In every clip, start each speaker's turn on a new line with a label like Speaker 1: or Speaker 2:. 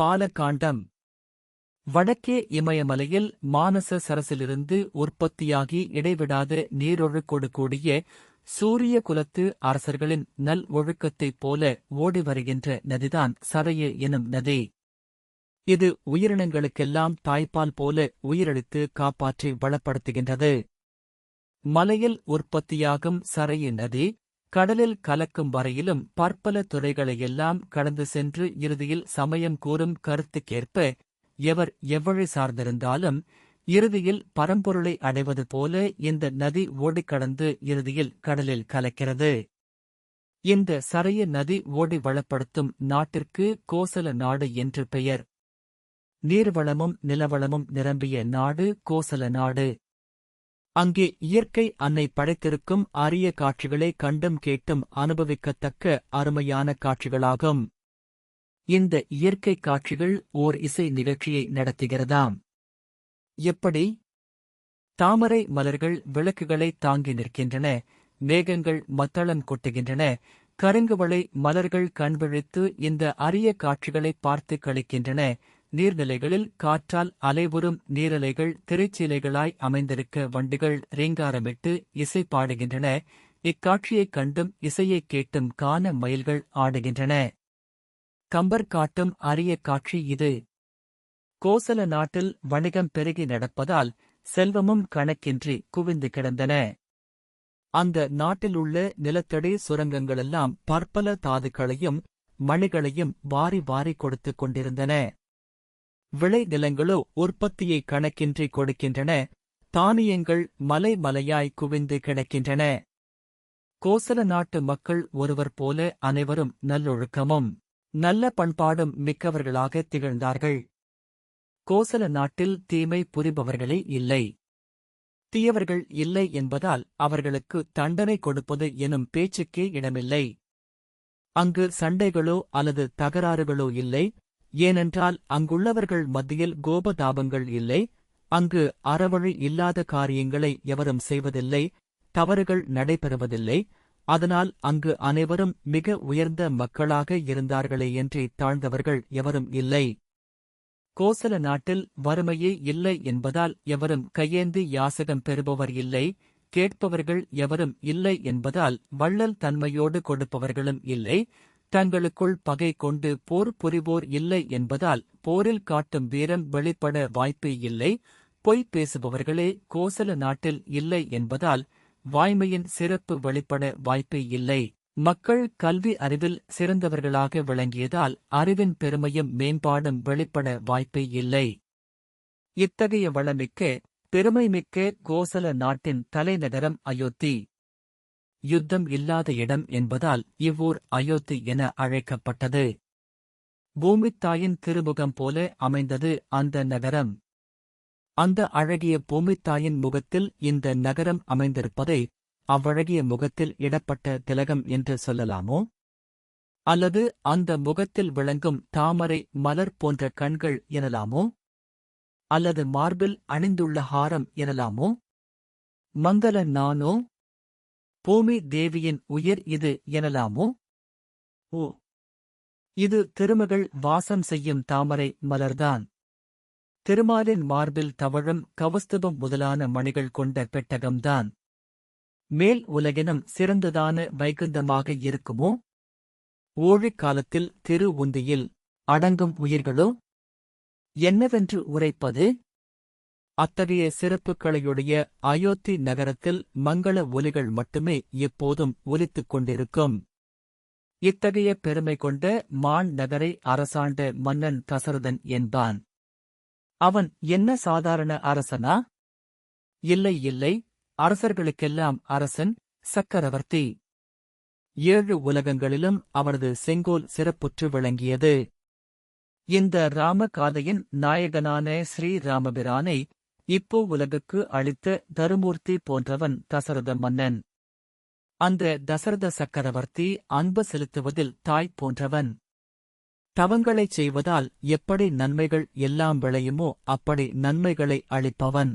Speaker 1: பாலகாண்டம். வடக்கே இமயமலையில் மானச சரசிலிருந்து உற்பத்தியாகி இடைவிடாத நீரொழுக்கோடு கூடிய சூரிய குலத்து அரசர்களின் நல் ஒழுக்கத்தைப் போல ஓடி வருகின்ற நதிதான் சரையு எனும் நதி. இது உயிரினங்களுக்கெல்லாம் தாய்ப்பால் போல உயிரளித்து காப்பாற்றி வளப்படுத்துகின்றது. மலையில் உற்பத்தியாகும் சரையு நதி கடலில் கலக்கும் வரையிலும் பற்பல துறைகளையெல்லாம் கடந்து சென்று இறுதியில் சமயம் கூறும் கருத்துக்கேற்ப எவர் எவ்வழி சார்ந்திருந்தாலும் இறுதியில் பரம்பொருளை அடைவது போல இந்த நதி ஓடிக்கடந்து இறுதியில் கடலில் கலக்கிறது. இந்த சரையு நதி ஓடி வளப்படுத்தும் நாட்டிற்கு கோசல நாடு என்று பெயர். நீர்வளமும் நிலவளமும் நிரம்பிய நாடு கோசல நாடு. அங்கே இயற்கை அன்னை படைத்திருக்கும் அரிய காட்சிகளை கண்டும் கேட்டும் அனுபவிக்கத்தக்க அருமையான காட்சிகளாகும். இந்த இயற்கை காட்சிகள் ஓர் இசை நிகழ்ச்சியை நடத்துகிறதாம். எப்படி? தாமரை மலர்கள் விளக்குகளை தாங்கி நிற்கின்றன, மேகங்கள் மத்தளம் கொட்டுகின்றன, கருங்குவளை மலர்கள் கண்விழித்து இந்த அரிய காட்சிகளை பார்த்து களிக்கின்றன. நீர்நிலைகளில் காற்றால் அலைவுறும் நீரலைகள் திரைச்சீலைகளாய் அமைந்திருக்க வண்டிகள் ரீங்காரமிட்டு இசை பாடுகின்றன. இக்காட்சியைக் கண்டும் இசையைக் கேட்டும் கான மயில்கள் ஆடுகின்றன. கம்பர் காட்டும் அரிய காட்சி இது. கோசல நாட்டில் வணிகம் பெருகி நடப்பதால் செல்வமும் கணக்கின்றி குவிந்து கிடந்தன. அந்த நாட்டிலுள்ள நிலத்தடி சுரங்கங்களெல்லாம் பற்பல தாதுக்களையும் மணிகளையும் வாரி வாரி கொடுத்துக் கொண்டிருந்தன. விளை நிலங்களோ உற்பத்தியை கணக்கின்றி கொடுக்கின்றன. தானியங்கள் மலை மலையாய் குவிந்து கிடக்கின்றன. கோசல நாட்டு மக்கள் ஒருவர் போல அனைவரும் நல்லொழுக்கமும் நல்ல பண்பாடும் மிக்கவர்களாக திகழ்ந்தார்கள். கோசல நாட்டில் தீமை புரிபவர்களே இல்லை. தீயவர்கள் இல்லை என்பதால் அவர்களுக்கு தண்டனை கொடுப்பது எனும் பேச்சுக்கே இடமில்லை. அங்கு சண்டைகளோ அல்லது தகராறுகளோ இல்லை. ஏனென்றால் அங்குள்ளவர்கள் மத்தியில் கோபதாபங்கள் இல்லை. அங்கு அறவழி இல்லாத காரியங்களை எவரும் செய்வதில்லை. தவறுகள் நடைபெறுவதில்லை. அதனால் அங்கு அனைவரும் மிக உயர்ந்த மக்களாக இருந்தார்களேயன்றி தாழ்ந்தவர்கள் எவரும் இல்லை. கோசல நாட்டில் வறுமையே இல்லை என்பதால் எவரும் கையேந்தி யாசகம் பெறுபவர் இல்லை. கேட்பவர்கள் எவரும் இல்லை என்பதால் வள்ளல் தன்மையோடு கொடுப்பவர்களும் இல்லை. தங்களுக்குள் பகை கொண்டு போர் புரிவோர் இல்லை என்பதால் போரில் காட்டும் வீரம் வெளிப்பட வாய்ப்பு இல்லை. பொய் பேசுபவர்களே கோசல நாட்டில் இல்லை என்பதால் வாய்மையின் சிறப்பு வெளிப்பட வாய்ப்பு இல்லை. மக்கள் கல்வி அறிவில் சிறந்தவர்களாக விளங்கியதால் அறிவின் பெருமையும் மேம்பாடும் வெளிப்பட வாய்ப்பு இல்லை. இத்தகைய வளமிக்க பெருமைமிக்க கோசல நாட்டின் தலைநகரம் அயோத்தி. யுத்தம் இல்லாத இடம் என்பதால் இவ்வூர் அயோத்தி என அழைக்கப்பட்டது. பூமித்தாயின் திருமுகம் போல அமைந்தது அந்த நகரம். அந்த அழகிய பூமித்தாயின் முகத்தில் இந்த நகரம் அமைந்திருப்பதை அவ்வழகிய முகத்தில் இடப்பட்ட திலகம் என்று சொல்லலாமோ? அல்லது அந்த முகத்தில் விளங்கும் தாமரை மலர் போன்ற கண்கள் எனலாமோ? அல்லது மார்பில் அணிந்துள்ள ஹாரம் எனலாமோ? மங்கள நானோ? பூமி தேவியின் உயிர் இது எனலாமோ? ஓ, இது திருமகள் வாசம் செய்யும் தாமரை மலர்தான். திருமாலின் மார்பில் தவழும் கௌஸ்துபம் முதலான மணிகள் கொண்ட பெட்டகம்தான். மேல் உலகினும் சிறந்ததான வைகுந்தமாக இருக்குமோ? ஓழிக்காலத்தில் திரு உந்தியில் அடங்கும் உயிர்களோ என்னவென்று உரைப்பது? அத்தகைய சிறப்புகளையுடைய அயோத்தி நகரத்தில் மங்கள ஒலிகள் மட்டுமே எப்போதும் ஒலித்துக் கொண்டிருக்கும். இத்தகைய பெருமை கொண்ட மான் நகரை அரசாண்ட மன்னன் தசரதன் என்பான். அவன் என்ன சாதாரண அரசனா? இல்லை இல்லை, அரசர்களுக்கெல்லாம் அரசன், சக்கரவர்த்தி. 7 உலகங்களிலும் அவரது செங்கோல் சிறப்புற்று விளங்கியது. இந்த ராமகாதையின் நாயகனான ஸ்ரீராமபிரானை இப்போ உலகுக்கு அளித்த தருமூர்த்தி போன்றவன் தசரத மன்னன். அந்த தசரத சக்கரவர்த்தி அன்பு செலுத்துவதில் தாய் போன்றவன். தவங்களைச் செய்வதால் எப்படி நன்மைகள் எல்லாம் விளையுமோ அப்படி நன்மைகளை அளிப்பவன்.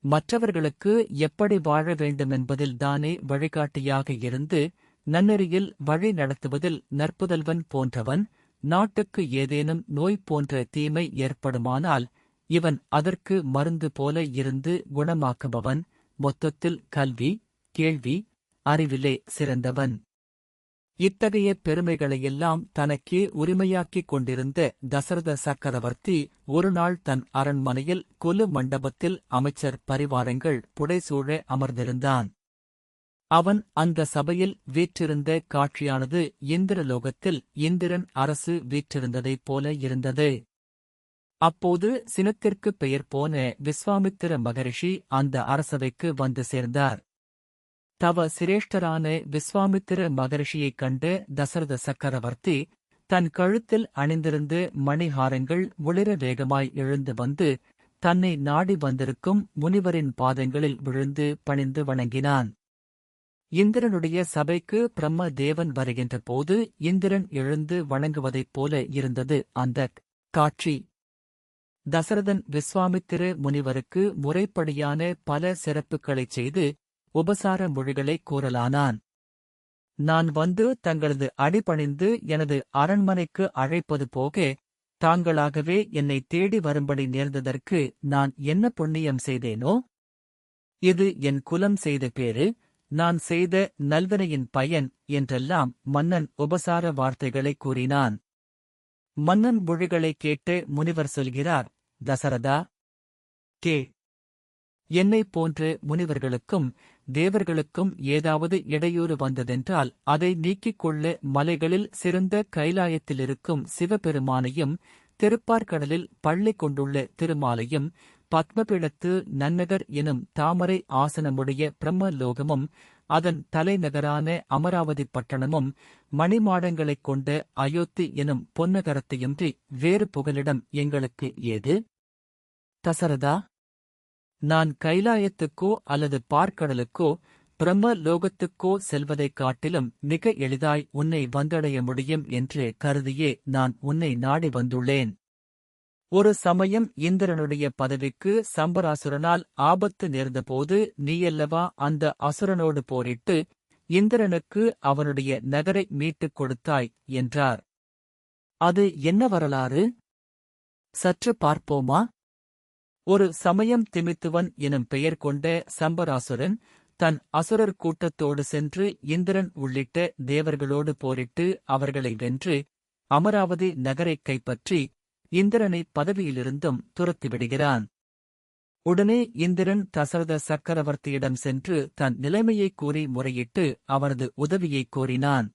Speaker 1: மற்றவர்களுக்கு எப்படி வாழ வேண்டுமென்பதில்தானே வழிகாட்டியாக இருந்து நன்னெறியில் வழி நடத்துவதில் நற்புதல்வன் போன்றவன். நாட்டுக்கு ஏதேனும் நோய் போன்ற தீமை ஏற்படுமானால் இவன் அதற்கு மருந்து போல இருந்து குணமாக்குபவன். மொத்தத்தில் கல்வி, கேள்வி, அறிவிலே சிறந்தவன். இத்தகைய பெருமைகளையெல்லாம் தனக்கே உரிமையாக்கிக் கொண்டிருந்த தசரத சக்கரவர்த்தி ஒருநாள் தன் அரண்மனையில் கொலு மண்டபத்தில் அமைச்சர் பரிவாரங்கள் புடைசூழ அமர்ந்திருந்தான். அவன் அந்த சபையில் வீற்றிருந்த காட்சியானது இந்திரலோகத்தில் இந்திரன் அரசு வீற்றிருந்ததைப் போல இருந்தது. அப்போது சினத்திற்குப் பெயர் போன விஸ்வாமித்திர மகரிஷி அந்த அரசவைக்கு வந்து சேர்ந்தார். தவ சிரேஷ்டரான விஸ்வாமித்திர மகரிஷியைக் கண்ட தசரத சக்கரவர்த்தி தன் கழுத்தில் அணிந்திருந்த மணிஹாரங்கள் ஒளிர வேகமாய் எழுந்து வந்து தன்னை நாடி வந்திருக்கும் முனிவரின் பாதங்களில் விழுந்து பணிந்து வணங்கினான். இந்திரனுடைய சபைக்கு பிரம்ம தேவன் வருகின்ற போது இந்திரன் எழுந்து வணங்குவதைப் போல இருந்தது அந்தக் காட்சி. தசரதன் விஸ்வாமித்திர முனிவருக்கு முறைப்படியான பல சிறப்புகளைச் செய்து உபசார மொழிகளைக் கூறலானான். நான் வந்து தங்களது அடிபணிந்து எனது அரண்மனைக்கு அழைப்பது போக தாங்களாகவே என்னை தேடி வரும்படி நேர்ந்ததற்கு நான் என்ன புண்ணியம் செய்தேனோ? இது என் குலம் செய்த பேறு, நான் செய்த நல்வினையின் பயன் என்றெல்லாம் மன்னன் உபசார வார்த்தைகளைக் கூறினான். மன்னன் மொழிகளைக் கேட்டு முனிவர் சொல்கிறார், தசரதா, கே. என்னைப் போன்ற முனிவர்களுக்கும் தேவர்களுக்கும் ஏதாவது இடையூறு வந்ததென்றால் அதை நீக்கிக் கொள்ள மலைகளில் சிறந்த கைலாயத்திலிருக்கும் சிவபெருமானையும் திருப்பார்கடலில் பள்ளி கொண்டுள்ள திருமாலையும் பத்மபீடத்து நன்னகர் எனும் தாமரை ஆசனமுடைய பிரம்மலோகமும் அதன் தலைநகரான அமராவதி பட்டணமும் மணிமாடங்களைக் கொண்ட அயோத்தி எனும் பொன்னகரத்தையுன்றி வேறு புகலிடம் எங்களுக்கு ஏது? தசரதா, நான் கைலாயத்துக்கோ அல்லது பார்க்கடலுக்கோ பிரம்ம லோகத்துக்கோ செல்வதைக் காட்டிலும் மிக எளிதாய் உன்னை வந்தடைய முடியும் என்று கருதியே நான் உன்னை நாடி வந்துள்ளேன். ஒரு சமயம் இந்திரனுடைய பதவிக்கு சம்பராசுரனால் ஆபத்து நேர்ந்தபோது நீயல்லவா அந்த அசுரனோடு போரிட்டு இந்திரனுக்கு அவனுடைய நகரை மீட்டுக் கொடுத்தாய் என்றார். அது என்ன வரலாறு? சற்று பார்ப்போமா? ஒரு சமயம் திமித்துவன் எனும் பெயர் கொண்ட சம்பராசுரன் தன் அசுரர் கூட்டத்தோடு சென்று இந்திரன் உள்ளிட்ட தேவர்களோடு போரிட்டு அவர்களை வென்று அமராவதி நகரைக் கைப்பற்றி இந்திரனை பதவியிலிருந்தும் துரத்திவிடுகிறான். உடனே இந்திரன் தசரத சக்கரவர்த்தியிடம் சென்று தன் நிலைமையைக் கூறி முறையிட்டு அவரது உதவியைக் கோரினான்.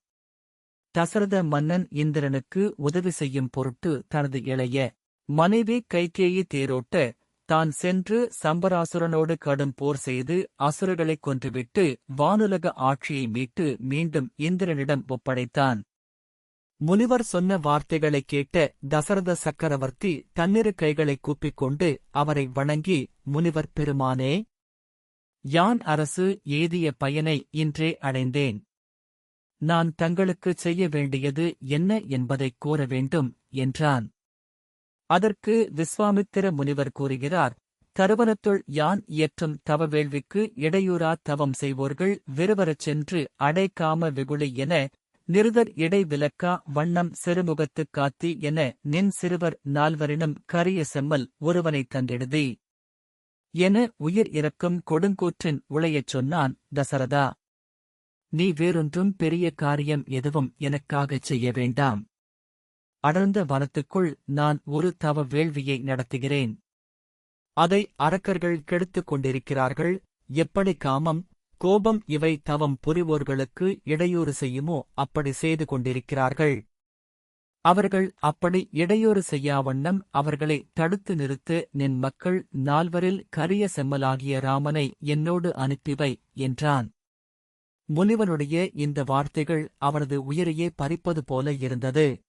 Speaker 1: தசரத மன்னன் இந்திரனுக்கு உதவி செய்யும் பொருட்டு தனது இளைய மனைவி கைகேயி தேரோட்ட தான் சென்று சம்பராசுரனோடு கடும் போர் செய்து அசுரர்களைக் கொன்றுவிட்டு வானுலக ஆட்சியை மீட்டு மீண்டும் இந்திரனிடம் ஒப்படைத்தான். முனிவர் சொன்ன வார்த்தைகளைக் கேட்ட தசரத சக்கரவர்த்தி தன்னிரு கைகளைக் கூப்பிக்கொண்டு அவரை வணங்கி, முனிவர் பெருமானே, யான் அரசு எய்திய பயனை இன்றே அடைந்தேன். நான் தங்களுக்குச் செய்ய வேண்டியது என்ன என்பதைக் கூற வேண்டும் என்றான். அதற்கு விஸ்வாமித்திர முனிவர் கூறுகிறார், தருவனத்துள் யான் இயற்றும் தவ வேள்விக்கு இடையூறா தவம் செய்வோர்கள் விறுவரச் சென்று அடைக்காம வெகுளி என நிருதர் இடை விலக்கா வண்ணம் சிறுமுகத்துக் காத்தி என நின் சிறுவர் நால்வரினும் கரிய செம்மல் ஒருவனைத் தந்தெடுதி என உயிர் இறக்கும் கொடுங்கூற்றின் உளையச் சொன்னான். தசரதா, நீ வேறொன்றும் பெரிய காரியம் எதுவும் எனக்காகச் செய்ய வேண்டாம். அடர்ந்த வனத்துக்குள் நான் ஒரு தவ வேள்வியை நடத்துகிறேன். அதை அரக்கர்கள் கெடுத்துக் கொண்டிருக்கிறார்கள். எப்படி காமம், கோபம் இவை தவம் புரிவோர்களுக்கு இடையூறு செய்யுமோ அப்படி செய்து கொண்டிருக்கிறார்கள். அவர்கள் அப்படி இடையூறு செய்யாவண்ணம் அவர்களை தடுத்து நிறுத்த நின் மக்கள் நால்வரில் கரிய செம்மலாகிய ராமனை என்னோடு அனுப்பிவை என்றான். முனிவனுடைய இந்த வார்த்தைகள் அவனது உயிரையே பறிப்பது போல இருந்தது.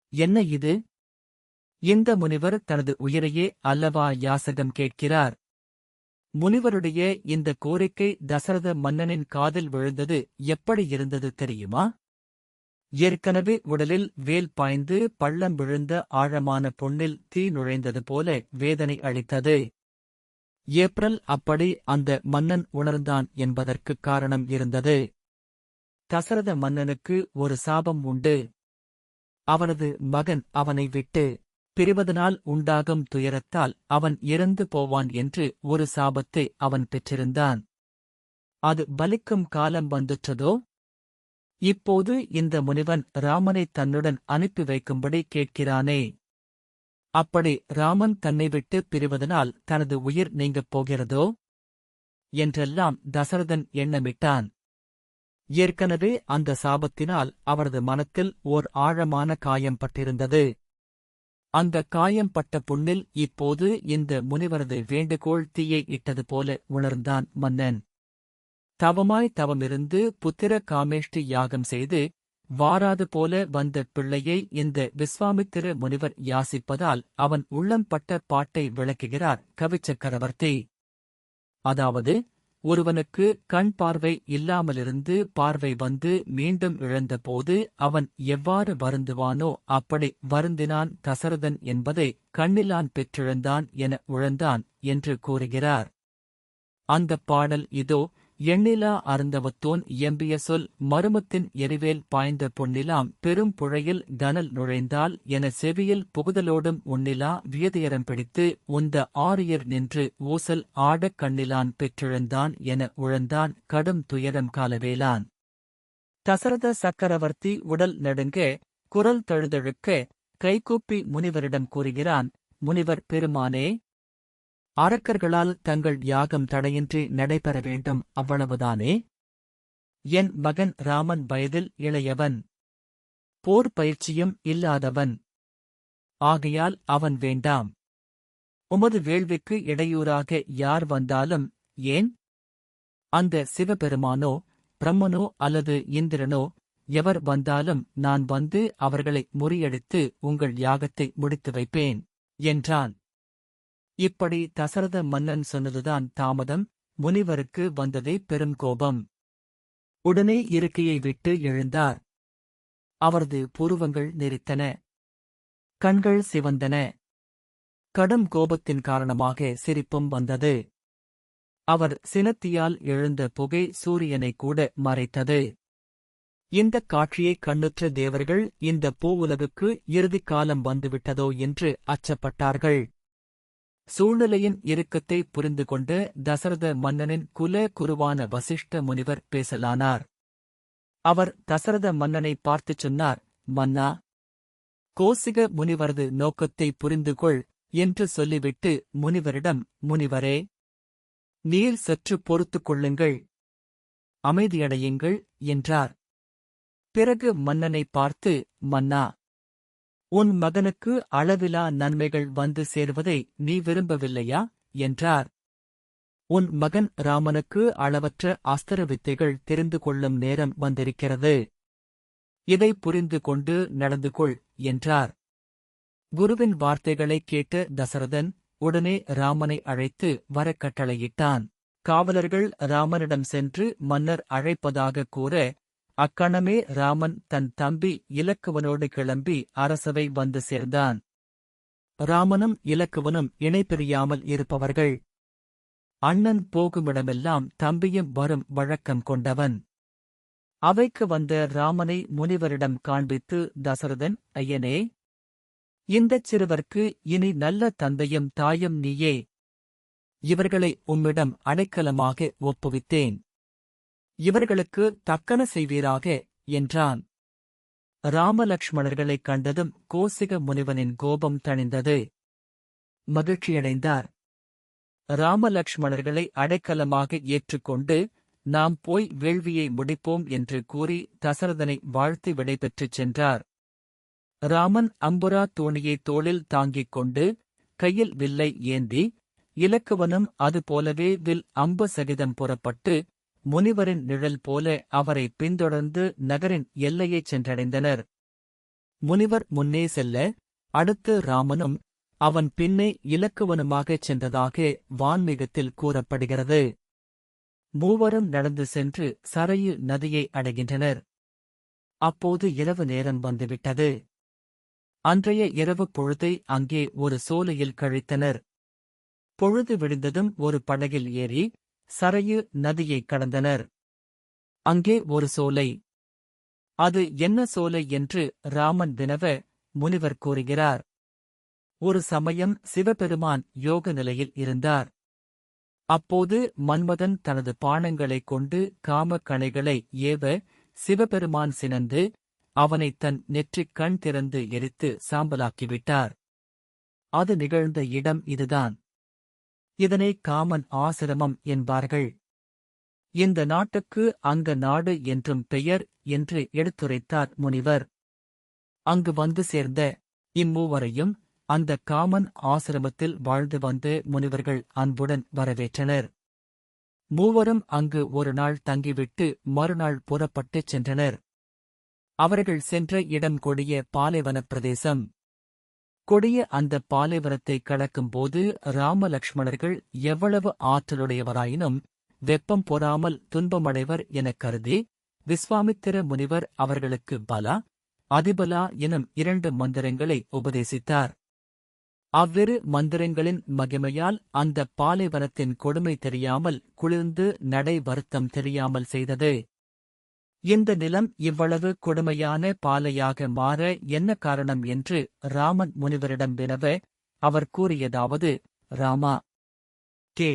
Speaker 1: என்ன இது? இந்த முனிவர் தனது உயிரையே அல்லவா யாசகம் கேட்கிறார்? முனிவருடைய இந்த கோரிக்கை தசரத மன்னனின் காதில் விழுந்தது எப்படி இருந்தது தெரியுமா? ஏற்கனவே உடலில் வேல் பாய்ந்து பள்ளம் விழுந்த ஆழமான பொன்னில் தீ நுழைந்தது போல வேதனை அளித்தது. ஏப்ரல் அப்படி அந்த மன்னன் உணர்ந்தான் என்பதற்குக் காரணம் இருந்தது. தசரத மன்னனுக்கு ஒரு சாபம் உண்டு. அவனது மகன் அவனை விட்டு பிரிவதனால் உண்டாகும் துயரத்தால் அவன் இறந்து போவான் என்று ஒரு சாபத்தை அவன் பெற்றிருந்தான். அது பலிக்கும் காலம் வந்துற்றதோ? இப்போது இந்த முனிவன் ராமனை தன்னுடன் அனுப்பி வைக்கும்படி கேட்கிறானே. அப்படி ராமன் தன்னை விட்டு பிரிவதனால் தனது உயிர் நீங்கப் போகிறதோ? என்றெல்லாம் தசரதன் எண்ணமிட்டான். ஏற்கனவே அந்த சாபத்தினால் அவரது மனத்தில் ஓர் ஆழமான காயம் பட்டிருந்தது. அந்த காயம் பட்ட புண்ணில் இப்போது இந்த முனிவரது வேண்டுகோள் தீயை இட்டது போல உணர்ந்தான் மன்னன். தவமாய் தவமிருந்து புத்திர காமேஷ்டி யாகம் செய்து வாராது போல வந்த பிள்ளையை இந்த விஸ்வாமித்திர முனிவர் யாசிப்பதால் அவன் உள்ளம் பட்ட பாட்டை விளக்குகிறார் கவிச்சக்கரவர்த்தி. அதாவது, ஒருவனுக்கு கண் பார்வை இல்லாமலிருந்து பார்வை வந்து மீண்டும் இழந்தபோது அவன் எவ்வாறு வருந்துவானோ அப்படி வருந்தினான் தசரதன் என்பதை கண்ணிலான் பெற்றிழந்தான் என உழந்தான் என்று கூறுகிறார். அந்தப் பாடல் இதோ. எண்ணிலா அருந்தவத்தோன் இயம்பிய சொல் மருமத்தின் எரிவேல் பாய்ந்த பொன்னிலாம் பெரும் புழையில் கனல் நுழைந்தால் என செவியில் புகுதலோடும் உன்னிலா வியதியரம் பிடித்து உந்த ஆரியர் நின்று ஊசல் ஆடக் கண்ணிலான் பெற்றிழந்தான் என உழந்தான் கடும் துயரம் காலவேலான். தசரத சக்கரவர்த்தி உடல் நடுங்க, குரல் தழுதழுக்க, கைகூப்பி முனிவரிடம் கூறுகிறான். முனிவர் பெருமானே, அரக்கர்களால் தங்கள் யாகம் தடையின்றி நடைபெற வேண்டும், அவ்வளவுதானே? என் மகன் ராமன் வயதில் இளையவன், போர் பயிற்சியும் இல்லாதவன். ஆகையால் அவன் வேண்டாம். உமது வேள்விக்கு இடையூறாக யார் வந்தாலும், ஏன்? அந்த சிவபெருமானோ பிரம்மனோ அல்லது இந்திரனோ எவர் வந்தாலும் நான் வந்து அவர்களை முறியடித்து உங்கள் யாகத்தை முடித்து வைப்பேன் என்றான். இப்படி தசரத மன்னன் சொன்னதுதான் தாமதம். முனிவருக்கு வந்ததே பெரும் கோபம். உடனே இருக்கையை விட்டு எழுந்தார். அவரது புருவங்கள் நெரித்தன, கண்கள் சிவந்தன. கடும் கோபத்தின் காரணமாக சிரிப்பும் வந்தது. அவர் சினத்தியால் எழுந்த புகை சூரியனை கூட மறைத்தது. இந்தக் காட்சியை கண்ணுற்ற தேவர்கள் இந்த பூவுலகுக்கு இறுதிக் காலம் வந்துவிட்டதோ என்று அச்சப்பட்டார்கள். சூழ்நிலையின் இறுக்கத்தை புரிந்து கொண்டு தசரத மன்னனின் குல குருவான வசிஷ்ட முனிவர் பேசலானார். அவர் தசரத மன்னனை பார்த்துச் சொன்னார். மன்னா, கோசிக முனிவரது நோக்கத்தை புரிந்துகொள் என்று சொல்லிவிட்டு முனிவரிடம், முனிவரே, நீர் சற்று பொறுத்துக் கொள்ளுங்கள், அமைதியடையுங்கள் என்றார். பிறகு மன்னனை பார்த்து, மன்னா, உன் மகனுக்கு அளவிலா நன்மைகள் வந்து சேர்வதை நீ விரும்பவில்லையா என்றார். உன் மகன் ராமனுக்கு அளவற்ற அஸ்திர வித்தைகள் தெரிந்து கொள்ளும் நேரம் வந்திருக்கிறது. இதை புரிந்து கொண்டு நடந்து கொள் என்றார். குருவின் வார்த்தைகளைக் கேட்ட தசரதன் உடனே ராமனை அழைத்து வரக் கட்டளையிட்டான். காவலர்கள் ராமனிடம் சென்று மன்னர் அழைப்பதாக கூற, அக்கணமே ராமன் தன் தம்பி இலக்குவனோடு கிளம்பி அரசவை வந்து சேர்ந்தான். ராமனும் இலக்குவனும் இணைபிரியாமல் இருப்பவர்கள். அண்ணன் போகுமிடமெல்லாம் தம்பியும் வரும் வழக்கம் கொண்டவன். அவைக்கு வந்த ராமனை முனிவரிடம் காண்பித்து தசரதன், ஐயனே, இந்தச் சிறுவர்க்கு இனி நல்ல தந்தையும் தாயும் நீயே. இவர்களை உம்மிடம் அடைக்கலமாக ஒப்புவித்தேன். இவர்களுக்கு தக்கன செய்வீராக என்றான். ராமலக்ஷ்மணர்களைக் கண்டதும் கோசிக முனிவனின் கோபம் தணிந்தது. மகிழ்ச்சியடைந்தார். ராமலக்ஷ்மணர்களை அடைக்கலமாக ஏற்றுக்கொண்டு நாம் போய் வேள்வியை முடிப்போம் என்று கூறி தசரதனை வாழ்த்தி விடைபெற்றுச் சென்றார். ராமன் அம்புரா தோணியை தோளில் தாங்கிக் கொண்டு கையில் வில்லை ஏந்தி, இலக்குவனும் அதுபோலவே வில் அம்பு சகிதம் புறப்பட்டு முனிவரின் நிழல் போல அவரை பின்தொடர்ந்து நகரின் எல்லையைச் சென்றடைந்தனர். முனிவர் முன்னே செல்ல, அடுத்து ராமனும் அவன் பின்னே இலக்குவனுமாகச் சென்றதாக வான்மீகத்தில் கூறப்படுகிறது. மூவரும் நடந்து சென்று சரையு நதியை அடைகின்றனர். அப்போது இரவு நேரம் வந்துவிட்டது. அன்றைய இரவு பொழுதை அங்கே ஒரு சோலையில் கழித்தனர். பொழுது விடிந்ததும் ஒரு படகில் ஏறி சரையு நதியைக் கடந்தனர். அங்கே ஒரு சோலை. அது என்ன சோலை என்று ராமன் வினவ, முனிவர் கூறுகிறார். ஒரு சமயம் சிவபெருமான் யோக நிலையில் இருந்தார். அப்போது மன்மதன் தனது பாணங்களைக் கொண்டு காமக் கணைகளை ஏவ சிவபெருமான் சினந்து அவனை தன் நெற்றிக் கண் திறந்து எரித்து சாம்பலாக்கிவிட்டார். அது நிகழ்ந்த இடம் இதுதான். இதனை காமன் ஆசிரமம் என்பார்கள். இந்த நாட்டுக்கு அங்க நாடு என்றும் பெயர் என்று எடுத்துரைத்தார் முனிவர். அங்கு வந்து சேர்ந்த இம்மூவரையும் அந்த காமன் ஆசிரமத்தில் வாழ்ந்து வந்த முனிவர்கள் அன்புடன் வரவேற்றனர். மூவரும் அங்கு ஒரு நாள் தங்கிவிட்டு மறுநாள் புறப்பட்டுச் சென்றனர். அவர்கள் சென்ற இடம் கொடிய பாலைவனப் பிரதேசம். கொடிய அந்த பாலைவனத்தைக் கடக்கும்போது ராமலக்ஷ்மணர்கள் எவ்வளவு ஆற்றலுடையவராயினும் வெப்பம் பொறாமல் துன்பமடைவர் எனக் கருதி விஸ்வாமித்திர முனிவர் அவர்களுக்கு பலா, அதிபலா எனும் 2 மந்திரங்களை உபதேசித்தார். அவ்விரு மந்திரங்களின் மகிமையால் அந்த பாலைவனத்தின் கொடுமை தெரியாமல் குளிர்ந்து நடை வருத்தம் தெரியாமல் செய்தது. இந்த நிலம் இவ்வளவு கொடுமையான பாலையாக மாற என்ன காரணம் என்று ராமன் முனிவரிடம் வினவ, அவர் கூறியதாவது: ராமா, கே.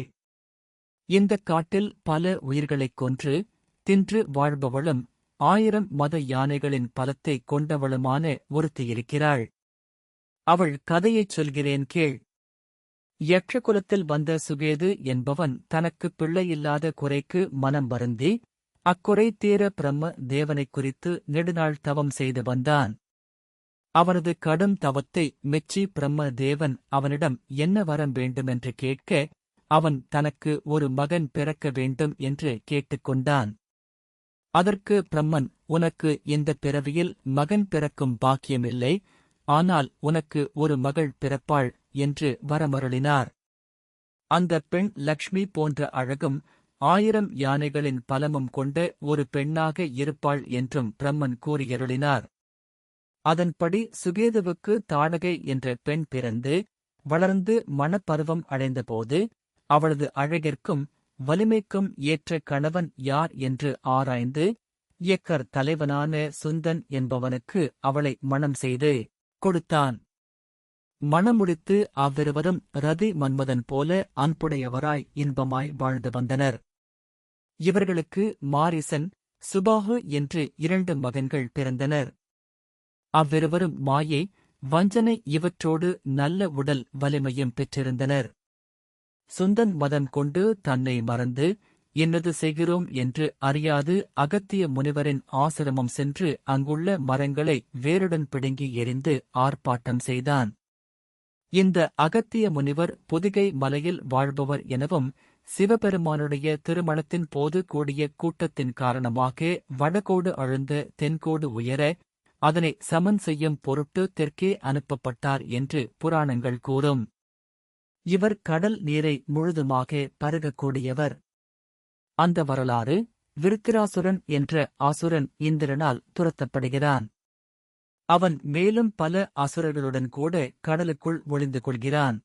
Speaker 1: இந்தக் காட்டில் பல உயிர்களைக் கொன்று தின்று வாழ்பவளும் 1000 மத யானைகளின் பலத்தைக் கொண்டவளுமான ஒருத்தியிருக்கிறாள். அவள் கதையைச் சொல்கிறேன் கேள். யக்ஷகுலத்தில் வந்த சுகேது என்பவன் தனக்குப் பிள்ளையில்லாத குறைக்கு மனம் வருந்தி அக்குறை தீர பிரம்ம தேவனைக் குறித்து நெடுநாள் தவம் செய்து வந்தான். அவனது கடும் தவத்தை மெச்சி பிரம்ம தேவன் அவனிடம் என்ன வரம் வேண்டுமென்று கேட்க, அவன் தனக்கு ஒரு மகன் பிறக்க வேண்டும் என்று கேட்டுக்கொண்டான். அதற்கு பிரம்மன், உனக்கு இந்தப் பிறவியில் மகன் பிறக்கும் பாக்கியமில்லை, ஆனால் உனக்கு ஒரு மகள் பிறப்பாள் என்று வரமருளினார். அந்தப் பெண் லக்ஷ்மி போன்ற அழகும் 1000 யானைகளின் பலமும் கொண்ட ஒரு பெண்ணாக இருப்பாள் என்றும் பிரம்மன் கூறியருளினார். அதன்படி சுகேதுவுக்கு தாடகை என்ற பெண் பிறந்து வளர்ந்து மணப்பருவம் அடைந்தபோது அவளது அழகிற்கும் வலிமைக்கும் ஏற்ற கணவன் யார் என்று ஆராய்ந்து இயக்கர் தலைவனான சுந்தன் என்பவனுக்கு அவளை மணம் செய்து கொடுத்தான். மணமுடித்து அவ்விருவரும் ரதி மன்மதன் போல அன்புடையவராய் இன்பமாய் வாழ்ந்து வந்தனர். இவர்களுக்கு மாரிசன், சுபாகு என்று 2 மகன்கள் பிறந்தனர். அவ்விருவரும் மாயை, வஞ்சனை இவற்றோடு நல்ல உடல் வலிமையும் பெற்றிருந்தனர். சுந்தன் மதம் கொண்டு தன்னை மறந்து என்னது செய்கிறோம் என்று அறியாது அகத்திய முனிவரின் ஆசிரமம் சென்று அங்குள்ள மரங்களை வேருடன் பிடுங்கி எறிந்து ஆர்ப்பாட்டம் செய்தான். இந்த அகத்திய முனிவர் பொதிகை மலையில் வாழ்பவர் எனவும் சிவபெருமானுடைய திருமணத்தின் போது கூடிய கூட்டத்தின் காரணமாக வடகோடு அழுந்த தென்கோடு உயர அதனை சமன் செய்யும் பொருட்டு தெற்கே அனுப்பப்பட்டார் என்று புராணங்கள் கூறும். இவர் கடல் நீரை முழுதுமாக பருகக்கூடியவர். அந்த வரலாறு, விருத்திராசுரன் என்ற அசுரன் இந்திரனால் துரத்தப்படுகிறான். அவன் மேலும் பல அசுரர்களுடன் கூட கடலுக்குள் ஒளிந்து கொள்கிறான்.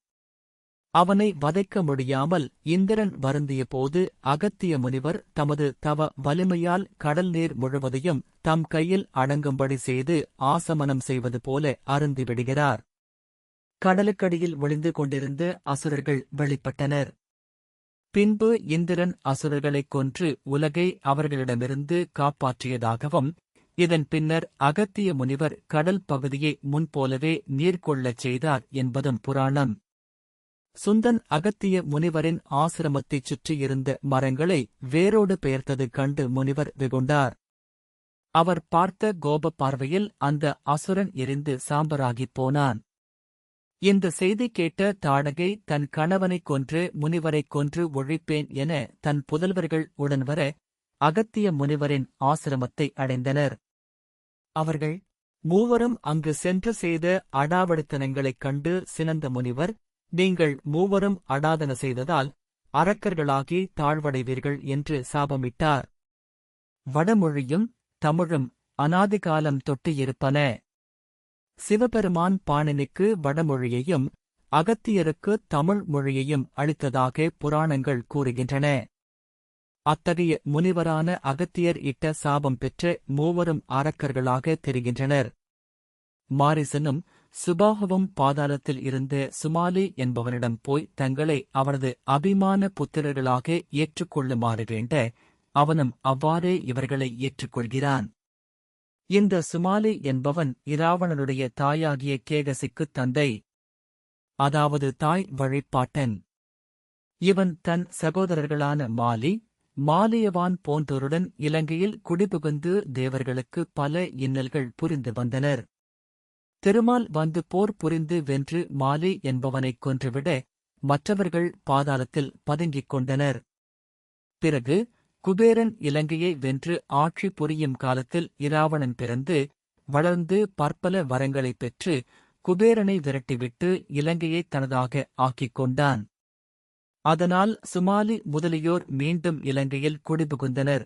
Speaker 1: அவனை வதைக்க முடியாமல் இந்திரன் வருந்திய போது அகத்திய முனிவர் தமது தவ வலிமையால் கடல் நீர் முழுவதையும் தம் கையில் அடங்கும்படி செய்து ஆசமனம் செய்வது போல அருந்திவிடுகிறார். கடலுக்கடியில் ஒளிந்து கொண்டிருந்த அசுரர்கள் வெளிப்பட்டனர். பின்பு இந்திரன் அசுரர்களைக் கொன்று உலகை அவர்களிடமிருந்து காப்பாற்றியதாகவும், இதன் பின்னர் அகத்திய முனிவர் கடல் பகுதியை முன்போலவே நீர்கொள்ளச் செய்தார் என்பதும் புராணம். சுந்தன் அகத்திய முனிவரின் ஆசிரமத்தைச் சுற்றியிருந்த மரங்களை வேரோடு பெயர்த்தது கண்டு முனிவர் வெகுண்டார். அவர் பார்த்த கோப பார்வையில் அந்த அசுரன் எரிந்து சாம்பராகிப் போனான். இந்த செய்தி கேட்ட தாடகை தன் கணவனைக் கொன்று முனிவரைக் கொன்று ஒழிப்பேன் என தன் புதல்வர்கள் உடன்வர அகத்திய முனிவரின் ஆசிரமத்தை அடைந்தனர். அவர்கள் மூவரும் அங்கு சென்று செய்த அடாவடித்தனங்களைக் கண்டு சினந்த முனிவர், நீங்கள் மூவரும் அடாதன செய்ததால் அரக்கர்களாகி தாழ்வடைவீர்கள் என்று சாபமிட்டார். வடமொழியும் தமிழும் அநாதிகாலம் தொட்டியிருப்பன. சிவபெருமான் பாணினிக்கு வடமொழியையும் அகத்தியருக்கு தமிழ் மொழியையும் அளித்ததாக புராணங்கள் கூறுகின்றன. அத்தகைய முனிவரான அகத்தியர் இட்ட சாபம் பெற்ற மூவரும் அரக்கர்களாக தெரிகின்றனர். மாரிசனும் சுபாகுவும் பாதாளத்தில் இருந்த சுமாலி என்பவனிடம் போய் தங்களை அவரது அபிமான புத்திரர்களாக ஏற்றுக்கொள்ளுமாறு வேண்ட, அவனும் அவ்வாறே இவர்களை ஏற்றுக்கொள்கிறான். இந்த சுமாலி என்பவன் இராவணனுடைய தாயாகிய கேகசிக்குத் தந்தை, அதாவது தாய் வழிப்பாட்டன். இவன் தன் சகோதரர்களான மாலியவான் போன்றோருடன் இலங்கையில் குடிபுகுந்து தேவர்களுக்கு பல இன்னல்கள் புரிந்து வந்தனர். திருமால் வந்து போர் புரிந்து வென்று மாலி என்பவனைக் கொன்றுவிட மற்றவர்கள் பாதாளத்தில் பதுங்கிக் கொண்டனர். பிறகு குபேரன் இலங்கையை வென்று ஆட்சி புரியும் காலத்தில் இராவணன் பிறந்து வளர்ந்து பற்பல வரங்களைப் பெற்று குபேரனை விரட்டிவிட்டு இலங்கையை தனதாக ஆக்கிக் கொண்டான். அதனால் சுமாலி முதலியோர் மீண்டும் இலங்கையில் குடிபுகுந்தனர்.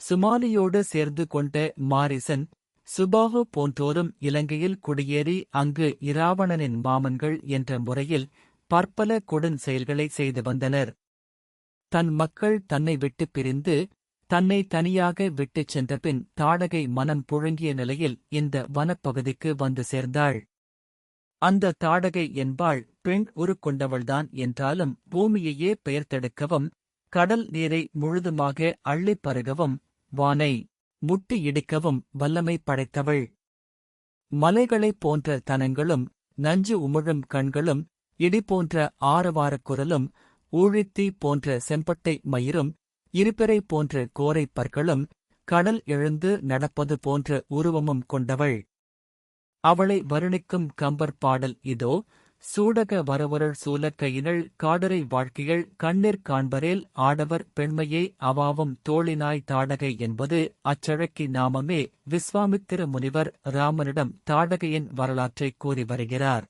Speaker 1: சுமாலியோடு சேர்ந்து கொண்ட மாரிசன், சுபாகு போன்றோரும் இலங்கையில் குடியேறி அங்கு இராவணனின் மாமன்கள் என்ற முறையில் பற்பல கொடும் செயல்களை செய்து வந்தனர். தன் மக்கள் தன்னை விட்டுப் பிரிந்து தன்னை தனியாக விட்டுச் சென்றபின் தாடகை மனம் புழுங்கிய நிலையில் இந்த வனப்பகுதிக்கு வந்து சேர்ந்தாள். அந்த தாடகை என்பாள் பெண் உருக்கொண்டவள்தான் என்றாலும் பூமியையே பெயர்த்தெடுக்கவும், கடல் நீரை முழுதுமாக அள்ளிப் பருகவும், வானை முட்டி இடிக்கவும் வல்லமை படைத்தவள். மலைகளைப் போன்ற தனங்களும் நஞ்சு உமிழும் கண்களும் இடி போன்ற ஆரவாரக் குரலும் ஊழித்தீ போன்ற செம்பட்டை மயிரும் இருபிறை போன்ற கோரைப் பற்களும் கடல் எழுந்து நடப்பது போன்ற உருவமும் கொண்டவள். அவளை வருணிக்கும் கம்பர் பாடல் இதோ: சூடக வரவுரள் சூலக் கையினள் காடரை வாழ்க்கைகள் கண்ணிற் காண்பரேல் ஆடவர் பெண்மையை அவாவும் தோழினாய் தாடகை என்பது அச்சழக்கி நாமமே. விஸ்வாமித்திர முனிவர் ராமனிடம் தாடகையின் வரலாற்றைக் கூறி வருகிறார்.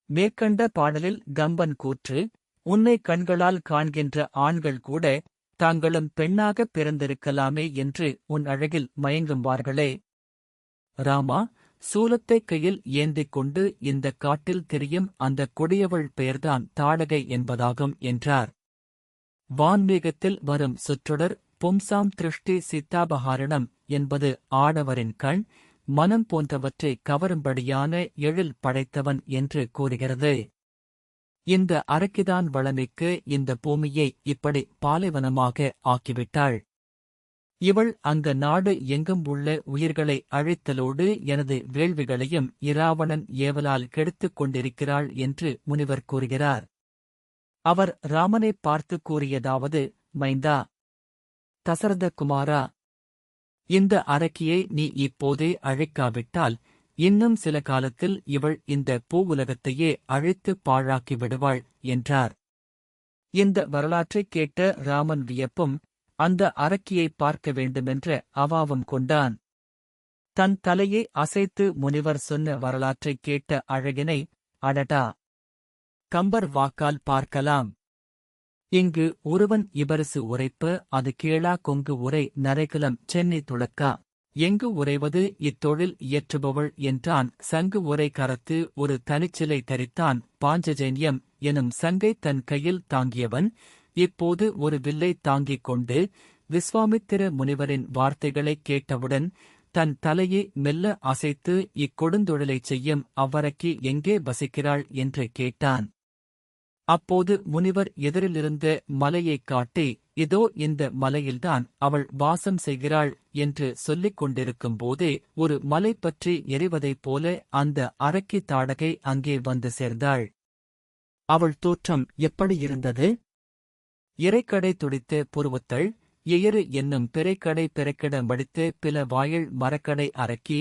Speaker 1: மேற்கண்ட பாடலில் கம்பன் கூற்று: உன்னை கண்களால் காண்கின்ற ஆண்கள் கூட தாங்களும் பெண்ணாகப் பிறந்திருக்கலாமே என்று உன் அழகில் மயங்குவார்களே. ராமா, சூலத்தைக் கையில் ஏந்திக் கொண்டு இந்தக் காட்டில் திரியும் அந்தக் கொடியவள் பெயர்தான் தாடகை என்பதாகும் என்றார். வான்மீகத்தில் வரும் சொற்றொடர் பும்சாம் திருஷ்டி சித்தாபகாரணம் என்பது ஆடவரின் கண், மனம் போன்றவற்றை கவரும்படியான எழில் படைத்தவன் என்று கூறுகிறது. இந்த அரக்கிதான் வளமிக்கு இந்த பூமியை இப்படி பாலைவனமாக ஆக்கிவிட்டாள். இவள் அங்க நாடு எங்கும் உள்ள உயிர்களை அழித்தலோடு எனது வேள்விகளையும் இராவணன் ஏவலால் கெடுத்துக் கொண்டிருக்கிறாள் என்று முனிவர் கூறுகிறார். அவர் ராமனைப் பார்த்து கூறியதாவது: மைந்தா, தசரத குமாரா, இந்த அரக்கியை நீ இப்போதே அழிக்காவிட்டால் இன்னும் சில காலத்தில் இவள் இந்த பூவுலகத்தையே அழித்துப் பாழாக்கி விடுவாள் என்றார். இந்த வரலாற்றைக் கேட்ட ராமன் வியப்பும் அந்த அரக்கியைப் பார்க்க வேண்டுமென்ற அவாவும் கொண்டான். தன் தலையை அசைத்து முனிவர் சொன்ன வரலாற்றைக் கேட்ட அழகினை, அடடா, கம்பர் வாக்கால் பார்க்கலாம். இங்கு ஒருவன் இபரிசு உரைப்ப அது கீழா கொங்கு உரை நரைகுலம் சென்னி துளக்கா. எங்கு உரைவது இத்தொழில் இயற்றுபவள் என்றான். சங்கு உரை கரத்து ஒரு தனிச்சிலை தரித்தான். பாஞ்சஜன்யம் எனும் சங்கைத் தன் கையில் தாங்கியவன் இப்போது ஒரு வில்லை தாங்கிக் கொண்டு விஸ்வாமித்திர முனிவரின் வார்த்தைகளைக் கேட்டவுடன் தன் தலையை மெல்ல அசைத்து இக்கொடுந்தொழிலைச் செய்யும் அவ்வரக்கி எங்கே வசிக்கிறாள் என்று கேட்டான். அப்போது முனிவர் எதிரிலிருந்த மலையைக் காட்டி, இதோ இந்த மலையில்தான் அவள் வாசம் செய்கிறாள் என்று சொல்லிக் கொண்டிருக்கும்போதே ஒரு மலை பற்றி எரிவதைப் போல அந்த அரக்கி தாடகை அங்கே வந்து சேர்ந்தாள். அவள் தோற்றம் எப்படியிருந்தது? இறைக்கடை துடித்த புருவத்தள், எயரு என்னும் பிறைக்கடை பிறைக்கிட மடித்து பில வாயில் மரக்கடை அரக்கி,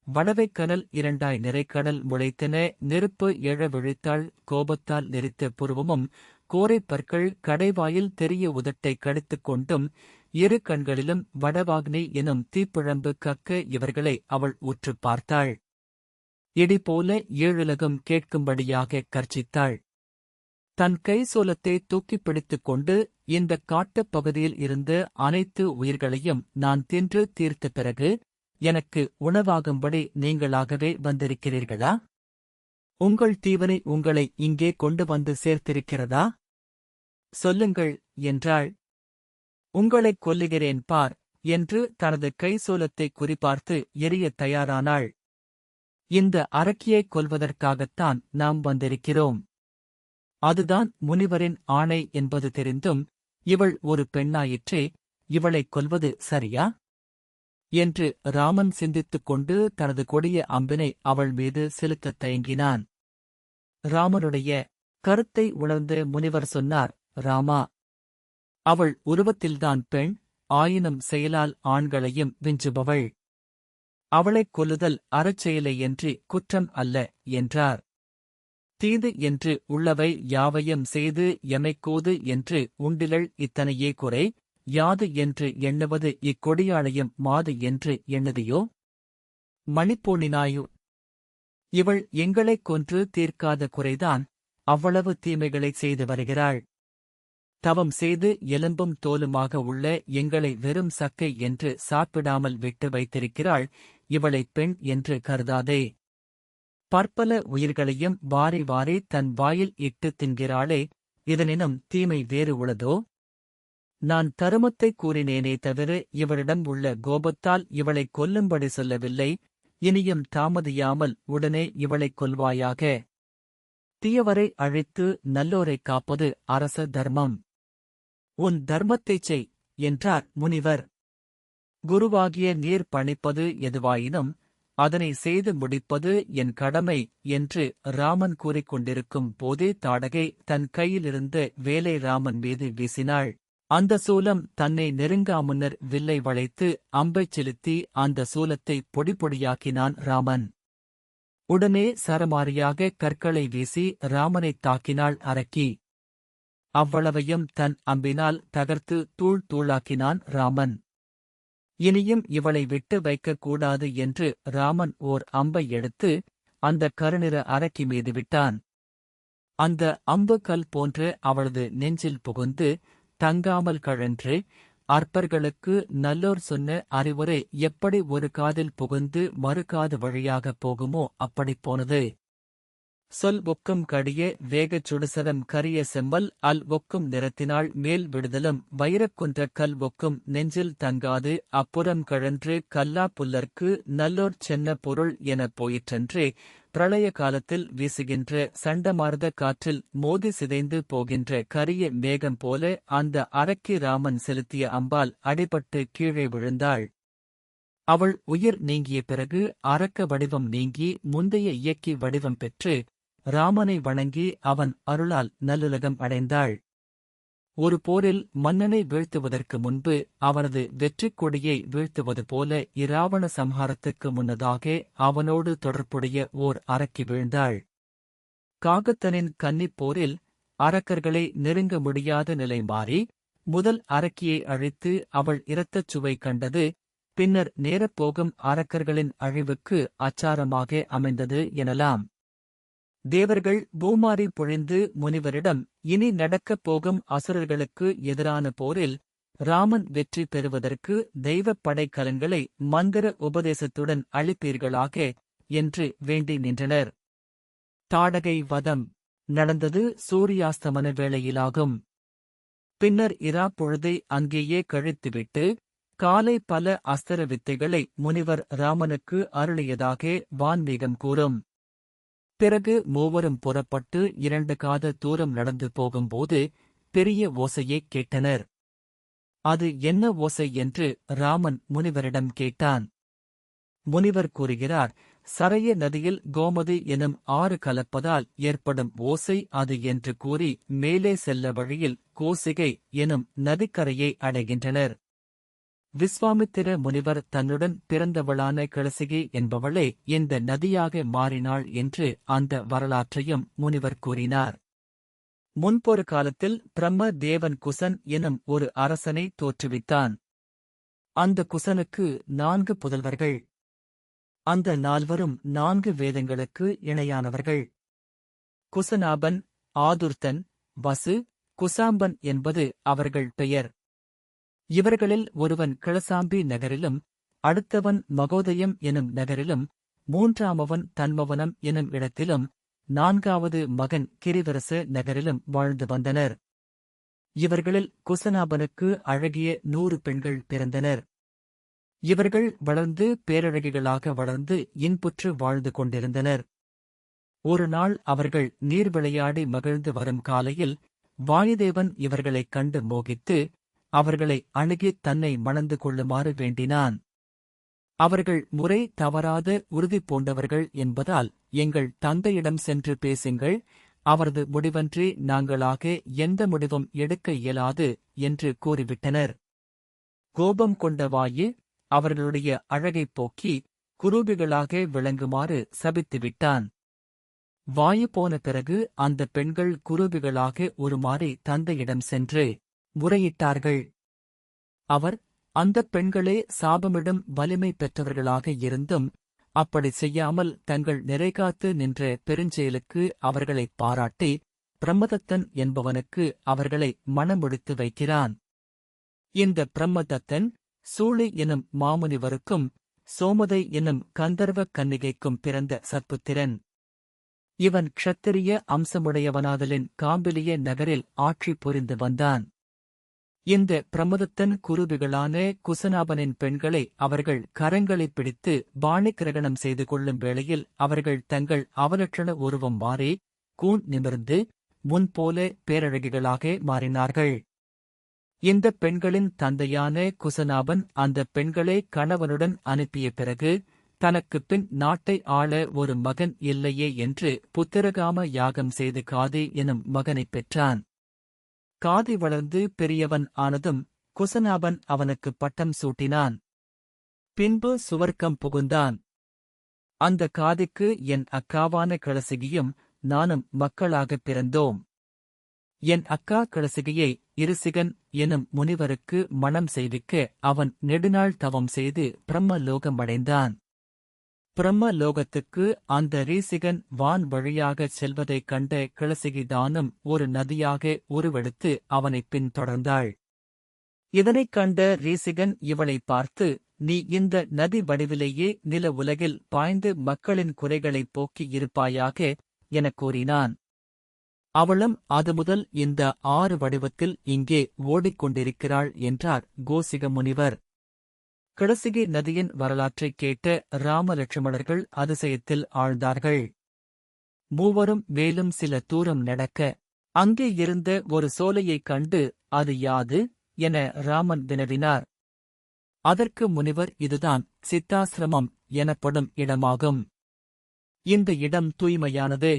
Speaker 1: வடவைக்கனல் இரண்டாய் நிறைக்கடல் முளைத்தென நெருப்பு எழ விழித்தாள். கோபத்தால் நெரித்த புருவமும் கோரைப் பற்கள் கடைவாயில் தெரிய உதட்டை கடித்துக் கொண்டும் இரு கண்களிலும் வடவாக்னி எனும் தீப்பிழம்பு கக்க இவர்களை அவள் உற்றுப் பார்த்தாள். இடிபோல ஏழுலகும் கேட்கும்படியாக கர்ச்சித்தாள். தன் கைசோலத்தை தூக்கிப் பிடித்துக் கொண்டு இந்தக் காட்டுப் பகுதியில் இருந்த அனைத்து உயிர்களையும் நான் தின்று தீர்த்த பிறகு எனக்கு உணவாகும்படி நீங்களாகவே வந்திருக்கிறீர்களா? உங்கள் தீவனை உங்களை இங்கே கொண்டு வந்து சேர்த்திருக்கிறதா? சொல்லுங்கள் என்றாள். உங்களைக் கொல்லுகிறேன் பார் என்று தனது கைசூலத்தை குறிபார்த்து எரியத் தயாரானாள். இந்த அரக்கியைக் கொல்வதற்காகத்தான் நாம் வந்திருக்கிறோம். அதுதான் முனிவரின் ஆணை என்பது தெரிந்தும் இவள் ஒரு பெண்ணாயிற்றே, இவளைக் கொல்வது சரியா என்று ராமன் சிந்தித்துக் கொண்டு தனது கொடிய அம்பினை அவள் மீது செலுத்தத் தயங்கினான். ராமனுடைய கருத்தை உணர்ந்த முனிவர் சொன்னார், ராமா, அவள் உருவத்தில்தான் பெண், ஆயினும் செயலால் ஆண்களையும் விஞ்சுபவள். அவளைக் கொல்லுதல் அறச்செயலையன்றி குற்றம் அல்ல என்றார். தீது என்று உள்ளவை யாவையும் செய்து எமைக்கூது என்று உண்டிலள் இத்தனையே குறை, யாது என்று எண்ணுவது இக்கொடியாளையும் மாது என்று எண்ணுதியோ? மணிப்பூணினாயு, இவள் எங்களைக் கொன்று தீர்க்காத குறைதான், அவ்வளவு தீமைகளைச் செய்து வருகிறாள். தவம் செய்து எலும்பும் தோலுமாக உள்ள எங்களை வெறும் சக்கை என்று சாப்பிடாமல் விட்டு வைத்திருக்கிறாள். இவளைப் பெண் என்று கருதாதே. பற்பல உயிர்களையும் வாரி வாரி தன் வாயில் இட்டு தின்கிறாளே, இதனினும் தீமை வேறு உளதோ? நான் தருமத்தைக் கூறினேனே தவிர இவளிடம் உள்ள கோபத்தால் இவளைக் கொல்லும்படி சொல்லவில்லை. இனியும் தாமதியாமல் உடனே இவளைக் கொல்வாயாக. தீயவரை அழித்து நல்லோரைக் காப்பது அரச தர்மம். உன் தர்மத்தைச் செய் என்றார் முனிவர். குருவாகிய நீர் பணிப்பது எதுவாயினும் அதனை செய்து முடிப்பது என் கடமை என்று ராமன் கூறிக்கொண்டிருக்கும் போதே தாடகை தன் கையிலிருந்த வேலை ராமன் மீது வீசினாள். அந்த சூலம் தன்னை நெருங்காமுன்னர் வில்லை வளைத்து அம்பைச் செலுத்தி அந்த சூலத்தை பொடிப்பொடியாக்கினான் ராமன். உடனே சரமாரியாக கற்களை வீசி ராமனைத் தாக்கினாள் அரக்கி. அவ்வளவையும் தன் அம்பினால் தகர்த்து தூள் தூளாக்கினான் ராமன். இனியும் இவளை விட்டு வைக்கக் கூடாது என்று ராமன் ஓர் அம்பை எடுத்து அந்த கருநிற அரக்கி மீது விட்டான். அந்த அம்பு கல் போன்று அவளது நெஞ்சில் புகுந்து தங்காமல் கழன்று, அற்பர்களுக்கு நல்லோர் சொன்ன அறிவுரை எப்படி ஒரு காதில் புகுந்து மறுகாது வழியாகப் போகுமோ அப்படிப் போனது. சொல் ஒக்கும் கடிய வேகச் சுடுசரம் கரிய செம்மல் அல் ஒக்கும் நிறத்தினாள் மேல் விடுதலும் வைரக்குன்ற கல் ஒக்கும் நெஞ்சில் தங்காது அப்புறம் கழன்று கல்லா புல்லர்க்கு நல்லோர் சென்ன பொருள் எனப் போயிற்றன்றே. பிரளய காலத்தில் வீசுகின்ற சண்டமார்ந்த காற்றில் மோதி சிதைந்து போகின்ற கரிய மேகம் போல அந்த அரக்கி ராமன் செலுத்திய அம்பால் அடிபட்டு கீழே விழுந்தாள். அவள் உயிர் நீங்கிய பிறகு அரக்க வடிவம் நீங்கி முந்தைய இயக்கி வடிவம் பெற்று ராமனை வணங்கி அவன் அருளால் நல்லுலகம் அடைந்தாள். ஒரு போரில் மன்னனை வீழ்த்துவதற்கு முன்பு அவனது வெற்றிக் கொடியை வீழ்த்துவது போல இராவண சம்ஹாரத்துக்கு முன்னதாக அவனோடு தொடர்புடைய ஓர் அரக்கி வீழ்ந்தாள். காகத்தனின் கன்னிப் போரில் அரக்கர்களை நெருங்க முடியாத நிலை மாறி முதல் அரக்கியை அழித்து அவள் இரத்தச் சுவை கண்டது. பின்னர் நேரப்போகும் அரக்கர்களின் அழிவுக்கு அச்சாரமாக அமைந்தது எனலாம். தேவர்கள் பூமாரி பொழிந்து முனிவரிடம் இனி நடக்கப் போகும் அசுரர்களுக்கு எதிரான போரில் ராமன் வெற்றி பெறுவதற்கு தெய்வப் படைக்கலன்களை மந்திர உபதேசத்துடன் அளிப்பீர்களாக என்று வேண்டி நின்றனர். தாடகை வதம் நடந்தது சூரியாஸ்தமன வேளையிலாகும். பின்னர் இரா பொழுதை அங்கேயே கழித்துவிட்டு காலை பல அஸ்திர வித்தைகளை முனிவர் ராமனுக்கு அருளியதாக வான்மீகம் கூறும். பிறகு மூவரும் புறப்பட்டு 2 காத தூரம் நடந்து போகும்போது பெரிய ஓசையைக் கேட்டனர். அது என்ன ஓசை என்று ராமன் முனிவரிடம் கேட்டான். முனிவர் கூறுகிறார், சரைய நதியில் கோமதி எனும் ஆறு கலப்பதால் ஏற்படும் ஓசை அது என்று கூறி மேலே செல்ல வழியில் கோசிகை எனும் நதிக்கரையை அடைகின்றனர். விஸ்வாமித்திர முனிவர் தன்னுடன் பிறந்தவளான கிளசிகை என்பவளே இந்த நதியாக மாறினாள் என்று அந்த வரலாற்றையும் முனிவர் கூறினார். முன்பொரு காலத்தில் பிரம்ம தேவன் குசன் எனும் ஒரு அரசனை தோற்றுவித்தான். அந்த குசனுக்கு 4 புதல்வர்கள். அந்த 4வரும் 4 வேதங்களுக்கு இணையானவர்கள். குசனாபன், ஆதுர்த்தன், வசு, குசாம்பன் என்பது அவர்கள் பெயர். இவர்களில் ஒருவன் கிளசாம்பி நகரிலும், அடுத்தவன் மகோதயம் எனும் நகரிலும், 3ஆமவன் தன்மவனம் எனும் இடத்திலும், 4ஆவது மகன் கிரிவரச நகரிலும் வாழ்ந்து வந்தனர். இவர்களில் குசனாபனுக்கு அழகிய 100 பெண்கள் பிறந்தனர். இவர்கள் வளர்ந்து பேரழகிகளாக வளர்ந்து இன்புற்று வாழ்ந்து கொண்டிருந்தனர். ஒரு நாள் அவர்கள் நீர் விளையாடி மகிழ்ந்து வரும் காலையில் வாயுதேவன் இவர்களைக் கண்டு மோகித்து அவர்களை அணுகித் தன்னை மணந்து கொள்ளுமாறு வேண்டினான். அவர்கள் முறை தவறாத உறுதி பூண்டவர்கள் என்பதால் எங்கள் தந்தையிடம் சென்று பேசுங்கள், அவரது முடிவன்றி நாங்களாக எந்த முடிவும் எடுக்க இயலாது என்று கூறிவிட்டனர். கோபம் கொண்ட வாயு அவர்களுடைய அழகைப் போக்கி குரூபிகளாக விளங்குமாறு சபித்துவிட்டான். வாயு போன பிறகு அந்த பெண்கள் குரூபிகளாக உருமாறி தந்தையிடம் சென்று முறையிட்டார்கள். அவர், அந்தப் பெண்களே சாபமிடும் வலிமை பெற்றவர்களாக இருந்தும் அப்படி செய்யாமல் தங்கள் நிறைகாத்து நின்ற பெருஞ்செயலுக்கு அவர்களைப் பாராட்டி பிரம்மதத்தன் என்பவனுக்கு அவர்களை மணமுடித்து வைக்கிறான். இந்த பிரம்மதத்தன் சூளி எனும் மாமுனிவருக்கும் சோமதை எனும் கந்தர்வக் கன்னிகைக்கும் பிறந்த சத்புத்திரன். இவன் க்ஷத்திரிய அம்சமுடையவனாதலின் காம்பிலிய நகரில் ஆட்சி புரிந்து வந்தான். இந்த பிரமதத்தன் குரூபிகளான குசனாபனின் பெண்களை அவர்கள் கரங்களைப் பிடித்து பாணிகிரகணம் செய்து கொள்ளும் வேளையில் அவர்கள் தங்கள் அவலட்சண உருவம் மாறி கூன் நிமிர்ந்து முன்போல பேரழகிகளாக மாறினார்கள். இந்த பெண்களின் தந்தையான குசனாபன் அந்த பெண்களை கணவனுடன் அனுப்பிய பிறகு தனக்குப் பின் நாட்டை ஆள ஒரு மகன் இல்லையே என்று புத்திரகாம யாகம் செய்து காதி எனும் மகனைப் பெற்றான். காதி வளர்ந்து பெரியவன் ஆனதும் குசனாபன் அவனுக்கு பட்டம் சூட்டினான். பின்பு சுவர்க்கம் புகுந்தான். அந்த காதிக்கு என் அக்காவான கிளசிகியும் நானும் மக்களாகப் பிறந்தோம். என் அக்கா கிளசிகியை இருசிகன் எனும் முனிவருக்கு மணம் செய்விக்க அவன் நெடுநாள் தவம் செய்து பிரம்ம லோகமடைந்தான். பிரம்ம லோகத்துக்கு அந்த ரீசிகன் வான் வழியாகச் செல்வதைக் கண்ட கிளசிகிதானும் ஒரு நதியாக உருவெடுத்து அவனைப் பின்தொடர்ந்தாள். இதனைக் கண்ட ரீசிகன் இவளைப் பார்த்து, நீ இந்த நதி வடிவிலேயே நில உலகில் பாய்ந்து மக்களின் குறைகளைப் போக்கி இருப்பாயாக எனக் கூறினான். அவளும் அதுமுதல் இந்த 6 வடிவத்தில் இங்கே ஓடிக்கொண்டிருக்கிறாள் என்றார் கோசிக முனிவர். கிளசிகி நதியின் வரலாற்றைக் கேட்ட ராமலட்சுமணர்கள் அதிசயத்தில் ஆழ்ந்தார்கள். மூவரும் மேலும் சில தூரம் நடக்க அங்கே இருந்த ஒரு சோலையைக் கண்டு அது யாது என ராமன் வினவினார். அதற்கு முனிவர், இதுதான் சித்தாசிரமம் எனப்படும் இடமாகும். இந்த இடம் தூய்மையானது.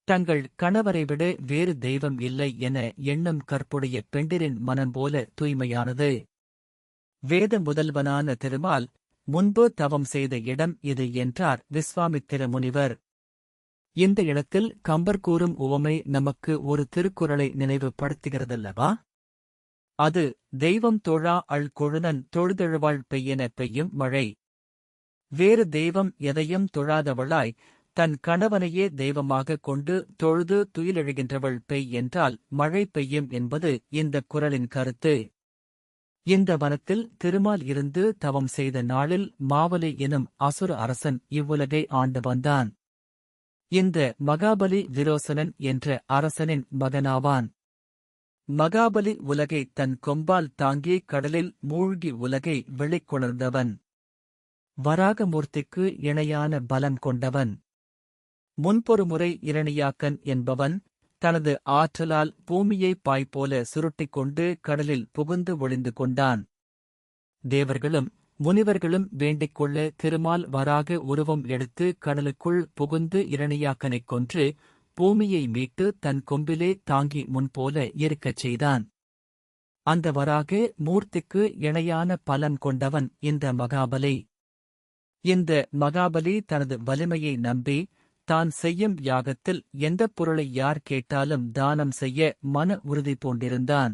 Speaker 1: தங்கள் கணவரை விட வேறு தெய்வம் இல்லை என எண்ணம் கற்புடைய பெண்டிரின் மனம் போல தூய்மையானது. வேத முதல்வனான திருமால் முன்பு தவம் செய்த இடம் இது என்றார் விஸ்வாமித்திர முனிவர். இந்த இடத்தில் கம்பர் கூறும் உவமை நமக்கு ஒரு திருக்குறளை நினைவுபடுத்துகிறதல்லவா? அது, தெய்வம் தொழா அள் கொழுநன் தொழுதெழுவாள் பெய்யென பெய்யும் மழை. வேறு தெய்வம் எதையும் தொழாதவளாய் தன் கணவனையே தெய்வமாகக் கொண்டு தொழுது துயிலெழுகின்றவள் பெய் என்றால் மழை பெய்யும் என்பது இந்தக் குறளின் கருத்து. இந்த வனத்தில் திருமால் இருந்து தவம் செய்த நாளில் மாவலி எனும் அசுர அரசன் இவ்வுலகை ஆண்டு வந்தான். இந்த மகாபலி விரோசனன் என்ற அரசனின் மகனாவான். மகாபலி உலகை தன் கொம்பால் தாங்கி கடலில் மூழ்கி உலகை வெளிக்கொணர்ந்தவன். வராகமூர்த்திக்கு இணையான பலம் கொண்டவன். முன்பொருமுறை இரணியாக்கன் என்பவன் தனது ஆற்றலால் பூமியைப் பாய்போல சுருட்டிக் கொண்டு கடலில் புகுந்து ஒளிந்து கொண்டான். தேவர்களும் முனிவர்களும் வேண்டிக் கொள்ள திருமால் வராக உருவம் எடுத்து கடலுக்குள் புகுந்து இரணியாக்கனைக் கொன்று பூமியை மீட்டு தன் கொம்பிலே தாங்கி முன்போல இருக்கச் செய்தான். அந்த வராக மூர்த்திக்கு இணையான பலன் கொண்டவன் இந்த மகாபலி. இந்த மகாபலி தனது வலிமையை நம்பி தான் செய்யும் யாகத்தில் எந்தப் பொருளை யார் கேட்டாலும் தானம் செய்ய மன உறுதி பூண்டிருந்தான்.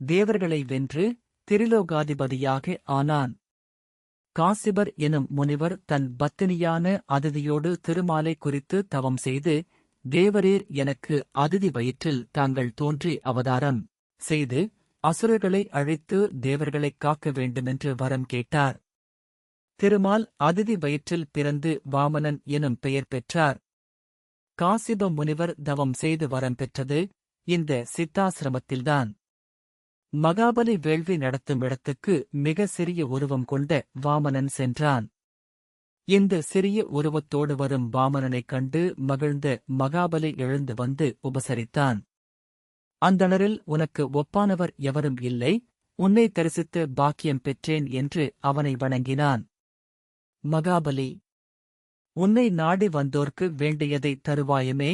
Speaker 1: தேவர்களை வென்று திரிலோகாதிபதியாக ஆனான். காசிபர் எனும் முனிவர் தன் பத்தினியான அதிதியோடு திருமாலை குறித்து தவம் செய்து, தேவரீர் எனக்கு அதிதி வயிற்றில் தாங்கள் தோன்றி அவதாரம் செய்து அசுரர்களை அழித்து தேவர்களைக் காக்க வேண்டுமென்று வரம் கேட்டார். திருமால் அதிதி வயிற்றில் பிறந்து வாமனன் எனும் பெயர் பெற்றார். காசிப முனிவர் தவம் செய்து வரம் பெற்றது இந்த சித்தாசிரமத்தில்தான். மகாபலி வேள்வி நடத்தும் இடத்துக்கு மிக சிறிய உருவம் கொண்ட வாமனன் சென்றான். இந்த சிறிய உருவத்தோடு வரும் வாமனனைக் கண்டு மகிழ்ந்த மகாபலி எழுந்து வந்து உபசரித்தான். அந்தணரில் உனக்கு ஒப்பானவர் எவரும் இல்லை, உன்னை தரிசித்து பாக்கியம் பெற்றேன் என்று அவனை வணங்கினான். மகாபலி, உன்னை நாடி வந்தோர்க்கு வேண்டியதை தருவாயுமே.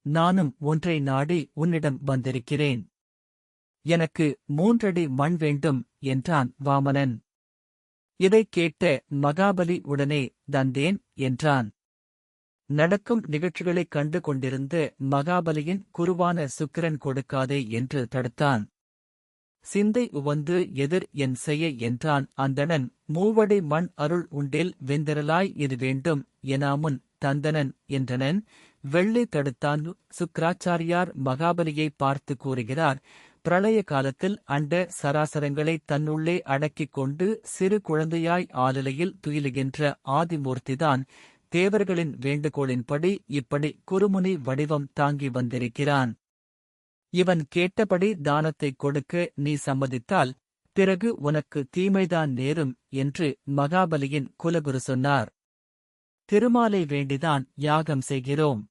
Speaker 1: நானும் ஒன்றை நாடி உன்னிடம் வந்திருக்கிறேன். எனக்கு 3 அடி மண் வேண்டும் என்றான் வாமனன். இதைக் கேட்ட மகாபலி உடனே தந்தேன் என்றான். நடக்கும் நிகழ்ச்சிகளைக் கண்டு கொண்டிருந்த மகாபலியின் குருவான சுக்கிரன் கொடுக்காதே என்று தடுத்தான். சிந்தை உவந்து எதிர் என் செய்ய என்றான் அந்தணன். 3 அடி மண் அருள் உண்டேல் வெந்திரலாய் இது வேண்டும் எனாமுன் தந்தனன் என்றனன். வெள்ளி தடுத்தான். சுக்கிராச்சாரியார் மகாபலியை பார்த்து கூறுகிறார், பிரளய காலத்தில் அண்ட சராசரங்களை தன்னுள்ளே அடக்கிக் கொண்டு சிறு குழந்தையாய் ஆலிலையில் துயிலுகின்ற ஆதிமூர்த்திதான் தேவர்களின் வேண்டுகோளின்படி இப்படி குருமுனி வடிவம் தாங்கி வந்திருக்கிறான். இவன் கேட்டபடி தானத்தைக் கொடுக்க நீ சம்மதித்தால் பிறகு உனக்கு தீமைதான் நேரும் என்று மகாபலியின் குலகுரு சொன்னார். திருமாலை வேண்டிதான் யாகம் செய்கிறோம்.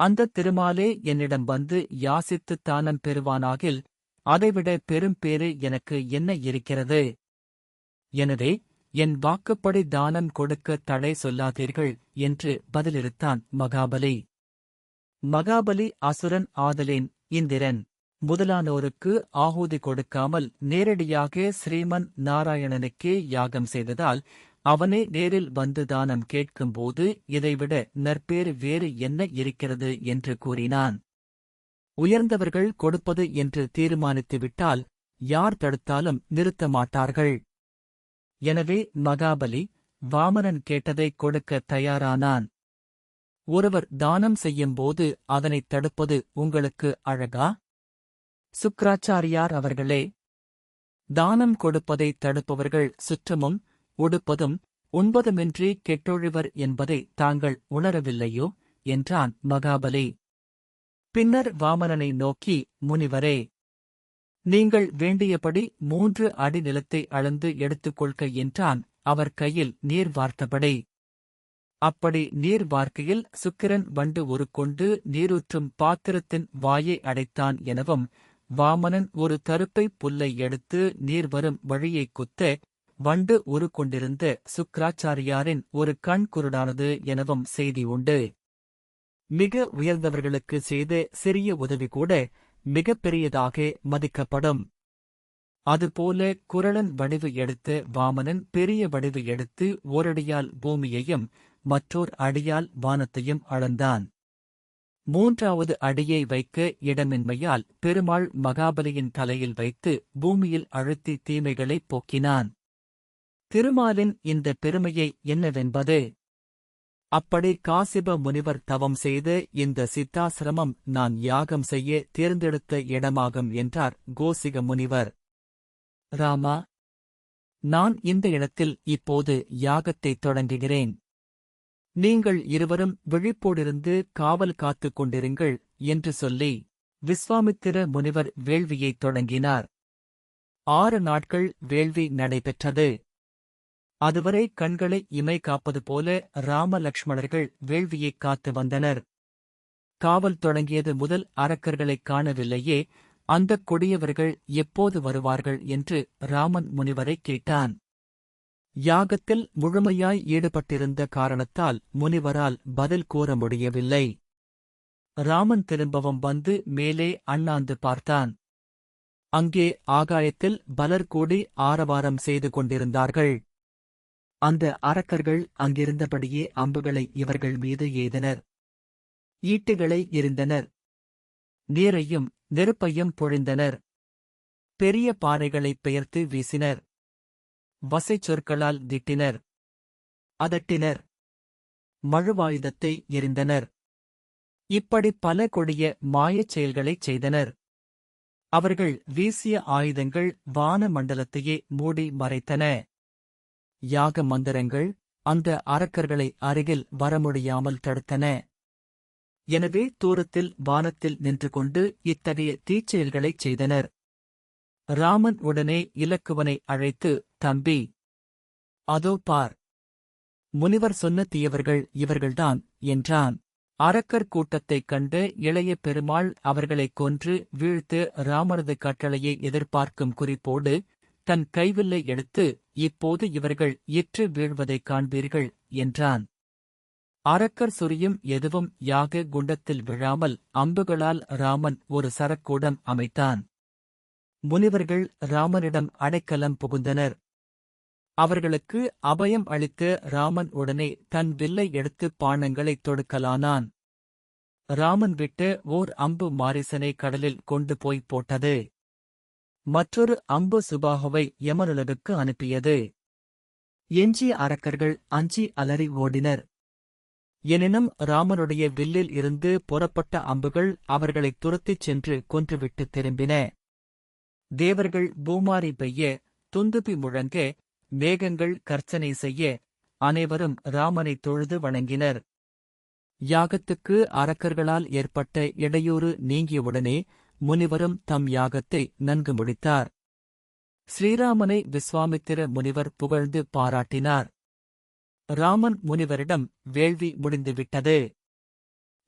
Speaker 1: அந்த திருமாலே என்னிடம் வந்து யாசித்து தானம் பெறுவானாகில் அதைவிட பெரும் பேறு எனக்கு என்ன இருக்கிறது? எனவே என் வாக்குப்படி தானம் கொடுக்க தடை சொல்லாதீர்கள் என்று பதிலிருத்தான் மகாபலி. மகாபலி அசுரன் ஆதலின் இந்திரன் முதலானோருக்கு ஆஹூதி கொடுக்காமல் நேரடியாக ஸ்ரீமன் நாராயணனுக்கே யாகம் செய்ததால் அவனே நேரில் வந்து தானம் கேட்கும்போது இதைவிட நற்பேறு வேறு என்ன இருக்கிறது என்று கூறினான். உயர்ந்தவர்கள் கொடுப்பது என்று தீர்மானித்துவிட்டால் யார் தடுத்தாலும் நிறுத்த மாட்டார்கள். எனவே மகாபலி வாமனன் கேட்டதைக் கொடுக்க தயாரானான். ஒருவர் தானம் செய்யும்போது அதனைத் தடுப்பது உங்களுக்கு அழகா? சுக்கிராச்சாரியார் அவர்களே, தானம் கொடுப்பதைத் தடுப்பவர்கள் சுற்றமும் உடுப்பதும் உண்பதுமின்றி கெட்டொழிவர் என்பதை தாங்கள் உணரவில்லையோ என்றான் மகாபலி. பின்னர் வாமனனை நோக்கி, முனிவரே, நீங்கள் வேண்டியபடி 3 அடி நிலத்தை அளந்து எடுத்துக்கொள்க என்றான். அவர் கையில் நீர் வார்த்தபடி. அப்படி நீர் வார்க்கையில் சுக்கிரன் வண்டு உருக்கொண்டு நீரூற்றும் பாத்திரத்தின் வாயை அடைத்தான் எனவும், வாமனன் ஒரு தருப்பை புல்லை எடுத்து நீர் வரும் வழியைக் குத்த வண்டு உருக்கொண்டிருந்த சுக்கிராச்சாரியாரின் ஒரு கண் குருடானது எனவும் செய்தி உண்டு. மிக உயர்ந்தவர்களுக்கு செய்த சிறிய உதவி கூட மிகப் பெரியதாக மதிக்கப்படும். அதுபோல குறளன் வடிவு எடுத்த வாமனன் பெரிய வடிவு எடுத்து ஓரடியால் பூமியையும் மற்றோர் அடியால் வானத்தையும் அளந்தான். 3வது அடியை வைக்க இடமின்மையால் பெருமாள் மகாபலியின் தலையில் வைத்து பூமியில் அழுத்தி தீமைகளைப் போக்கினான். திருமாலின் இந்த பெருமையை என்னவென்பது? அப்படி காசிப முனிவர் தவம் செய்த இந்த சித்தாசிரமம் நான் யாகம் செய்ய தேர்ந்தெடுத்த இடமாகும் என்றார் கோசிக முனிவர். ராமா, நான் இந்த இடத்தில் இப்போது யாகத்தைத் தொடங்குகிறேன். நீங்கள் இருவரும் விழிப்போடிருந்து காவல் காத்துக் கொண்டிருங்கள் என்று சொல்லி விஸ்வாமித்திர முனிவர் வேள்வியைத் தொடங்கினார். 6 நாட்கள் வேள்வி நடைபெற்றது. அதுவரை கண்களை இமை காப்பது போல ராம லக்ஷ்மணர்கள் வேள்வியைக் காத்து வந்தனர். காவல் தொடங்கியது முதல் அரக்கர்களைக் காணவில்லையே, அந்தக் கொடியவர்கள் எப்போது வருவார்கள் என்று ராமன் முனிவரைக் கேட்டான். யாகத்தில் முழுமையாய் ஈடுபட்டிருந்த காரணத்தால் முனிவரால் பதில் கூற முடியவில்லை. ராமன் திரும்பவும் வந்து மேலே அண்ணாந்து பார்த்தான். அங்கே ஆகாயத்தில் பலர் கூடி ஆரவாரம் செய்து கொண்டிருந்தார்கள். அந்த அரக்கர்கள் அங்கிருந்தபடியே அம்புகளை இவர்கள் மீது எய்தனர். ஈட்டிகளை எறிந்தனர். நீரையும் நெருப்பையும் பொழிந்தனர். பெரிய பாறைகளைப் பெயர்த்து வீசினர். வசைச் சொற்களால் திட்டினர். அதட்டினர். மழுவாயுதத்தை எறிந்தனர். இப்படி பல கொடிய மாயச் செயல்களைச் செய்தனர். அவர்கள் வீசிய ஆயுதங்கள் வான மண்டலத்தையே மூடி மறைத்தன. யாக மந்திரங்கள் அந்த அரக்கர்களை அருகில் வரமுடியாமல் தடுத்தன. எனவே தூரத்தில் வானத்தில் நின்று கொண்டு இத்தகைய தீச்செயல்களைச் செய்தனர். ராமன் உடனே இலக்குவனை அழைத்து, தம்பி, அதோ பார், முனிவர் சொன்ன தீயவர்கள் இவர்கள்தான் என்றான். அரக்கர் கூட்டத்தைக் கண்ட இளைய பெருமாள் அவர்களைக் கொன்று வீழ்த்து ராமரது கட்டளையை எதிர்பார்க்கும் குறிப்போடு தன் கைவில்லை எடுத்து, இப்போது இவர்கள் இற்று வீழ்வதைக் காண்பீர்கள் என்றான். அரக்கர் சொரியும் எதுவும் யாக குண்டத்தில் விழாமல் அம்புகளால் ராமன் ஒரு சரக்கூடம் அமைத்தான். முனிவர்கள் ராமனிடம் அடைக்கலம் புகுந்தனர். அவர்களுக்கு அபயம் அளித்து ராமன் உடனே தன் வில்லை எடுத்து பாணங்களைத் தொடுக்கலானான். ராமன் விட்டு ஓர் அம்பு மாரிசனை கடலில் கொண்டு போய் போட்டது. மற்றொரு அம்பு சுபாகுவை யமனுலகுக்கு அனுப்பியது. எஞ்சிய அரக்கர்கள் அஞ்சி அலறி ஓடினர். எனினும் ராமனுடைய வில்லில் இருந்து புறப்பட்ட அம்புகள் அவர்களைத் துரத்திச் சென்று கொன்றுவிட்டு திரும்பின. தேவர்கள் பூமாரி பெய்ய, துந்துபி முழங்க, மேகங்கள் கர்ச்சனை செய்ய, அனைவரும் ராமனை தொழுது வணங்கினர். யாகத்துக்கு அரக்கர்களால் ஏற்பட்ட இடையூறு நீங்கியவுடனே முனிவரும் தம் யாகத்தை நன்கு முடித்தார். ஸ்ரீராமனை விஸ்வாமித்திர முனிவர் புகழ்ந்து பாராட்டினார். ராமன் முனிவரிடம், வேள்வி முடிந்துவிட்டது.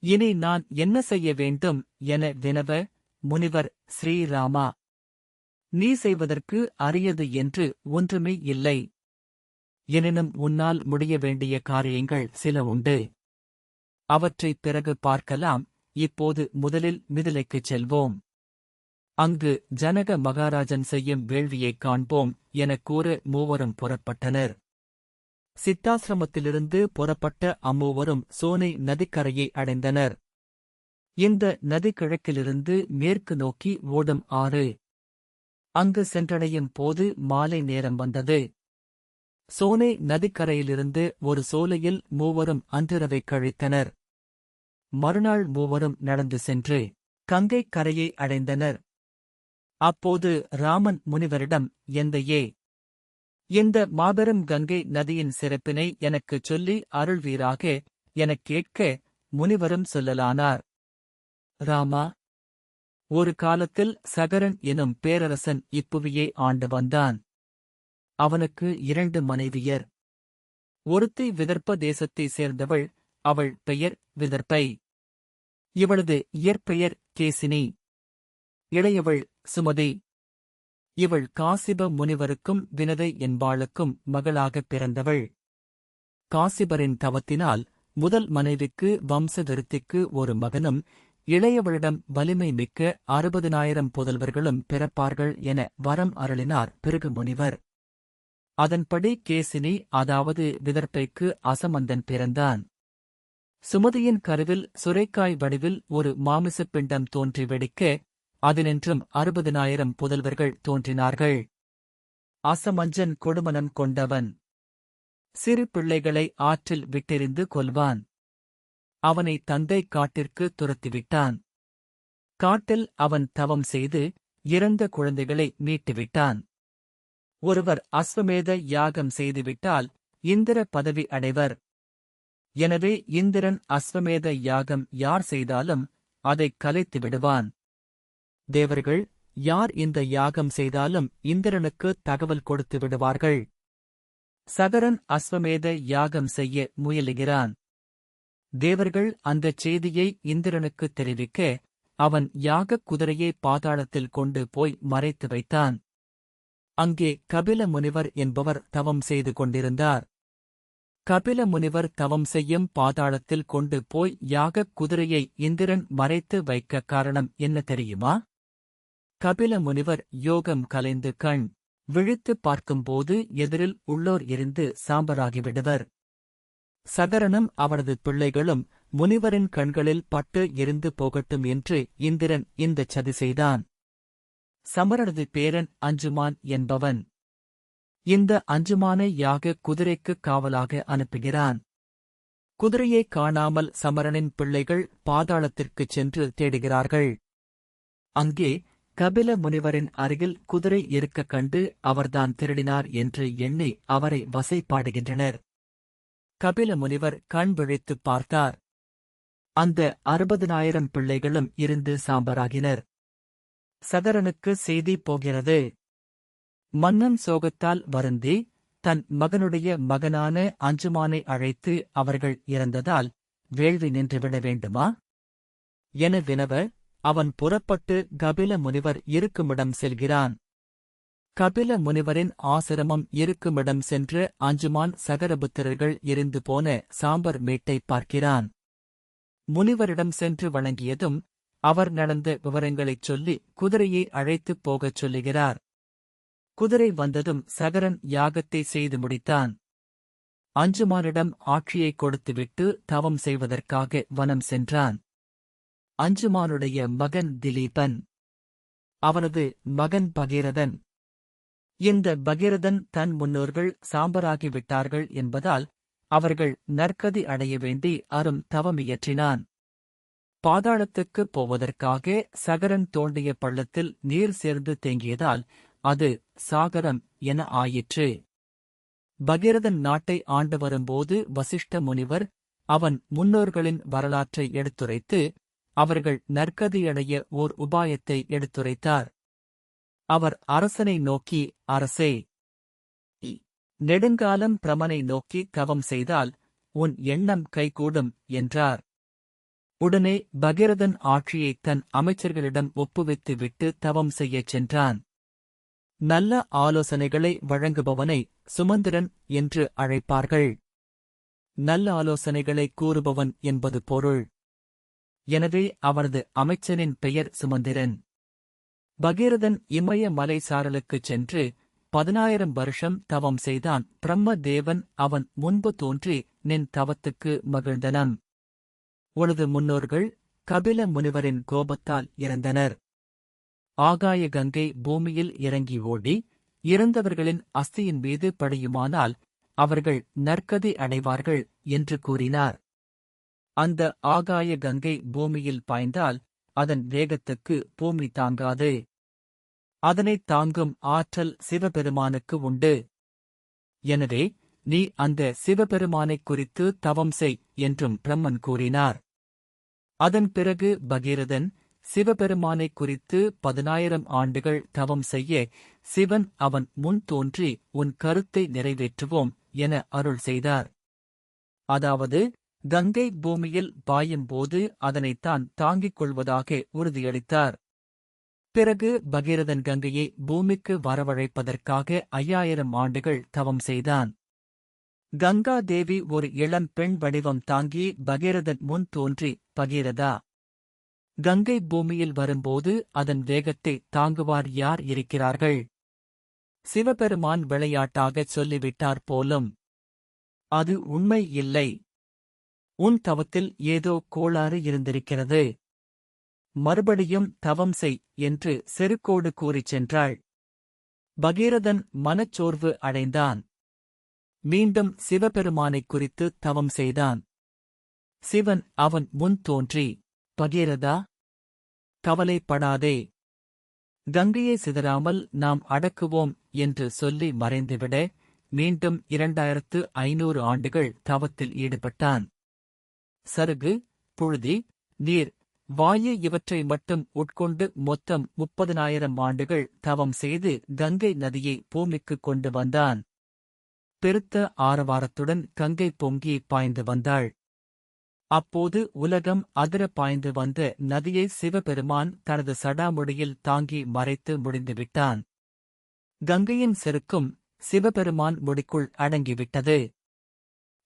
Speaker 1: இனி நான் என்ன செய்ய வேண்டும் என வினவ, முனிவர், ஸ்ரீராமா, நீ செய்வதற்கு அரியது என்று ஒன்றுமே இல்லை. எனினும் உன்னால் முடிய வேண்டிய காரியங்கள் சில உண்டு. அவற்றைப் பிறகு பார்க்கலாம். இப்போது முதலில் மிதிலைக்குச் செல்வோம். அங்கு ஜனக மகாராஜன் செய்யும் வேள்வியைக் காண்போம் எனக் கூற மூவரும் புறப்பட்டனர். சித்தாசிரமத்திலிருந்து புறப்பட்ட அம்மூவரும் சோனை நதிக்கரையை அடைந்தனர். இந்த நதி கிழக்கிலிருந்து மேற்கு நோக்கி ஓடும் ஆறு. அங்கு சென்றடையும் போது மாலை நேரம் வந்தது. சோனை நதிக்கரையிலிருந்து ஒரு சோலையில் மூவரும் அன்றிரவை கழித்தனர். மறுநாள் மூவரும் நடந்து சென்று கங்கைக் கரையை அடைந்தனர். அப்போது ராமன் முனிவரிடம், எந்தையே, இந்த மாபெரும் கங்கை நதியின் சிறப்பினை எனக்குச் சொல்லி அருள்வீராக எனக் கேட்க முனிவரும் சொல்லலானார். ராமா, ஒரு காலத்தில் சகரன் எனும் பேரரசன் இப்புவியை ஆண்டு வந்தான். அவனுக்கு 2 மனைவியர். ஒருத்தி விதர்ப்ப தேசத்தைச் சேர்ந்தவள். அவள் பெயர் விதர்ப்பை. இவளது இயற்பெயர் கேசினி. இளையவள் சுமதி. இவள் காசிப முனிவருக்கும் வினதை என்பாளுக்கும் மகளாகப் பிறந்தவள். காசிபரின் தவத்தினால் முதல் மனைவிக்கு வம்ச விருத்திக்கு ஒரு மகனும், இளையவளிடம் வலிமை மிக்க 60,000 புதல்வர்களும் பிறப்பார்கள் என வரம் அருளினார் பிருகு முனிவர். அதன்படி கேசினி, அதாவது விதர்ப்பைக்கு அசமந்தன் பிறந்தான். சுமதியின் கருவில் சுரைக்காய் வடிவில் ஒரு மாமிசப் பிண்டம் தோன்றி வெடிக்க, அதினின்றும் 60,000 புதல்வர்கள் தோன்றினார்கள். அசமஞ்சன் கொடுமனம் கொண்டவன். சிறு பிள்ளைகளை ஆற்றில் விட்டெறிந்து கொல்வான். அவனை தந்தை காட்டிற்கு துரத்திவிட்டான். காட்டில் அவன் தவம் செய்து இறந்த குழந்தைகளை மீட்டுவிட்டான். ஒருவர் அஸ்வமேத யாகம் செய்துவிட்டால் இந்திர பதவி அடைவர். எனவே இந்திரன் அஸ்வமேத யாகம் யார் செய்தாலும் அதைக் கலைத்து விடுவான். தேவர்கள் யார் இந்த யாகம் செய்தாலும் இந்திரனுக்கு தகவல் கொடுத்து விடுவார்கள். சகரன் அஸ்வமேத யாகம் செய்ய முயலுகிறான். தேவர்கள் அந்தச் செய்தியை இந்திரனுக்குத் தெரிவிக்க, அவன் யாகக் குதிரையை பாதாளத்தில் கொண்டு போய் மறைத்து வைத்தான். அங்கே கபில முனிவர் என்பவர் தவம் செய்து கொண்டிருந்தார். கபில முனிவர் தவம் செய்யும் பாதாளத்தில் கொண்டு போய் யாகக் குதிரையை இந்திரன் மறைத்து வைக்க காரணம் என்ன தெரியுமா? கபில முனிவர் யோகம் கலைந்து கண் விழித்துப் பார்க்கும்போது எதிரில் உள்ளோர் எரிந்து சாம்பராகிவிடுவர். சகரனும் அவனது பிள்ளைகளும் முனிவரின் கண்களில் பட்டு எரிந்து போகட்டும் என்று இந்திரன் இந்தச் சதி செய்தான். சமரனது பேரன் அஞ்சுமான் என்பவன். இந்த அஞ்சுமானை யாக குதிரைக்குக் காவலாக அனுப்புகிறான். குதிரையைக் காணாமல் சமரனின் பிள்ளைகள் பாதாளத்திற்குச் சென்று தேடுகிறார்கள். அங்கே கபில முனிவரின் அருகில் குதிரை இருக்கக் கண்டு அவர்தான் திருடினார் என்று எண்ணி அவரை வசைபாடுகின்றனர். கபில முனிவர் கண் விழித்துப் பார்த்தார். அந்த 60,000 பிள்ளைகளும் இருந்து சாம்பராகினர். சகரனுக்கு செய்தி போகிறது. மன்னன் சோகத்தால் வருந்தி தன் மகனுடைய மகனான அஞ்சுமானை அழைத்து அவர்கள் இறந்ததால் வேள்வி நின்றுவிட வேண்டுமா என வினவ, அவன் புறப்பட்டு கபில முனிவர் இருக்குமிடம் செல்கிறான். கபில முனிவரின் ஆசிரமம் இருக்குமிடம் சென்று அஞ்சுமான் சகரபுத்திரர்கள் எரிந்து போன சாம்பர் மேட்டை பார்க்கிறான். முனிவரிடம் சென்று வணங்கியதும் அவர் நடந்த விவரங்களைச் சொல்லி குதிரையை அழைத்துப் போகச் சொல்லுகிறார். குதிரை வந்ததும் சகரன் யாகத்தை செய்து முடித்தான். அஞ்சுமானிடம் ஆட்சியைக் கொடுத்துவிட்டு தவம் செய்வதற்காக வனம் சென்றான். அஞ்சுமானுடைய மகன் திலீபன், அவனது மகன் பகீரதன். இந்த பகீரதன் தன் முன்னோர்கள் சாம்பராகிவிட்டார்கள் என்பதால் அவர்கள் நற்கதி அடைய வேண்டி அரும் தவமியற்றினான். பாதாளத்துக்குப் போவதற்காக சகரன் தோண்டிய பள்ளத்தில் நீர் சேர்ந்து தேங்கியதால் அது சாகரம் என ஆயிற்று. பகீரதன் நாட்டை ஆண்டு வரும்போது வசிஷ்ட முனிவர் அவன் முன்னோர்களின் வரலாற்றை எடுத்துரைத்து அவர்கள் நற்கதியடைய ஓர் உபாயத்தை எடுத்துரைத்தார். அவர் அரசனை நோக்கி, அரசே, நெடுங்காலம் பிரமனை நோக்கி தவம் செய்தால் உன் எண்ணம் கைகூடும் என்றார். உடனே பகீரதன் ஆட்சியை தன் அமைச்சர்களிடம் ஒப்புவித்து விட்டு தவம் செய்யச் சென்றான். நல்ல ஆலோசனைகளை வழங்குபவனை சுமந்திரன் என்று அழைப்பார்கள். நல்ல ஆலோசனைகளை கூறுபவன் என்பது பொருள். எனவே அவரது அமைச்சனின் பெயர் சுமந்திரன். பகீரதன் இமய மலை சாரலுக்குச் சென்று 10,000 வருஷம் தவம் செய்தான். பிரம்ம தேவன் அவன் முன்பு தோன்றி நின் தவத்துக்கு மகிழ்ந்தனம். உனது முன்னோர்கள் கபில முனிவரின் கோபத்தால் இறந்தனர். ஆகாய கங்கை பூமியில் இறங்கி ஓடி இறந்தவர்களின் அஸ்தியின் மீது படியுமானால் அவர்கள் நற்கதி அடைவார்கள் என்று கூறினார். அந்த ஆகாய கங்கை பூமியில் பாய்ந்தால் அதன் வேகத்துக்கு பூமி தாங்காது. அதனைத் தாங்கும் ஆற்றல் சிவபெருமானுக்கு உண்டு. எனவே நீ அந்த சிவபெருமானைக் குறித்து தவம் செய் என்றும் பிரம்மன் கூறினார். அதன் பிறகு பகீரதன் சிவபெருமானைக் குறித்து 10,000 ஆண்டுகள் தவம் செய்ய சிவன் அவன் முன் தோன்றி உன் கருத்தை நிறைவேற்றுவோம் என அருள் செய்தார். அதாவது கங்கை பூமியில் பாயும்போது அதனைத்தான் தாங்கிக் கொள்வதாக உறுதியளித்தார். பிறகு பகீரதன் கங்கையை பூமிக்கு வரவழைப்பதற்காக 5,000 ஆண்டுகள் தவம் செய்தான். கங்கா தேவி ஒரு இளம் பெண் வடிவம் தாங்கி பகீரதன் முன் தோன்றி, பகீரதா, கங்கை பூமியில் வரும்போது அதன் வேகத்தை தாங்குவார் யார் இருக்கிறார்கள்? சிவபெருமான் விளையாட்டாகச் சொல்லிவிட்டார் போலும். அது உண்மை இல்லை. உன் தவத்தில் ஏதோ கோளாறு இருந்திருக்கிறது. மறுபடியும் தவம் செய் என்று செருக்கோடு கூறிச் சென்றாள். பகீரதன் மனச்சோர்வு அடைந்தான். மீண்டும் சிவபெருமானைக் குறித்து தவம் செய்தான். சிவன் அவன் முன் தோன்றி, பகீரதா, கவலைப்படாதே, கங்கையை சிதறாமல் நாம் அடக்குவோம் என்று சொல்லி மறைந்துவிட மீண்டும் 2,500 ஆண்டுகள் தவத்தில் ஈடுபட்டான். சருகு, புழுதி, நீர், வாயு இவற்றை மட்டும் உட்கொண்டு மொத்தம் 30,000 ஆண்டுகள் தவம் செய்து கங்கை நதியை பூமிக்குக் கொண்டு வந்தான். பெருத்த ஆரவாரத்துடன் கங்கை பொங்கி பாய்ந்து வந்தாள். அப்போது உலகம் அதிர பாய்ந்து வந்த நதியை சிவபெருமான் தனது சடாமுடியில் தாங்கி மறைத்து முடிந்துவிட்டான். கங்கையின் செருக்கும் சிவபெருமான் முடிக்குள் அடங்கிவிட்டது.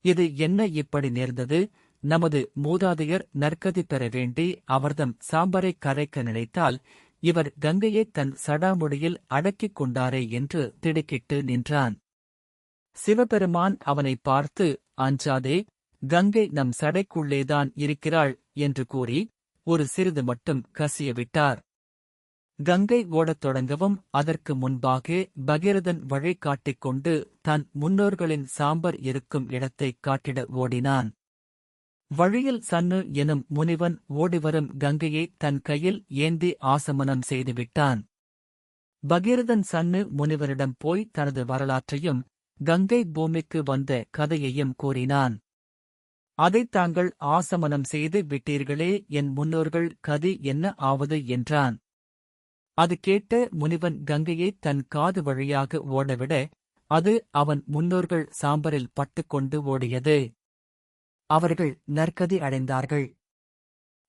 Speaker 1: இது என்ன இப்படி நேர்ந்தது? நமது மூதாதையர் நற்கதி பெற வேண்டி அவர்தம் சாம்பரை கரைக்க நினைத்தால் இவர் கங்கையை தன் சடாமுடியில் அடக்கிக் கொண்டாரே என்று திடுக்கிட்டு நின்றான். சிவபெருமான் அவனை பார்த்து, அஞ்சாதே, கங்கை நம் சடைக்குள்ளேதான் இருக்கிறாள் என்று கூறி ஒரு சிறிது மட்டும் கசியவிட்டார். கங்கை ஓடத் தொடங்கவும் அதற்கு முன்பாக பகீரதன் வழி காட்டிக் கொண்டு தன் முன்னோர்களின் சாம்பர் இருக்கும் இடத்தைக் காட்டிட ஓடினான். வழியில் சன்னு எனும் முனிவன் ஓடிவரும் கங்கையை தன் கையில் ஏந்தி ஆசமனம் செய்துவிட்டான். பகீரதன் சன்னு முனிவரிடம் போய் தனது வரலாற்றையும் கங்கை பூமிக்கு வந்த கதையையும் கூறினான். அதைத் தாங்கள் ஆசமனம் செய்து விட்டீர்களே, என் முன்னோர்கள் கதி என்ன ஆவது என்றான். அது கேட்ட முனிவன் கங்கையை தன் காது வழியாக ஓடவிட, அது அவன் முன்னோர்கள் சாம்பரில் பட்டுக்கொண்டு ஓடியது. அவர்கள் நற்கதி அடைந்தார்கள்.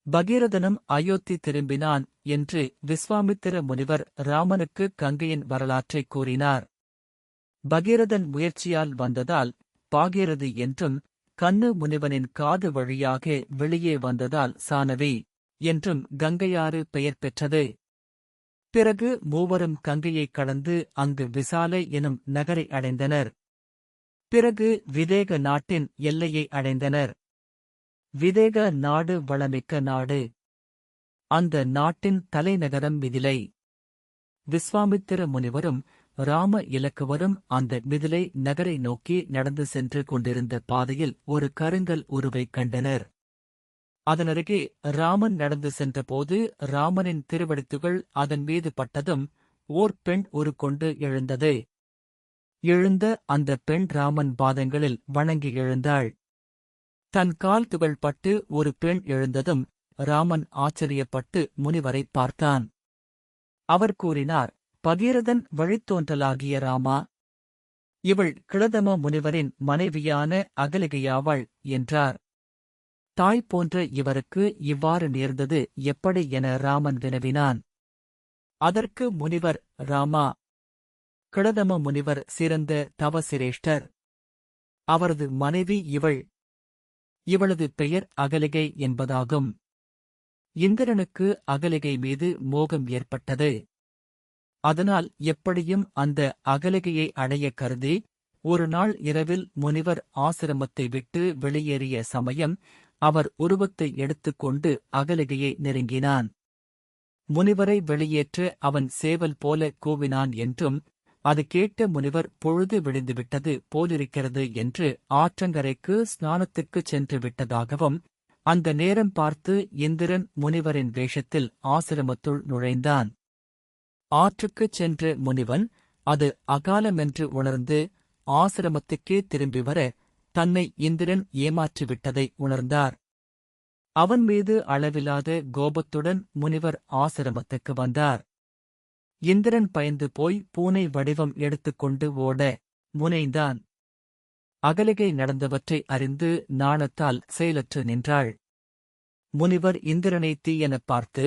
Speaker 1: பகீரதனும் அயோத்தி திரும்பினான் என்று விஸ்வாமித்திர முனிவர் ராமனுக்கு கங்கையின் வரலாற்றைக் கூறினார். பகீரதன் முயற்சியால் வந்ததால் பாகீரதி என்றும், கண்ணு முனிவனின் காது வழியாக வெளியே வந்ததால் சானவி என்றும் கங்கையாறு பெயர் பெற்றது. பிறகு மூவரும் கங்கையைக் கடந்து அங்கு விசாலை எனும் நகரை அடைந்தனர். பிறகு விதேக நாட்டின் எல்லையை அடைந்தனர். விதேக நாடு வளமிக்க நாடு. அந்த நாட்டின் தலைநகரம் மிதிலை. விஸ்வாமித்திர முனிவரும் ராம இலக்குவரும் அந்த மிதிலை நகரை நோக்கி நடந்து சென்று கொண்டிருந்த பாதையில் ஒரு கருங்கல் உருவைக் கண்டனர். அதனருகே ராமன் நடந்து சென்றபோது ராமனின் திருவடித்துகள் அதன் மீது பட்டதும் ஓர் பெண் உருக்கொண்டு எழுந்தது. எழுந்த அந்த பெண் ராமன் பாதங்களில் வணங்கி எழுந்தாள். தன் கால் துகள் பட்டு ஒரு பெண் எழுந்ததும் ராமன் ஆச்சரியப்பட்டு முனிவரைப் பார்த்தான். அவர் கூறினார், பகீரதன் வழித்தோன்றலாகிய ராமா, இவள் கிழதம முனிவரின் மனைவியான அகலிகையாவாள் என்றார். தாய் போன்ற இவருக்கு இவ்வாறு நேர்ந்தது எப்படி என ராமன் வினவினான். அதற்கு முனிவர், ராமா, கிழதம முனிவர் சிறந்த தவசிரேஷ்டர். அவரது மனைவி இவள். இவளது பெயர் அகலிகை என்பதாகும். இந்திரனுக்கு அகலிகை மீது மோகம் ஏற்பட்டது. அதனால் எப்படியும் அந்த அகலிகையை அடைய கருதி ஒரு நாள் இரவில் முனிவர் ஆசிரமத்தை விட்டு வெளியேறிய சமயம் அவர் உருவத்தை எடுத்துக்கொண்டு அகலிகையை நெருங்கினான். முனிவரை வெளியேற்ற அவன் சேவல் போல கூவினான் என்றும், அது கேட்ட முனிவர் பொழுது விடிந்துவிட்டது போலிருக்கிறது என்று ஆற்றங்கரைக்கு ஸ்நானத்துக்குச் சென்று விட்டதாகவும், அந்த நேரம் பார்த்து இந்திரன் முனிவரின் வேஷத்தில் ஆசிரமத்துள் நுழைந்தான். ஆற்றுக்குச் சென்ற முனிவன் அது அகாலமென்று உணர்ந்து ஆசிரமத்துக்கே திரும்பி வர தன்னை இந்திரன் ஏமாற்றிவிட்டதை உணர்ந்தார். அவன் மீது அளவிலாத கோபத்துடன் முனிவர் ஆசிரமத்துக்கு வந்தார். இந்திரன் பயந்து போய் பூனை வடிவம் எடுத்துக்கொண்டு ஓட முனைந்தான். அகலிகை நடந்தவற்றை அறிந்து நாணத்தால் செயலற்று நின்றாள். முனிவர் இந்திரனை தீயெனப் பார்த்து,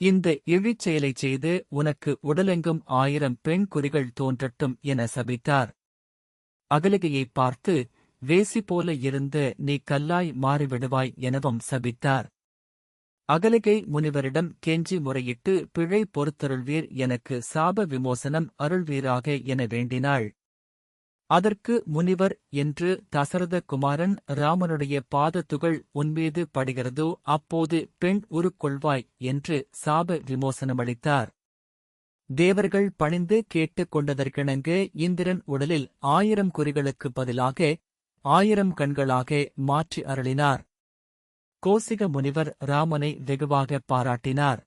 Speaker 1: இந்த இழிச் செயலைச் செய்து உனக்கு உடலெங்கும் 1000 பெண் குறிகள் தோன்றட்டும் என சபித்தார். அகலிகையைப் பார்த்து, வேசி போல இருந்த நீ கல்லாய் மாறிவிடுவாய் எனவும் சபித்தார். அகலிகை முனிவரிடம் கெஞ்சி முறையிட்டு பிழை பொறுத்தருள்வீர், எனக்கு சாப விமோசனம் அருள்வீராக என வேண்டினாள். அதற்கு முனிவர், என்று தசரத குமாரன் ராமனுடைய பாதத்துகள் உன்மீது படுகிறதோ அப்போது பெண் உருக்கொள்வாய் என்று சாப விமோசனமளித்தார். தேவர்கள் பணிந்து கேட்டுக் கொண்டதற்கிணங்க இந்திரன் உடலில் 1000 குறிகளுக்கு பதிலாக 1000 கண்களாக மாற்றி அருளினார். கோசிக முனிவர் ராமனை வெகுவாக பாராட்டினார்.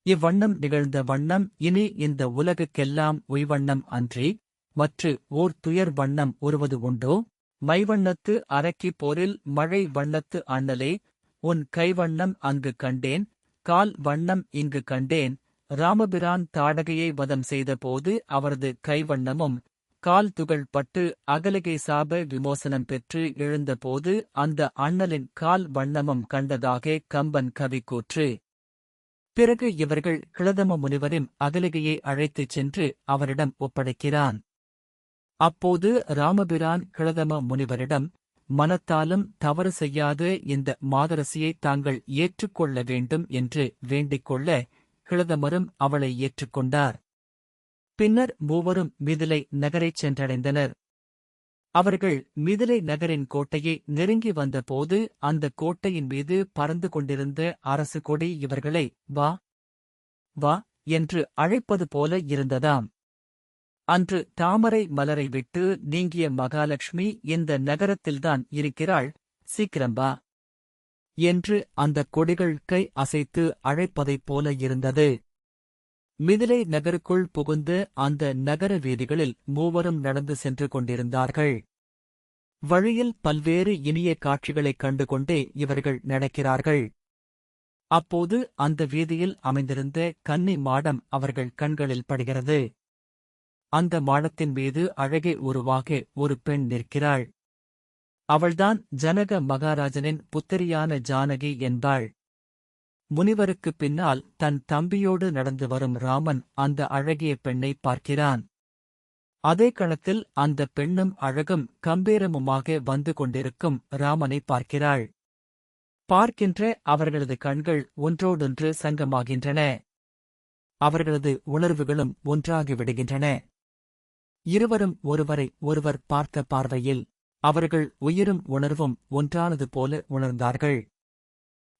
Speaker 1: இவ்வண்ணம் நிகழ்ந்த வண்ணம் இனி இந்த உலகுக்கெல்லாம் உய்வண்ணம் அன்றி மற்று ஓர் துயர் வண்ணம் உருவது உண்டோ? மைவண்ணத்து அரக்கிப் போரில் மழை வண்ணத்து அண்ணலே, உன் கைவண்ணம் அங்கு கண்டேன், கால் வண்ணம் இங்கு கண்டேன். ராமபிரான் தாடகையை வதம் செய்தபோது அவரது கைவண்ணமும் கால் துகள் பட்டு அகலிகை சாப விமோசனம் பெற்று எழுந்தபோது அந்த அண்ணலின் கால் வண்ணமும் கண்டதாக கம்பன் கவி கூற்று. பிறகு இவர்கள் கிழதம முனிவரின் அகலிகையை அழைத்துச் சென்று அவரிடம் ஒப்படைக்கிறான். அப்போது ராமபிரான் கிழதம முனிவரிடம், மனத்தாலும் தவறு செய்யாத இந்த மாதரசியை தாங்கள் ஏற்றுக்கொள்ள வேண்டும் என்று வேண்டிக்கொள்ள கிழதமரும் அவளை ஏற்றுக்கொண்டார். பின்னர் மூவரும் மிதிலை நகரைச் சென்றடைந்தனர். அவர்கள் மிதிலை நகரின் கோட்டையை நெருங்கி வந்தபோது அந்த கோட்டையின் மீது பறந்து கொண்டிருந்த அரசு கொடி இவர்களை வா வா என்று அழைப்பது போல இருந்ததாம். அன்று தாமரை மலரை விட்டு நீங்கிய மகாலட்சுமி இந்த நகரத்தில்தான் இருக்கிறாள், சீக்கிரம் வா என்று அந்தக் கொடிகள் கை அசைத்து அழைப்பதைப் போல இருந்தது. மிதிலை நகருக்குள் புகுந்து அந்த நகர வீதிகளில் மூவரும் நடந்து சென்று கொண்டிருந்தார்கள். வழியில் பல்வேறு இனிய காட்சிகளைக் கண்டுகொண்டே இவர்கள் நடக்கிறார்கள். அப்போது அந்த வீதியில் அமைந்திருந்த கன்னி மாடம் அவர்கள் கண்களில் படுகிறது. அந்த மாடத்தின் மீது அழகே உருவாக ஒரு பெண் நிற்கிறாள். அவள்தான் ஜனக மகாராஜனின் புத்திரியான ஜானகி என்பாள். முனிவருக்குப் பின்னால் தன் தம்பியோடு நடந்து வரும் ராமன் அந்த அழகிய பெண்ணை பார்க்கிறான். அதே கணத்தில் அந்த பெண்ணும் அழகும் கம்பீரமுமாக வந்து கொண்டிருக்கும் ராமனை பார்க்கிறாள். பார்க்கின்ற அவர்களது கண்கள் ஒன்றோடொன்று சங்கமாகின்றன. அவர்களது உணர்வுகளும் ஒன்றாகிவிடுகின்றன. இருவரும் ஒருவரை ஒருவர் பார்த்த பார்வையில் அவர்கள் உயிரும் உணர்வும் ஒன்றானது போல உணர்ந்தார்கள்.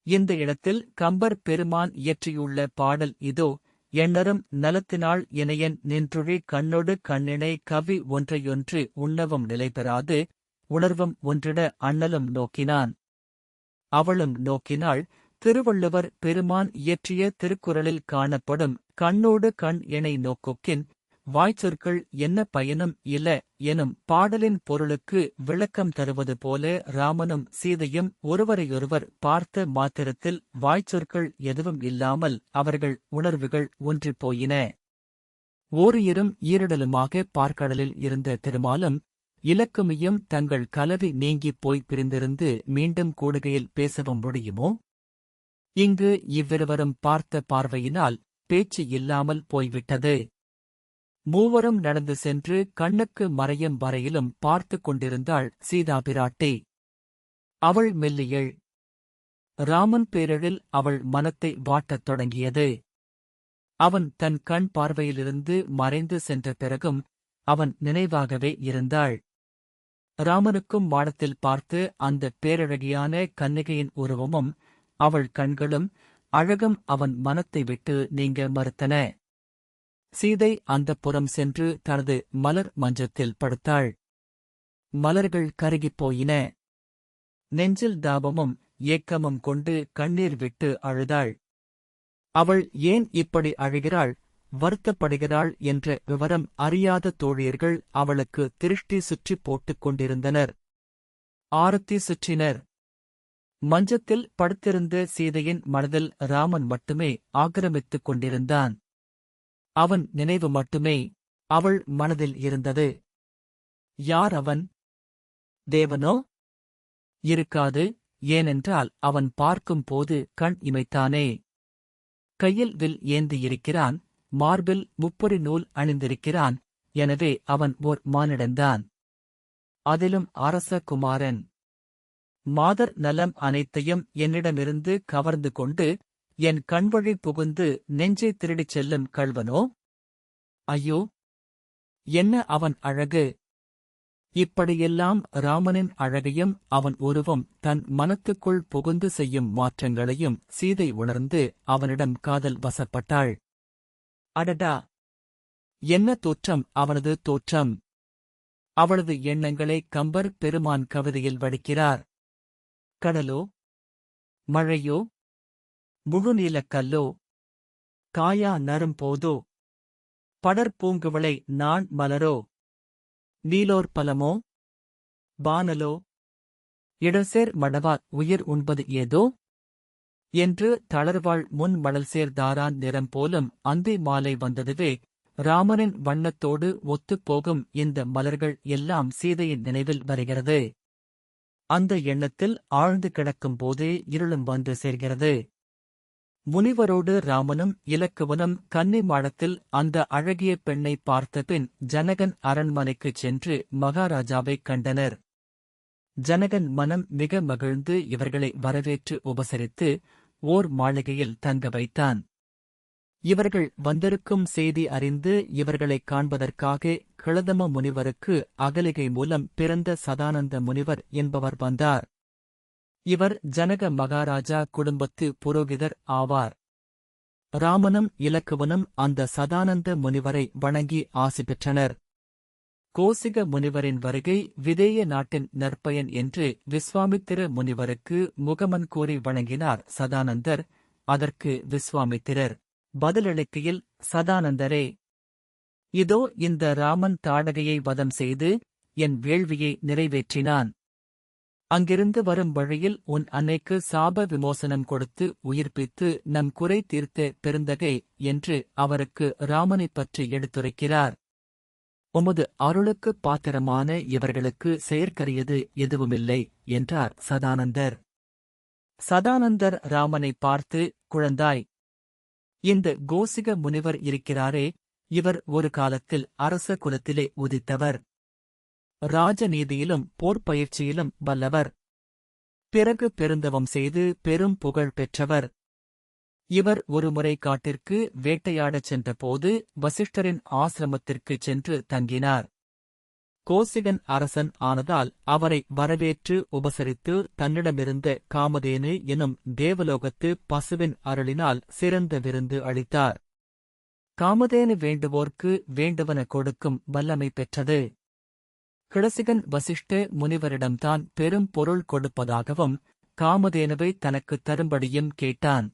Speaker 1: இந்த இடத்தில் கம்பர் பெருமான் இயற்றியுள்ள பாடல் இதோ. எண்ணரும் நலத்தினாள் இணையன் நின்றுழி கண்ணொடு கண்ணினை கவி ஒன்றையொன்று உண்ணவும் நிலைபெறாது உணர்வும் ஒன்றிட அண்ணலும் நோக்கினான். அவளும் நோக்கினாள். திருவள்ளுவர் பெருமான் இயற்றிய திருக்குறளில் காணப்படும் கண்ணோடு கண் இணை நோக்கொக்கின் வாய்ச்சொற்கள் என்ன பயனும் இல எனும் பாடலின் பொருளுக்கு விளக்கம் தருவது போல ராமனும் சீதையும் ஒருவரையொருவர் பார்த்த மாத்திரத்தில் வாய்ச்சொற்கள் எதுவும் இல்லாமல் அவர்கள் உணர்வுகள் ஒன்றிப் போயின. ஓரிரும் ஈரிடலுமாக பார்க்கடலில் இருந்த திருமாலும் இலக்குமியும் தங்கள் கலவி நீங்கிப் போய் பிரிந்திருந்து மீண்டும் கூடுகையில் பேசவும் முடியுமோ? இங்கு இவ்விருவரும் பார்த்த பார்வையினால் பேச்சு இல்லாமல் போய்விட்டது. மூவரும் நடந்து சென்று கண்ணுக்கு மறையும் வரையிலும் பார்த்துக் கொண்டிருந்தாள் சீதா பிராட்டி. அவள் மெல்லியள். ராமன் பேரிழில் அவள் மனத்தை வாட்டத் தொடங்கியது. அவன் தன் கண் பார்வையிலிருந்து மறைந்து சென்ற பிறகும் அவன் நினைவாகவே இருந்தாள். ராமனுக்கும் மாடத்தில் பார்த்து அந்த பேரழகியான கன்னிகையின் உருவமும் அவள் கண்களும் அழகும் அவன் மனத்தை விட்டு நீங்க மறுத்தன. சீதை அந்தப்புறம் சென்று தனது மலர் மஞ்சத்தில் படுத்தாள். மலர்கள் கருகிப் போயின. நெஞ்சில் தாபமும் ஏக்கமும் கொண்டு கண்ணீர் விட்டு அழுதாள். அவள் ஏன் இப்படி அழுகிறாள், வருத்தப்படுகிறாள் என்ற விவரம் அறியாத தோழியர்கள் அவளுக்கு திருஷ்டி சுற்றி போட்டுக் கொண்டிருந்தனர். ஆரத்தி சுற்றினர். மஞ்சத்தில் படுத்திருந்த சீதையின் மனதில் ராமன் மட்டுமே ஆக்கிரமித்துக் கொண்டிருந்தான். அவன் நினைவு மட்டுமே அவள் மனதில் இருந்தது. யார் அவன்? தேவனோ? இருக்காது. ஏனென்றால் அவன் பார்க்கும் போது கண் இமைத்தானே. கையில் வில் ஏந்தியிருக்கிறான், மார்பில் முப்பொறி நூல் அணிந்திருக்கிறான். எனவே அவன் ஓர் மானிடந்தான். அதிலும் அரச குமாரன். மாதர் நலம் அனைத்தையும் என்னிடமிருந்து கவர்ந்து கொண்டு என் கண்வழி புகுந்து நெஞ்சை திருடிச் செல்லும் கள்வனோ? ஐயோ, என்ன அவன் அழகு! இப்படியெல்லாம் ராமனின் அழகையும் அவன் உருவம் தன் மனத்துக்குள் புகுந்து செய்யும் மாற்றங்களையும் சீதை உணர்ந்து அவனிடம் காதல் வசப்பட்டாள். அடடா! என்ன தோற்றம் அவனது தோற்றம்! அவளது எண்ணங்களை கம்பர் பெருமான் கவிதையில் வடிக்கிறார். கடலோ, மழையோ, முழுநீலக்கல்லோ, காயா நரும்போதோ, படர் பூங்குவளை நான் மலரோ, நீலோர் பலமோ, பானலோ, இடசேர் மடவார் உயிர் உண்பது ஏதோ என்று தளர்வாள் முன் மணல்சேர் தாரான் நிறம் போலும் அந்தி மாலை வந்ததுவே ராமனின் வண்ணத்தோடு ஒத்துப் போகும் இந்த மலர்கள் எல்லாம் சீதையின் நினைவில் வருகிறது. அந்த எண்ணத்தில் ஆழ்ந்து கிடக்கும் போதே இருளும் வந்து சேர்கிறது. முனிவரோடு ராமனும் இலக்குவனும் கன்னி மாடத்தில் அந்த அழகிய பெண்ணை பார்த்தபின் ஜனகன் அரண்மனைக்குச் சென்று மகாராஜாவைக் கண்டனர். ஜனகன் மனம் மிக மகிழ்ந்து இவர்களை வரவேற்று உபசரித்து ஓர் மாளிகையில் தங்க வைத்தான். இவர்கள் வந்திருக்கும் செய்தி அறிந்து இவர்களைக் காண்பதற்காக கிழதம முனிவருக்கு அகலிகை மூலம் பிறந்த சதானந்த முனிவர் என்பவர் வந்தார். இவர் ஜனக மகாராஜா குடும்பத்து புரோகிதர் ஆவார். ராமனும் இலக்குவனும் அந்த சதானந்த முனிவரை வணங்கி ஆசி பெற்றனர். கோசிக முனிவரின் வருகை விதேய நாட்டின் நற்பயன் என்று விஸ்வாமித்திர முனிவருக்கு முகமன் கூறி வணங்கினார் சதானந்தர். அதற்கு விஸ்வாமித்திரர் பதிலளிக்கையில், சதானந்தரே, இதோ இந்த ராமன் தாடகையை வதம் செய்து என் வேள்வியை நிறைவேற்றினான். அங்கிருந்து வரும் வழியில் உன் அன்னைக்கு சாப விமோசனம் கொடுத்து உயிர்ப்பித்து நம் குறை தீர்த்த பெருந்தகை என்று அவருக்கு ராமனைப் பற்றி எடுத்துரைக்கிறார். உமது அருளுக்குப் பாத்திரமான இவர்களுக்கு செயற்கரியது எதுவுமில்லை என்றார் சதானந்தர். சதானந்தர் ராமனை பார்த்து, குழந்தாய், இந்த கோசிக முனிவர் இருக்கிறாரே, இவர் ஒரு காலத்தில் அரச குலத்திலே உதித்தவர். ராஜநீதியிலும் போர்ப்பயிற்சியிலும் வல்லவர். பிறகு பெருந்தவம் செய்து பெரும் புகழ் பெற்றவர். இவர் ஒருமுறை காட்டிற்கு வேட்டையாடச் சென்றபோது வசிஷ்டரின் ஆசிரமத்திற்குச் சென்று தங்கினார். கோசிகன் அரசன் ஆனதால் அவரை வரவேற்று உபசரித்து தன்னிடமிருந்த காமதேனு எனும் தேவலோகத்து பசுவின் அருளினால் சிறந்த விருந்து அளித்தார். காமதேனு வேண்டுவோர்க்கு வேண்டுவன கொடுக்கும் வல்லமை பெற்றது. கிளசிகன் வசிஷ்ட முனிவரிடம்தான் பெரும் பொருள் கொடுப்பதாகவும் காமதேனுவை தனக்குத் தரும்படியும் கேட்டான்.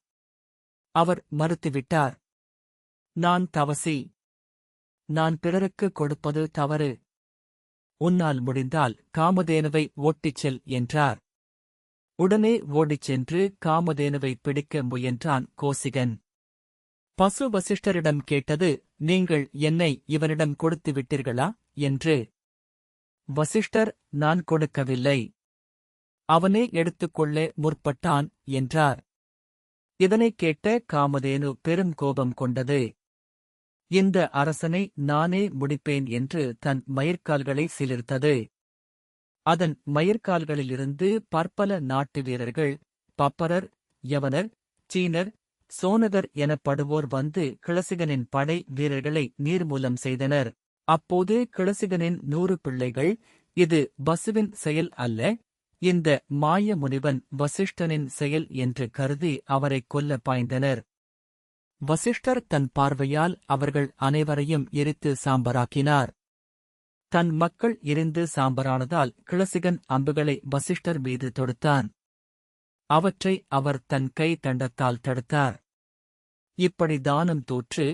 Speaker 1: அவர் மறுத்துவிட்டார். நான் தவசி. நான் பிறருக்கு கொடுப்பது தவறு. உன்னால் முடிந்தால் காமதேனுவை ஓட்டிச் செல் என்றார். உடனே ஓடிச் சென்று காமதேனுவை பிடிக்க முயன்றான் கோசிகன். பசு வசிஷ்டரிடம் கேட்டது, நீங்கள் என்னை இவனிடம் கொடுத்து விட்டீர்களா என்று. வசிஷ்டர், நான் கொடுக்கவில்லை. அவனே எடுத்துக்கொள்ள முற்பட்டான் என்றார். இதனைக் கேட்ட காமதேனு பெரும் கோபம் கொண்டது. இந்த அரசனை நானே முடிப்பேன் என்று தன் மயிர்கால்களை சிலிர்த்தது. அதன் மயிர்கால்களிலிருந்து பற்பல நாட்டு வீரர்கள், பப்பரர், யவனர், சீனர், சோனகர் எனப்படுவோர் வந்து கிளசிகனின் படை வீரர்களை நீர்மூலம் செய்தனர். அப்போது கிளசிகனின் 100 பிள்ளைகள், இது பசுவின் செயல் அல்ல, இந்த மாய முனிவன் வசிஷ்டனின் செயல் என்று கருதி அவரைக் கொல்ல பாய்ந்தனர். வசிஷ்டர் தன் பார்வையால் அவர்கள் அனைவரையும் எரித்து சாம்பராக்கினார். தன் மக்கள் எரிந்து சாம்பரானதால் கிளசிகன் அம்புகளை வசிஷ்டர் மீது தொடுத்தான். அவற்றை அவர் தன் கை தண்டத்தால் தடுத்தார். இப்படி தானம் தோற்று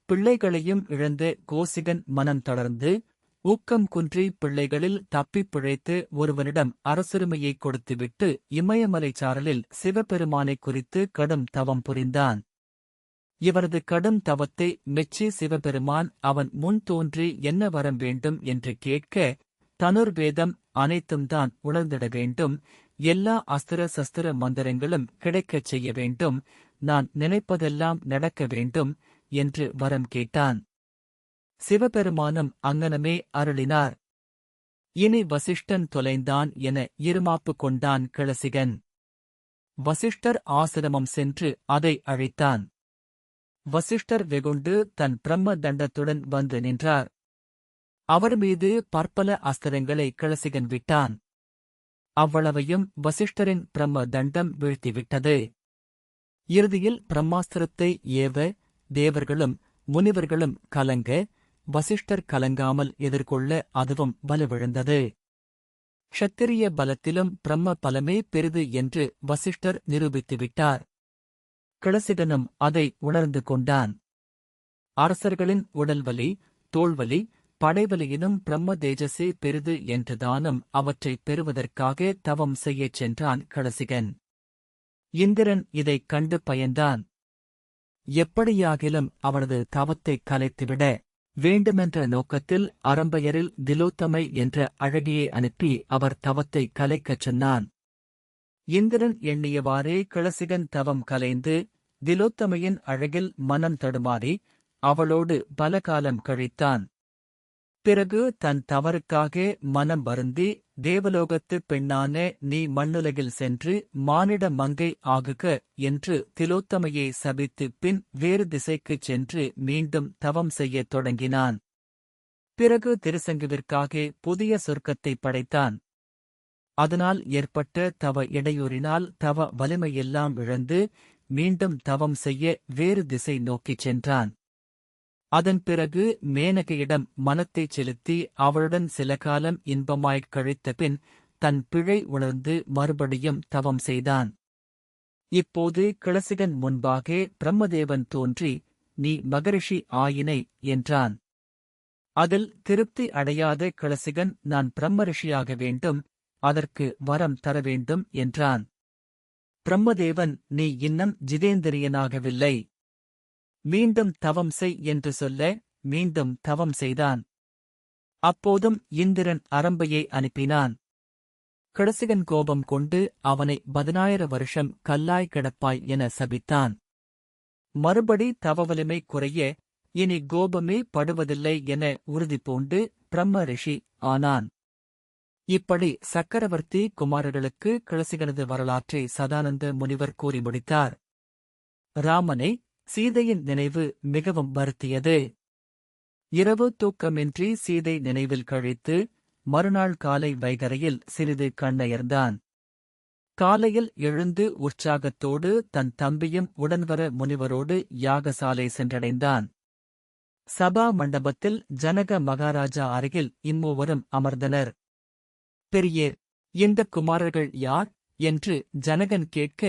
Speaker 1: பிள்ளைகளையும் இழந்த கோசிகன் மனம் தளர்ந்து ஊக்கம் குன்றி பிள்ளைகளில் தப்பிப் பிழைத்து ஒருவனிடம் அரசுரிமையை கொடுத்துவிட்டு இமயமலைச் சாரலில் சிவபெருமானைக் குறித்து கடும் தவம் புரிந்தான். இவரது கடும் தவத்தை மெச்சி சிவபெருமான் அவன் முன் தோன்றி என்ன வரம் வேண்டும் என்று கேட்க, தனுர்வேதம் அனைத்தும்தான் உணர்ந்திட வேண்டும், எல்லா அஸ்திர சஸ்திர மந்திரங்களும் கிடைக்கச் செய்ய வேண்டும், நான் நினைப்பதெல்லாம் நடக்க வேண்டும் என்று வரம் கேட்டான். சிவபெருமானும் அங்ஙனமே அருளினார். இனி வசிஷ்டன் தொலைந்தான் என இருமாப்பு கொண்டான் கிளசிகன். வசிஷ்டர் ஆசிரமம் சென்று அதை அழைத்தான். வசிஷ்டர் வெகுண்டு தன் பிரம்ம தண்டத்துடன் வந்து நின்றார். அவர் மீது பற்பல அஸ்திரங்களை கிளசிகன் விட்டான். அவ்வளவையும் வசிஷ்டரின் பிரம்ம தண்டம் வீழ்த்திவிட்டது. இறுதியில் பிரம்மாஸ்திரத்தை ஏவ தேவர்களும் முனிவர்களும் கலங்க, வசிஷ்டர் கலங்காமல் எதிர்கொள்ள அதுவும் வலுவிழந்தது. க்ஷத்திரிய பலத்திலும் பிரம்ம பலமே பெரிது என்று வசிஷ்டர் நிரூபித்துவிட்டார். கிளசிகனும் அதை உணர்ந்து கொண்டான். அரசர்களின் உடல்வலி, தோள்வலி, படைவலியினும் பிரம்ம தேஜசே பெரிது என்று தானும் அவற்றைப் பெறுவதற்காக தவம் செய்யச் சென்றான் கிளசிகன். இந்திரன் இதைக் கண்டு பயந்தான். எப்படியாகிலும் அவனது தவத்தைக் கலைத்துவிட வேண்டுமென்ற நோக்கத்தில் அரம்பையரில் திலோத்தமை என்ற அழகியை அனுப்பி அவர் தவத்தை கலைக்கச் சொன்னான். இந்திரன் எண்ணியவாறே கிளசிகன் தவம் கலைந்து திலோத்தமையின் அழகில் மனம் தடுமாறி அவளோடு பலகாலம் கழித்தான். பிறகு தன் தவறுக்காக மனம் வருந்தி, தேவலோகத்துப் பெண்ணான நீ மண்ணுலகில் சென்று மானிட மங்கை ஆகுக என்று திலோத்தமையை சபித்து பின் வேறு திசைக்குச் சென்று மீண்டும் தவம் செய்யத் தொடங்கினான். பிறகு திருசங்குவிற்காக புதிய சொர்க்கத்தைப் படைத்தான். அதனால் ஏற்பட்ட தவ இடையூறினால் தவ வலிமையெல்லாம் இழந்து மீண்டும் தவம் செய்ய வேறு திசை நோக்கிச் சென்றான். அதன் பிறகு மேனகையிடம் மனத்தைச் செலுத்தி அவளுடன் சில காலம் இன்பமாய்க் கழித்த பின் தன் பிழை உணர்ந்து மறுபடியும் தவம் செய்தான். இப்போது கிளசிகன் முன்பாக பிரம்மதேவன் தோன்றி, நீ மகரிஷி ஆயினை என்றான். அதில் திருப்தி அடையாத கிளசிகன் நான் பிரம்மரிஷியாக வேண்டும், அதற்கு வரம் தர வேண்டும் என்றான். பிரம்மதேவன் நீ இன்னும் ஜிதேந்திரியனாகவில்லை. மீண்டும் தவம் செய் என்று சொல்ல மீண்டும் தவம் செய்தான். அப்போதும் இந்திரன் அரம்பையை அனுப்பினான். கிளசிகன் கோபம் கொண்டு அவனை 10000 வருஷம் கல்லாய் கிடப்பாய் என சபித்தான். மறுபடி தவவலிமை குறைய இனி கோபமே படுவதில்லை என உறுதி பூண்டு பிரம்ம ரிஷி ஆனான். இப்படி சக்கரவர்த்தி குமாரர்களுக்கு கிளசிகனது வரலாற்றை சதானந்த முனிவர் கூறி முடித்தார். ராமனை சீதையின் நினைவு மிகவும் வருத்தியது. இரவு தூக்கமின்றி சீதை நினைவில் கழித்து மறுநாள் காலை வைகரையில் சிறிது கண்ணயர்ந்தான். காலையில் எழுந்து உற்சாகத்தோடு தன் தம்பியும் உடன்வர முனிவரோடு யாகசாலை சென்றடைந்தான். சபா மண்டபத்தில் ஜனக மகாராஜா அருகில் இம்மூவரும் அமர்ந்தனர். பெரியர், இந்த குமாரர்கள் யார் என்று ஜனகன் கேட்க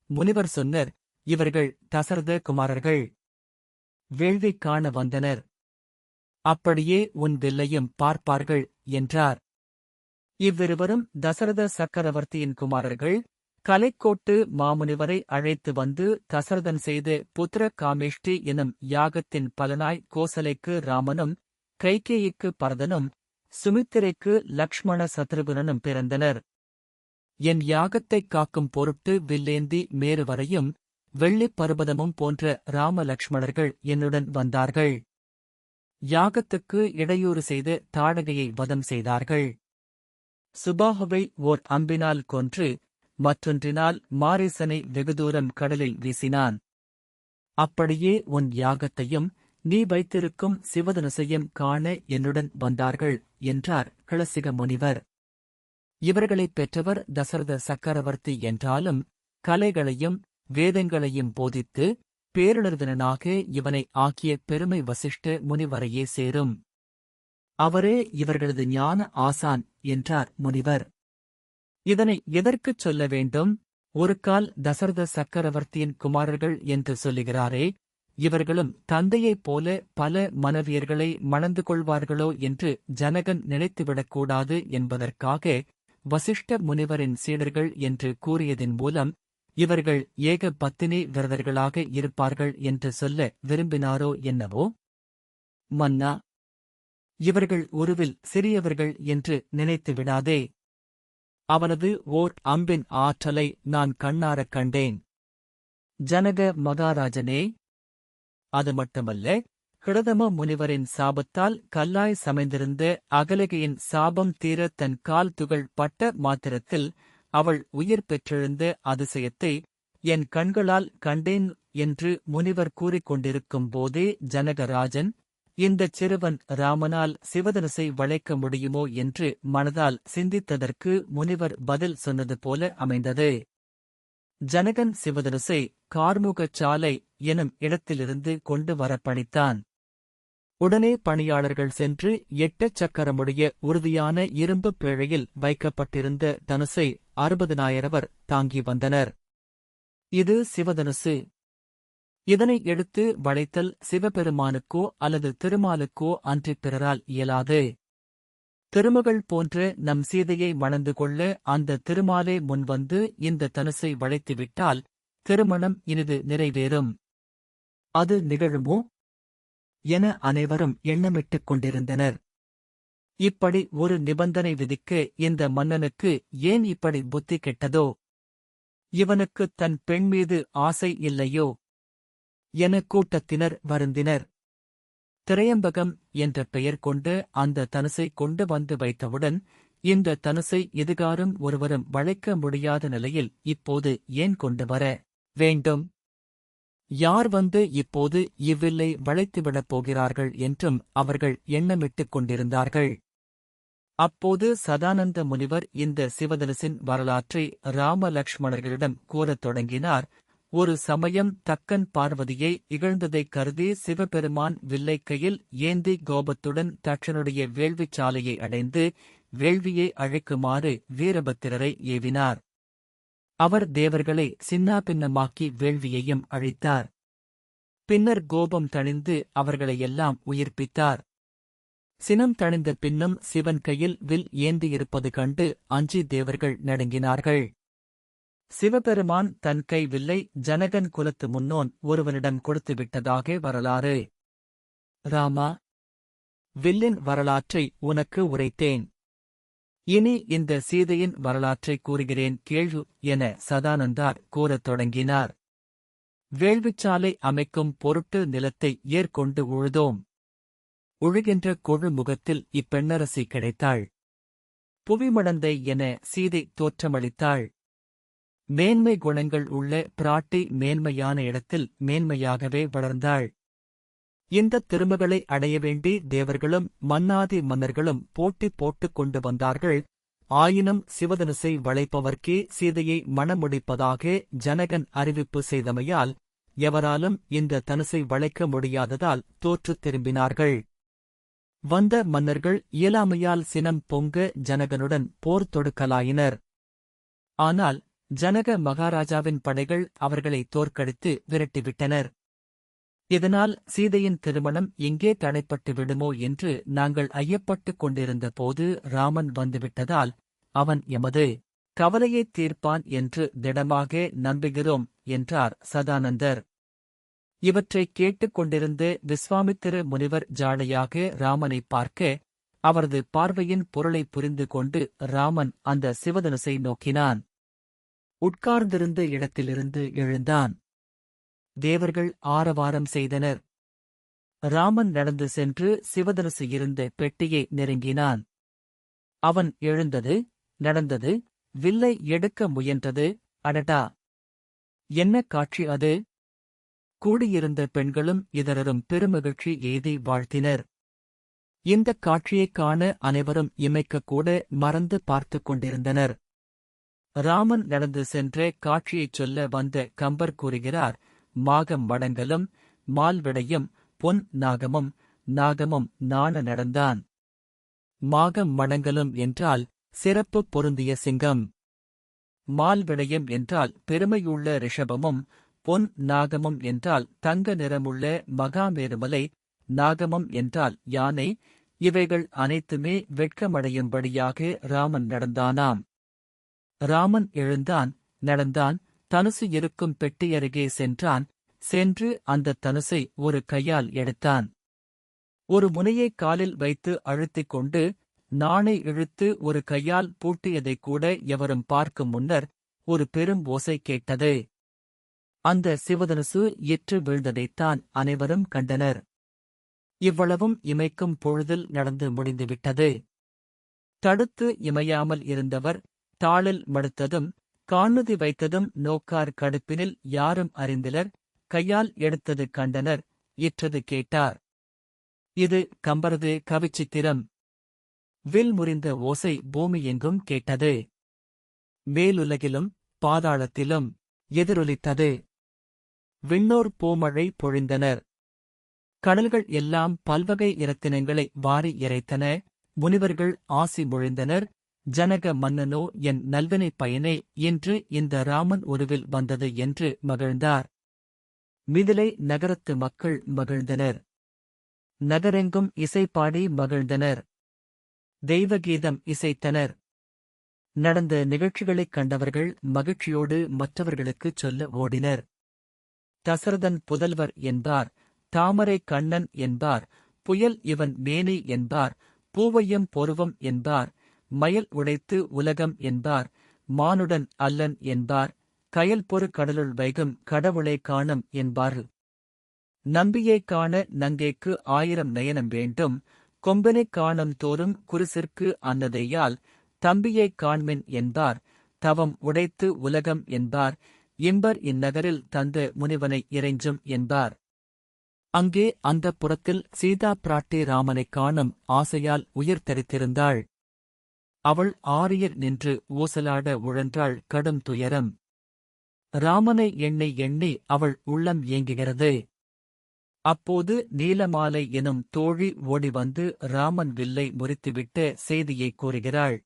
Speaker 1: முனிவர் சொன்னர், இவர்கள் தசரத குமாரர்கள். வேள்வி காண வந்தனர். அப்படியே உன் வில்லையும் பார்ப்பார்கள் என்றார். இவ்விருவரும் தசரத சக்கரவர்த்தியின் குமாரர்கள். கலைக்கோட்டு மாமுனிவரை அழைத்து வந்து தசரதன் செய்த புத்திர காமேஷ்டி எனும் யாகத்தின் பலனாய் கோசலைக்கு ராமனும், கைகேயிக்கு பரதனும், சுமித்திரைக்கு லக்ஷ்மண சத்ருகுணனும் பிறந்தனர். என் யாகத்தைக் காக்கும் பொருட்டு வில்லேந்தி மேரு வரையும் வெள்ளிப் பர்வதமும் போன்ற ராம லக்ஷ்மணர்கள் என்னுடன் வந்தார்கள். யாகத்துக்கு இடையூறு செய்து தாடகையை வதம் செய்தார்கள். சுபாஹுவை ஓர் அம்பினால் கொன்று மற்றொன்றினால் மாரீசனை வெகுதூரம் கடலில் வீசினான். அப்படியே உன் யாகத்தையும் நீ வைத்திருக்கும் சிவதனுசையும் காண என்னுடன் வந்தார்கள் என்றார் கிளசிக முனிவர். இவர்களைப் பெற்றவர் தசரத சக்கரவர்த்தி என்றாலும் கலைகளையும் வேதங்களையும் போதித்து பேருணர்வினனாக இவனை ஆக்கிய பெருமை வசிஷ்ட முனிவரையே சேரும். அவரே இவர்களது ஞான ஆசான் என்றார் முனிவர். இதனை எதற்குச் சொல்ல வேண்டும்? ஒரு கால் தசரத சக்கரவர்த்தியின் குமாரர்கள் என்று சொல்லுகிறாரே, இவர்களும் தந்தையைப் போல பல மனைவியர்களை மணந்து கொள்வார்களோ என்று ஜனகன் நினைத்துவிடக்கூடாது என்பதற்காக வசிஷ்ட முனிவரின் சீடர்கள் என்று கூறியதின் மூலம் இவர்கள் ஏக பத்தினி விரதர்களாக இருப்பார்கள் என்று சொல்ல விரும்பினாரோ என்னவோ? மன்னா, இவர்கள் உருவில் சிறியவர்கள் என்று நினைத்து விடாதே. அவனது ஓர் அம்பின் ஆற்றலை நான் கண்ணாரக் கண்டேன். ஜனக மகாராஜனே, அது மட்டுமல்ல, கிருதம முனிவரின் சாபத்தால் கல்லாய் சமைந்திருந்த அகலிகையின் சாபம் தீர தன் கால் துகள் பட்ட மாத்திரத்தில் அவள் உயிர் பெற்றெழுந்த அதிசயத்தை என் கண்களால் கண்டேன் என்று முனிவர் கூறிக்கொண்டிருக்கும் போதே ஜனகராஜன், இந்தச் சிறுவன் ராமனால் சிவதனுசை வளைக்க முடியுமோ என்று மனதால் சிந்தித்ததற்கு முனிவர் பதில் சொன்னது போல அமைந்தது. ஜனகன் சிவதனுசை கார்முகச் சாலை எனும் இடத்திலிருந்து கொண்டு வர பணித்தான். உடனே பணியாளர்கள் சென்று 8 சக்கரமுடைய உறுதியான இரும்புப் பேழையில் வைக்கப்பட்டிருந்த தனுசை 60,000 தாங்கி வந்தனர். இது சிவதனுசு. இதனை எடுத்து வளைத்தல் சிவபெருமானுக்கோ அல்லது திருமாலுக்கோ அன்றிப் பிறரால் இயலாது. திருமகள் போன்ற நம் சீதையை மணந்து கொள்ள அந்த திருமாலே முன்வந்து இந்த தனுசை வளைத்துவிட்டால் திருமணம் இனிது நிறைவேறும். அது நிகழுமோ என அனைவரும் எண்ணமிட்டுக் கொண்டிருந்தனர். இப்படி ஒரு நிபந்தனை விதிக்க இந்த மன்னனுக்கு ஏன் இப்படி புத்தி கெட்டதோ? இவனுக்குத் தன் பெண் மீது ஆசை இல்லையோ என கூட்டத்தினர் வருந்தினர். திரையம்பகம் என்ற பெயர் கொண்டு அந்த தனுசை கொண்டு வந்து வைத்தவுடன் இந்த தனுசை எதுகாரும் ஒருவரும் வளைக்க முடியாத நிலையில் இப்போது ஏன் கொண்டு வர வேண்டும்? யார் வந்து இப்போது இவ்வில்லை வளைத்துவிடப் போகிறார்கள் என்றும் அவர்கள் எண்ணமிட்டுக் கொண்டிருந்தார்கள். அப்போது சதானந்த முனிவர் இந்த சிவதனுசின் வரலாற்றை ராம லக்ஷ்மணர்களிடம் கூறத் தொடங்கினார். ஒரு சமயம் தக்கன் பார்வதியை இகழ்ந்ததைக் கருதி சிவபெருமான் வில்லை கையில் ஏந்தி கோபத்துடன் தட்சனுடைய வேள்விச் சாலையை அடைந்து வேள்வியை அழைக்குமாறு வீரபத்திரரை ஏவினார். அவர் தேவர்களை சின்னாபின்னமாக்கி வேள்வியையும் அழித்தார். பின்னர் கோபம் தணிந்து அவர்களையெல்லாம் உயிர்ப்பித்தார். சினம் தணிந்த பின்னும் சிவன் கையில் வில் ஏந்தியிருப்பது கண்டு அஞ்சி தேவர்கள் நடுங்கினார்கள். சிவபெருமான் தன் கை வில்லை ஜனகன் குலத்து முன்னோன் ஒருவனிடம் கொடுத்துவிட்டதாக வரலாறு. ராமா, வில்லின் வரலாற்றை உனக்கு உரைத்தேன். இனி இந்த சீதையின் வரலாற்றை கூறுகிறேன் கேளு என சதானந்தார் கூறத் தொடங்கினார். வேள்விச்சாலை அமைக்கும் பொருட்டு நிலத்தை ஏற்கொண்டு உழுதோம். உழுகின்ற கொழு முகத்தில் இப்பெண்ணரசி கிடைத்தாள். புவிமடந்தை என சீதை தோற்றமளித்தாள். மேன்மை குணங்கள் உள்ள பிராட்டி மேன்மையான இடத்தில் மேன்மையாகவே வளர்ந்தாள். இந்த திருமகளை அடைய வேண்டி தேவர்களும் மன்னாதி மன்னர்களும் போட்டி போட்டுக் கொண்டு வந்தார்கள். ஆயினும் சிவதனுசை வளைப்பவர்க்கே சீதையை மணமுடிப்பதாக ஜனகன் அறிவிப்பு செய்தமையால் எவராலும் இந்த தனுசை வளைக்க முடியாததால் தோற்றுத் திரும்பினார்கள். வந்த மன்னர்கள் இயலாமையால் சினம் பொங்க ஜனகனுடன் போர் தொடுக்கலாயினர். ஆனால் ஜனக மகாராஜாவின் படைகள் அவர்களை தோற்கடித்து விரட்டிவிட்டனர். இதனால் சீதையின் திருமணம் எங்கே தடைப்பட்டு விடுமோ என்று நாங்கள் ஐயப்பட்டுக் கொண்டிருந்த போது ராமன் வந்துவிட்டதால் அவன் எமது கவலையைத் தீர்ப்பான் என்று திடமாக நம்புகிறோம் என்றார் சதானந்தர். இவற்றைக் கேட்டுக் கொண்டிருந்த விஸ்வாமித்திர முனிவர் ஜாடையாக ராமனை பார்க்க, அவரது பார்வையின் பொருளைப் புரிந்து கொண்டு ராமன் அந்த சிவதனுசை நோக்கினான். உட்கார்ந்திருந்த இடத்திலிருந்து எழுந்தான். தேவர்கள் ஆரவாரம் செய்தனர். ராமன் நடந்து சென்று சிவதனுசு இருந்த பெட்டியை நெருங்கினான். அவன் எழுந்தது, நடந்தது, வில்லை எடுக்க முயன்றது. அடடா! என்ன காட்சி அது! கூடியிருந்த பெண்களும் இதரரும் பெருமகிழ்ச்சி எய்தி வாழ்த்தினர். இந்தக் காட்சியைக் காண அனைவரும் இமைக்கக்கூட மறந்து பார்த்துக் கொண்டிருந்தனர். ராமன் நடந்து சென்ற காட்சியைச் சொல்ல வந்த கம்பர் கூறுகிறார். மாகம் வடங்கலும் மால்விடையும் பொன் நாகமும் நாகமும் நாண நடந்தான். மாகம் மடங்கலும் என்றால் சிறப்பு பொருந்திய சிங்கம். மால்விடையம் என்றால் பெருமையுள்ள ரிஷபமும், பொன் நாகமும் என்றால் தங்க நிறமுள்ள மகாமேருமலை, நாகமும் என்றால் யானை. இவைகள் அனைத்துமே வெட்கமடையும்படியாக ராமன் நடந்தானாம். ராமன் எழுந்தான், நடந்தான், தனுசு இருக்கும் பெட்டியருகே சென்றான். சென்று அந்த தனுசை ஒரு கையால் எடுத்தான். ஒரு முனையை காலில் வைத்து அழுத்திக் கொண்டு நாணை இழுத்து ஒரு கையால் பூட்டியதைக் கூட எவரும் பார்க்கும் முன்னர் ஒரு பெரும் ஓசை கேட்டது. அந்த சிவதனுசு இற்று வீழ்ந்ததைத்தான் அனைவரும் கண்டனர். இவ்வளவும் இமைக்கும் பொழுதில் நடந்து முடிந்துவிட்டது. தடுத்து இமையாமல் இருந்தவர் தாளில் மடுத்ததும் காணுதி வைத்ததும் நோக்கார் கடுப்பினில் யாரும் அறிந்திலர். கையால் எடுத்தது கண்டனர், இற்றது கேட்டார். இது கம்பரது கவிச்சித்திரம். வில் முறிந்த ஓசை பூமி எங்கும் கேட்டது. மேலுலகிலும் பாதாளத்திலும் எதிரொலித்தது. விண்ணோர் பூமழை பொழிந்தனர். கடல்கள் எல்லாம் பல்வகை இரத்தினங்களை வாரி இறைத்தன. முனிவர்கள் ஆசி மொழிந்தனர். ஜனக மன்னனோ என் நல்வினை பயனே இன்று இந்த ராமன் உருவில் வந்தது என்று மகிழ்ந்தார். மிதிலை நகரத்து மக்கள் மகிழ்ந்தனர். நகரெங்கும் இசைப்பாடி மகிழ்ந்தனர். தெய்வகீதம் இசைத்தனர். நடந்த நிகழ்ச்சிகளைக் கண்டவர்கள் மகிழ்ச்சியோடு மற்றவர்களுக்குச் சொல்ல ஓடினர். தசரதன் புதல்வர் என்பார், தாமரை கண்ணன் என்பார், புயல் இவன் மேனி என்பார், பூவையம் பொருவம் என்பார், மயல் உடைத்து உலகம் என்பார், மானுடன் அல்லன் என்பார், கயல் பொறு கடலுள் வைகும் கடவுளை காணும் என்பார்கள். நம்பியைக் காண நங்கைக்கு 1000 நயனம் வேண்டும், கொம்பனைக் காணும் தோறும் குருசிற்கு அன்னதையால், தம்பியைக் காண்மின் என்பார், தவம் உடைத்து உலகம் என்பார், இம்பர் இந்நகரில் தந்த முனிவனை இறைஞ்சும் என்பார். அங்கே அந்தப் புறத்தில் சீதா பிராட்டி ராமனைக் காணும் ஆசையால் உயிர் தரித்திருந்தாள். அவள் ஆரியர் நின்று ஊசலாட உழன்றாள் கடும் துயரம். ராமனை எண்ணி எண்ணி அவள் உள்ளம் ஏங்குகிறது. அப்போது நீலமாலை எனும் தோழி ஓடிவந்து ராமன் வில்லை முறித்துவிட்ட செய்தியைக் கூறுகிறாள்.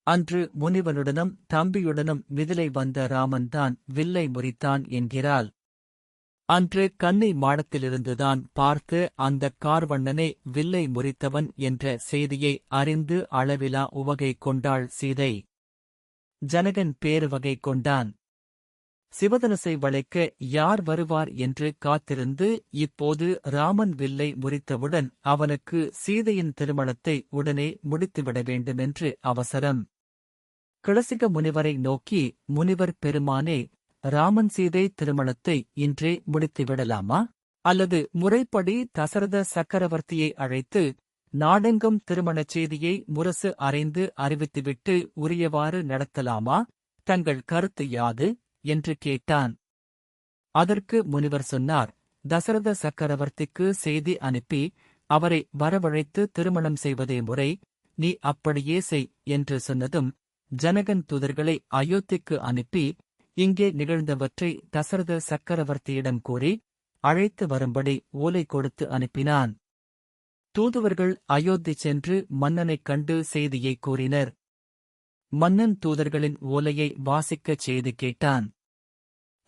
Speaker 1: அன்று முனிவனுடனும் தம்பியுடனும் மிதிலை வந்த ராமன்தான் வில்லை முறித்தான் என்கிறாள். அன்று கன்னி மாடத்திலிருந்துதான் பார்த்து அந்த கார்வண்ணனே வில்லை முறித்தவன் என்ற செய்தியை அறிந்து அளவிலா உவகை கொண்டாள் சீதை. ஜனகன் பேருவகை கொண்டான். சிவதனுசை வளைக்க யார் வருவார் என்று காத்திருந்து இப்போது ராமன் வில்லை முறித்தவுடன் அவனுக்கு சீதையின் திருமணத்தை உடனே முடித்துவிட வேண்டுமென்று அவசரம். கிளசிக முனிவரை நோக்கி, முனிவர் பெருமானே, ராமன் சீதை திருமணத்தை இன்றே முடித்துவிடலாமா? அல்லது முறைப்படி தசரத சக்கரவர்த்தியை அழைத்து நாடெங்கும் திருமணச் செய்தியை முரசு அறைந்து அறிவித்துவிட்டு உரியவாறு நடத்தலாமா? தங்கள் கருத்து யாது? என்று கேட்டான். அதற்கு முனிவர் சொன்னார், தசரத சக்கரவர்த்திக்கு செய்தி அனுப்பி அவரை வரவழைத்து திருமணம் செய்வதே முறை, நீ அப்படியே செய் என்று சொன்னதும் ஜனகன் தூதர்களை அயோத்திக்கு அனுப்பி இங்கே நிகழ்ந்தவற்றை தசரத சக்கரவர்த்தியிடம் கூறி அழைத்து வரும்படி ஓலை கொடுத்து அனுப்பினான். தூதுவர்கள் அயோத்தி சென்று மன்னனைக் கண்டு செய்தியை கூறினர். மன்னன் தூதர்களின் ஓலையை வாசிக்கச் செய்து கேட்டான்.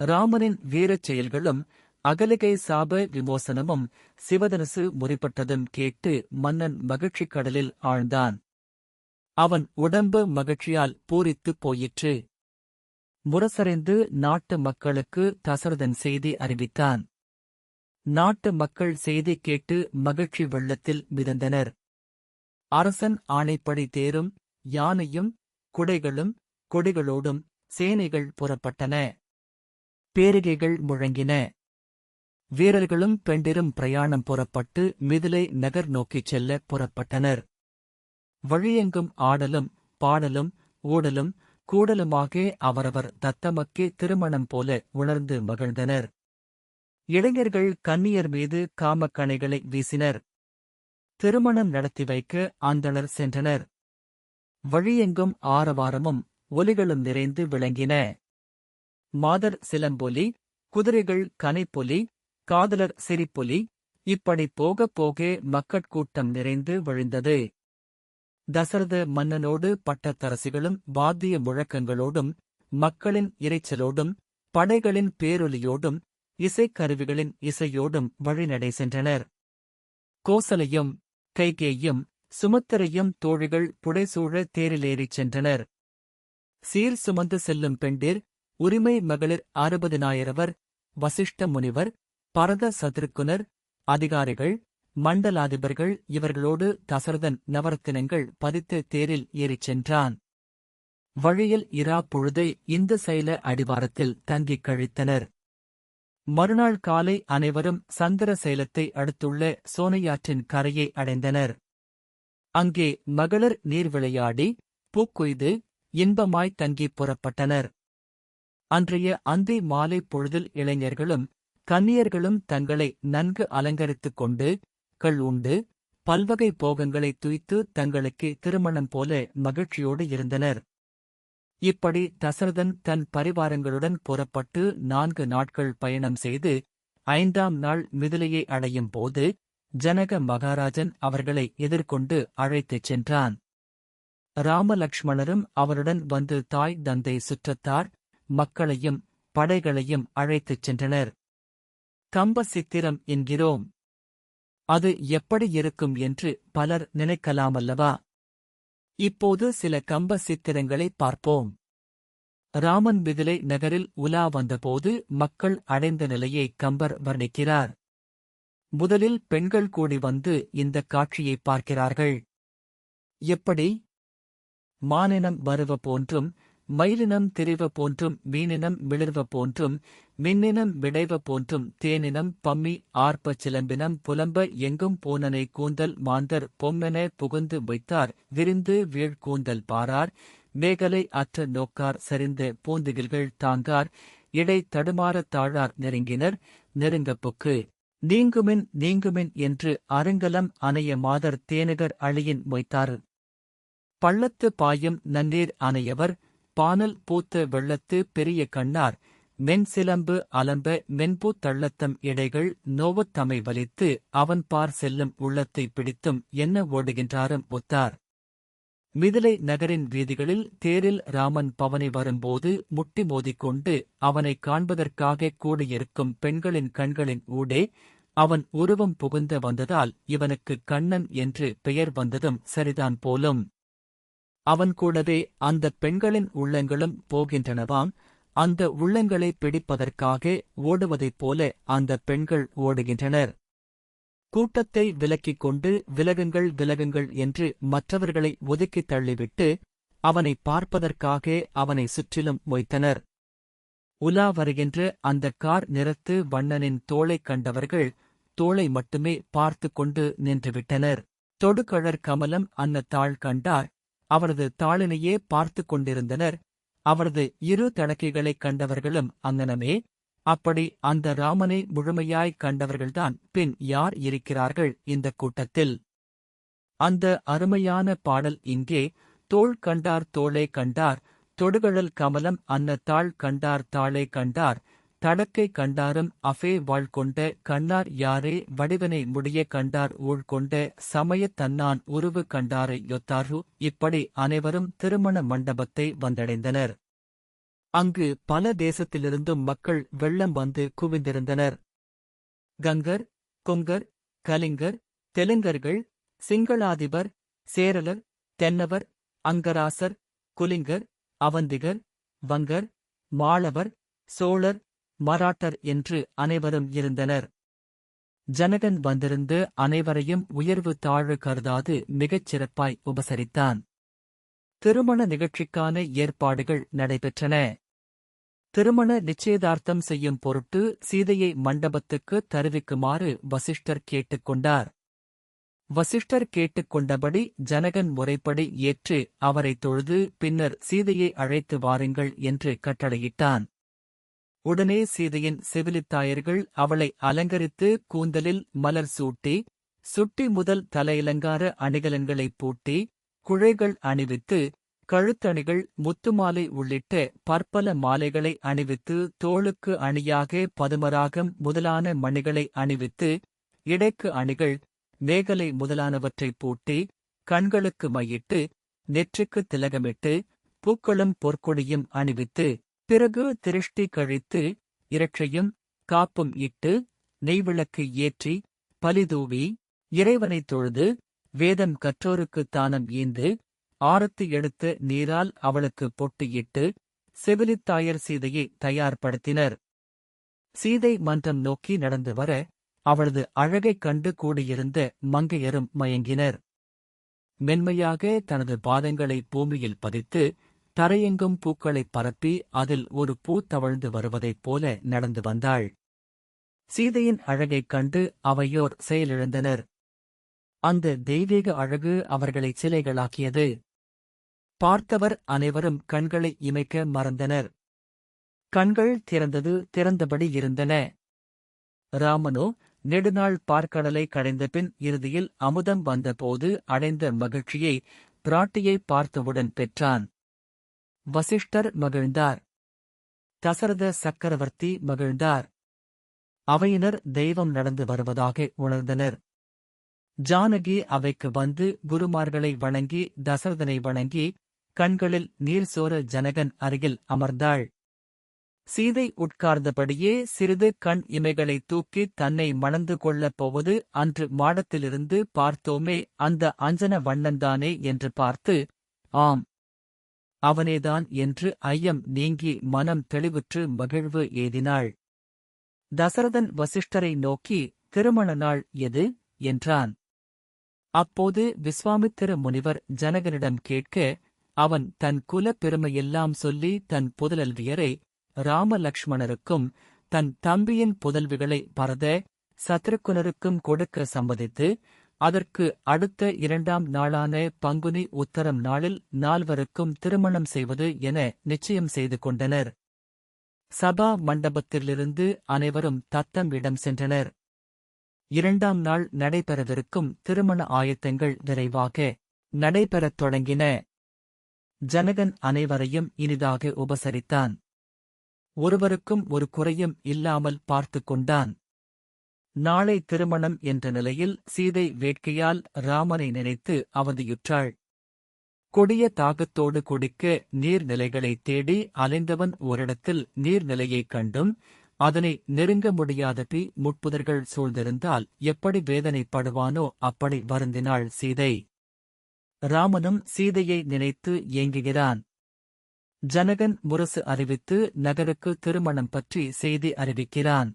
Speaker 1: ராமனின் வீரச் செயல்களும் அகலிகை சாப விமோசனமும் சிவதனுசு முறிப்பட்டதும் கேட்டு மன்னன் மகிழ்ச்சிக் கடலில் ஆழ்ந்தான். அவன் உடம்பு மகிழ்ச்சியால் பூரித்துப் போயிற்று. முரசறைந்து நாட்டு மக்களுக்கு தசரதன் செய்தி அறிவித்தான். நாட்டு மக்கள் செய்தி கேட்டு மகிழ்ச்சி வெள்ளத்தில் மிதந்தனர். அரசன் ஆணைப்படி தேரும் யானையும் குடைகளும் கொடிகளோடும் சேனைகள் புறப்பட்டன. பேரிகைகள் முழங்கின. வீரர்களும் பெண்டிரும் பிரயாணம் புறப்பட்டு மிதிலை நகர் நோக்கிச் செல்ல புறப்பட்டனர். வழியெங்கும் ஆடலும் பாடலும் ஊடலும் கூடலுமாக அவரவர் தத்தமக்கே திருமணம் போல உணர்ந்து மகிழ்ந்தனர். இளைஞர்கள் கன்னியர் மீது காமக்கணைகளை வீசினர். திருமணம் நடத்தி வைக்க அந்தணர் சென்றனர். வழியெங்கும் ஆரவாரமும் ஒலிகளும் நிறைந்து விளங்கின. மாதர் சிலம்பொலி, குதிரைகள் கனைப்பொலி, காதலர் சிரிப்பொலி, இப்படி போகப் போக மக்கட்கூட்டம் நிறைந்து வழிந்தது. தசரத மன்னனோடு பட்டத்தரசிகளும் வாத்திய முழக்கங்களோடும் மக்களின் இரைச்சலோடும் படைகளின் பேரொலியோடும் இசைக்கருவிகளின் இசையோடும் வழிநடை சென்றனர். கோசலையும் கைகேயும் சுமத்திரையும் தோழிகள் புடைசூழ தேரிலேறிச் சென்றனர். சீர் சுமந்து செல்லும் பெண்டிர், உரிமை மகளிர் 60,000 வசிஷ்ட முனிவர், பரத சத்ருக்குனர், அதிகாரிகள், மண்டலாதிபர்கள் இவர்களோடு தசரதன் நவரத்தினங்கள் பதித்த தேரில் ஏறிச் சென்றான். வழியில் இரா பொழுதை இந்த சைல அடிவாரத்தில் தங்கிக் கழித்தனர். மறுநாள் காலை அனைவரும் சந்திர சைலத்தை அடுத்துள்ள சோனையாற்றின் கரையை அடைந்தனர். அங்கே மகளிர் நீர் விளையாடி பூக்குய்து இன்பமாய் தங்கிப் புறப்பட்டனர். அன்றைய அந்தி மாலை பொழுதில் இளைஞர்களும் கன்னியர்களும் தங்களை நன்கு அலங்கரித்துக் கொண்டு கள் உண்டு பல்வகை போகங்களை துய்த்து தங்களுக்கு திருமணம் போல மகிழ்ச்சியோடு இருந்தனர். இப்படி தசரதன் தன் பரிவாரங்களுடன் புறப்பட்டு 4 நாட்கள் பயணம் செய்து 5ஆம் நாள் மிதிலையை அடையும் போது ஜனக மகாராஜன் அவர்களை எதிர்கொண்டு அழைத்துச் சென்றான். ராமலக்ஷ்மணரும் அவருடன் வந்து தாய் தந்தை சுற்றத்தார் மக்களையும் படைகளையும் அழைத்துச் சென்றனர். கம்ப சித்திரம் என்கிறோம். அது எப்படி இருக்கும் என்று பலர் நினைக்கலாமல்லவா? இப்போது சில கம்ப சித்திரங்களை பார்ப்போம். ராமன் மிதிலை நகரில் உலா வந்தபோது மக்கள் அடைந்த நிலையை கம்பர் வர்ணிக்கிறார். முதலில் பெண்கள் கூடி வந்து இந்தக் காட்சியை பார்க்கிறார்கள். எப்படி? மானினம் வருவ போன்றும் மயிலினம் திரிவ போன்றும் மீனினம் மிளிர்வ போன்றும் மின்னினம் விடைவ போன்றும் தேனினம் பம்மி ஆர்ப்பச் சிலம்பினம் புலம்ப எங்கும் பூனனை கூந்தல் மாந்தர் பொம்மென புகுந்து வைத்தார் விரிந்து வீழ் கூந்தல் பாரார் மேகலை அற்ற நோக்கார் சரிந்த பூந்துகில்கள் தாங்கார் இடை தடுமாறத் தாழார் நெருங்கினர் நெருங்கப்புக்கு நீங்குமின் நீங்குமின் என்று அருங்கலம் அணைய மாதர் தேனுகர் அழியின் மொய்த்தார். பள்ளத்து பாயும் நன்னீர் அணையவர் பானல் பூத்த வெள்ளத்து பெரிய கண்ணார் மென்சிலம்பு அலம்ப மென்பூத் தள்ளத்தம் இடைகள் நோவத் தமை வலித்து அவன் பார் செல்லும் உள்ளத்தை பிடித்தும் என்ன ஓடுகின்றாரும் ஒத்தார். மிதிலை நகரின் வீதிகளில் தேரில் ராமன் பவனி வரும்போது முட்டி மோதிக்கொண்டு அவனைக் காண்பதற்காக கூடியிருக்கும் பெண்களின் கண்களின் ஊடே அவன் உருவம் புகுந்த வந்ததால் இவனுக்கு கண்ணன் என்று பெயர் வந்ததும் சரிதான் போலும். அவன் கூடவே அந்தப் பெண்களின் உள்ளங்களும் போகின்றனவாம். அந்த உள்ளங்களை பிடிப்பதற்காக ஓடுவதைப் போல அந்தப் பெண்கள் ஓடுகின்றனர். கூட்டத்தை விலக்கிக் கொண்டு விலகுங்கள் விலகுங்கள் என்று மற்றவர்களை ஒதுக்கித் தள்ளிவிட்டு அவனை பார்ப்பதற்காக அவனை சுற்றிலும் மொய்த்தனர். உலா வருகின்ற அந்த கார் நிறத்து வண்ணனின் தோளைக் கண்டவர்கள் தோளை மட்டுமே பார்த்து கொண்டு நின்றுவிட்டனர். தொடுகழற் கமலம் அன்ன தாள் கண்டார். அவரது தாளினையே பார்த்து கொண்டிருந்தனர். அவரது இரு தடக்கைகளைக் கண்டவர்களும் அங்ஙனமே. அப்படி அந்த ராமனை முழுமையாய் கண்டவர்கள்தான் பின் யார் இருக்கிறார்கள் இந்தக் கூட்டத்தில்? அந்த அருமையான பாடல் இங்கே. தோள் கண்டார் தோளே கண்டார், தொடுகழல் கமலம் அன்ன தாள் கண்டார் தாளே கண்டார், தடக்கை கண்டாரும் அஃபே வாழ் கொண்ட கண்ணார் யாரே வடிவனை முடிய கண்டார் ஊழ் கொண்ட சமயத் தன்னான் உருவு கண்டாரை யொத்தார்ஹு. இப்படி அனைவரும் திருமண மண்டபத்தை வந்தடைந்தனர். அங்கு பல தேசத்திலிருந்தும் மக்கள் வெள்ளம் வந்து குவிந்திருந்தனர். கங்கர், கொங்கர், கலிங்கர், தெலுங்கர்கள், சிங்களாதிபர், சேரலர், தென்னவர், அங்கராசர், குலிங்கர், அவந்திகர், வங்கர், மாளவர், சோழர், மராட்டர் என்று அனைவரும் இருந்தனர். ஜனகன் வந்திருந்து அனைவரையும் உயர்வு தாழ்வு கருதாது மிகச் சிறப்பாய் உபசரித்தான். திருமண நிகழ்ச்சிக்கான ஏற்பாடுகள் நடைபெற்றன. திருமண நிச்சயதார்த்தம் செய்யும் பொருட்டு சீதையை மண்டபத்துக்கு தருவிக்குமாறு வசிஷ்டர் கேட்டுக்கொண்டார். வசிஷ்டர் கேட்டுக்கொண்டபடி ஜனகன் முறைப்படி ஏற்று அவரைத் தொழுது பின்னர் சீதையை அழைத்து வாருங்கள் என்று கட்டளையிட்டான். உடனே சீதையின் செவிலித்தாயர்கள் அவளை அலங்கரித்து கூந்தலில் மலர் சூட்டி, சுட்டி முதல் தலையிலங்கார அணிகலன்களைப் பூட்டி, குழைகள் அணிவித்து, கழுத்தணிகள் முத்துமாலை உள்ளிட்ட பற்பல மாலைகளை அணிவித்து, தோளுக்கு அணியாக பதுமராகம் முதலான மணிகளை அணிவித்து, இடைக்கு அணிகள், மேகலை முதலானவற்றைப் பூட்டி, கண்களுக்கு மையிட்டு, நெற்றிக்குத் திலகமிட்டு, பூக்களும் பொற்கொடியும் அணிவித்து, பிறகு திருஷ்டி கழித்து, இரட்சையும் காப்பும் இட்டு, நெய்விளக்கு ஏற்றி, பலிதூவி, இறைவனைத் தொழுது, வேதம் கற்றோருக்குத் தானம் ஈந்து, ஆரத்தி எடுத்த நீரால் அவளுக்கு பொட்டு இட்டு, செவிலித்தாயர் சீதையை தயார்படுத்தினர். சீதை மன்றம் நோக்கி நடந்து வர, அவளது அழகைக் கண்டு கூடியிருந்த மங்கையரும் மயங்கினர். மென்மையாக தனது பாதங்களை பூமியில் பதித்து, தரையெங்கும் பூக்களைப் பரப்பி அதில் ஒரு பூ தவழ்ந்து வருவதைப் போல நடந்து வந்தாள். சீதையின் அழகைக் கண்டு அவையோர் செயலிழந்தனர். அந்த தெய்வீக அழகு அவர்களை சிலைகளாக்கியது. பார்த்தவர் அனைவரும் கண்களை இமைக்க மறந்தனர். கண்கள் திறந்தபடி இருந்தன. ராமனோ நெடுநாள் பார்க்கடலை கடைந்தபின் இறுதியில் அமுதம் வந்தபோது அடைந்த மகிழ்ச்சியை பிராட்டியை பார்த்தவுடன் பெற்றான். வசிஷ்டர் மகிழ்ந்தார். தசரத சக்கரவர்த்தி மகிழ்ந்தார். அவையினர் தெய்வம் நடந்து வருவதாக உணர்ந்தனர். ஜானகி அவைக்கு வந்து குருமார்களை வணங்கி தசரதனை வணங்கி கண்களில் நீர் சோர ஜனகன் அருகில் அமர்ந்தாள். சீதை உட்கார்ந்தபடியே சிறிது கண் இமைகளை தூக்கி தன்னை மணந்து கொள்ளப் போவது அன்று மாடத்திலிருந்து பார்த்தோமே அந்த அஞ்சன வண்ணன்தானே என்று பார்த்து, ஆம், அவனேதான் என்று ஐயம் நீங்கி மனம் தெளிவுற்று மகிழ்வு எய்தினாள். தசரதன் வசிஷ்டரை நோக்கி, திருமண நாள் எது என்றான். அப்போது விஸ்வாமித்திர முனிவர் ஜனகனிடம் கேட்க, அவன் தன் குலப் பெருமையெல்லாம் சொல்லி தன் புதல்வியரை ராமலக்ஷ்மணருக்கும் தன் தம்பியின் புதல்விகளை பரத சத்ருக்குனருக்கும் கொடுக்க சம்மதித்து, அதற்கு அடுத்த 2ஆம் நாளான பங்குனி உத்தரம் நாளில் 4வருக்கும் திருமணம் செய்வது என நிச்சயம் செய்து கொண்டனர். சபா மண்டபத்திலிருந்து அனைவரும் தத்தம் இடம் சென்றனர். 2ஆம் நாள் நடைபெறவிருக்கும் திருமண ஆயத்தங்கள் விரைவாக நடைபெறத் தொடங்கின. ஜனகன் அனைவரையும் இனிதாக உபசரித்தான். ஒருவருக்கும் ஒரு குறையும் இல்லாமல் பார்த்துக் கொண்டான். நாளை திருமணம் என்ற நிலையில் சீதை வேட்கையால் ராமனை நினைத்து அவதியுற்றாள். கொடிய தாகத்தோடு குடிக்க நீர்நிலைகளைத் தேடி அலைந்தவன் ஓரிடத்தில் நீர்நிலையைக் கண்டும் அதனை நெருங்க முடியாதபடி முட்புதர்கள் சூழ்ந்திருந்தால் எப்படி வேதனைப்படுவானோ அப்படி வருந்தினாள் சீதை. ராமனும் சீதையை நினைத்து ஏங்குகிறான். ஜனகன் முரசு அறிவித்து நகருக்கு திருமணம் பற்றி செய்தி அறிவிக்கிறான்.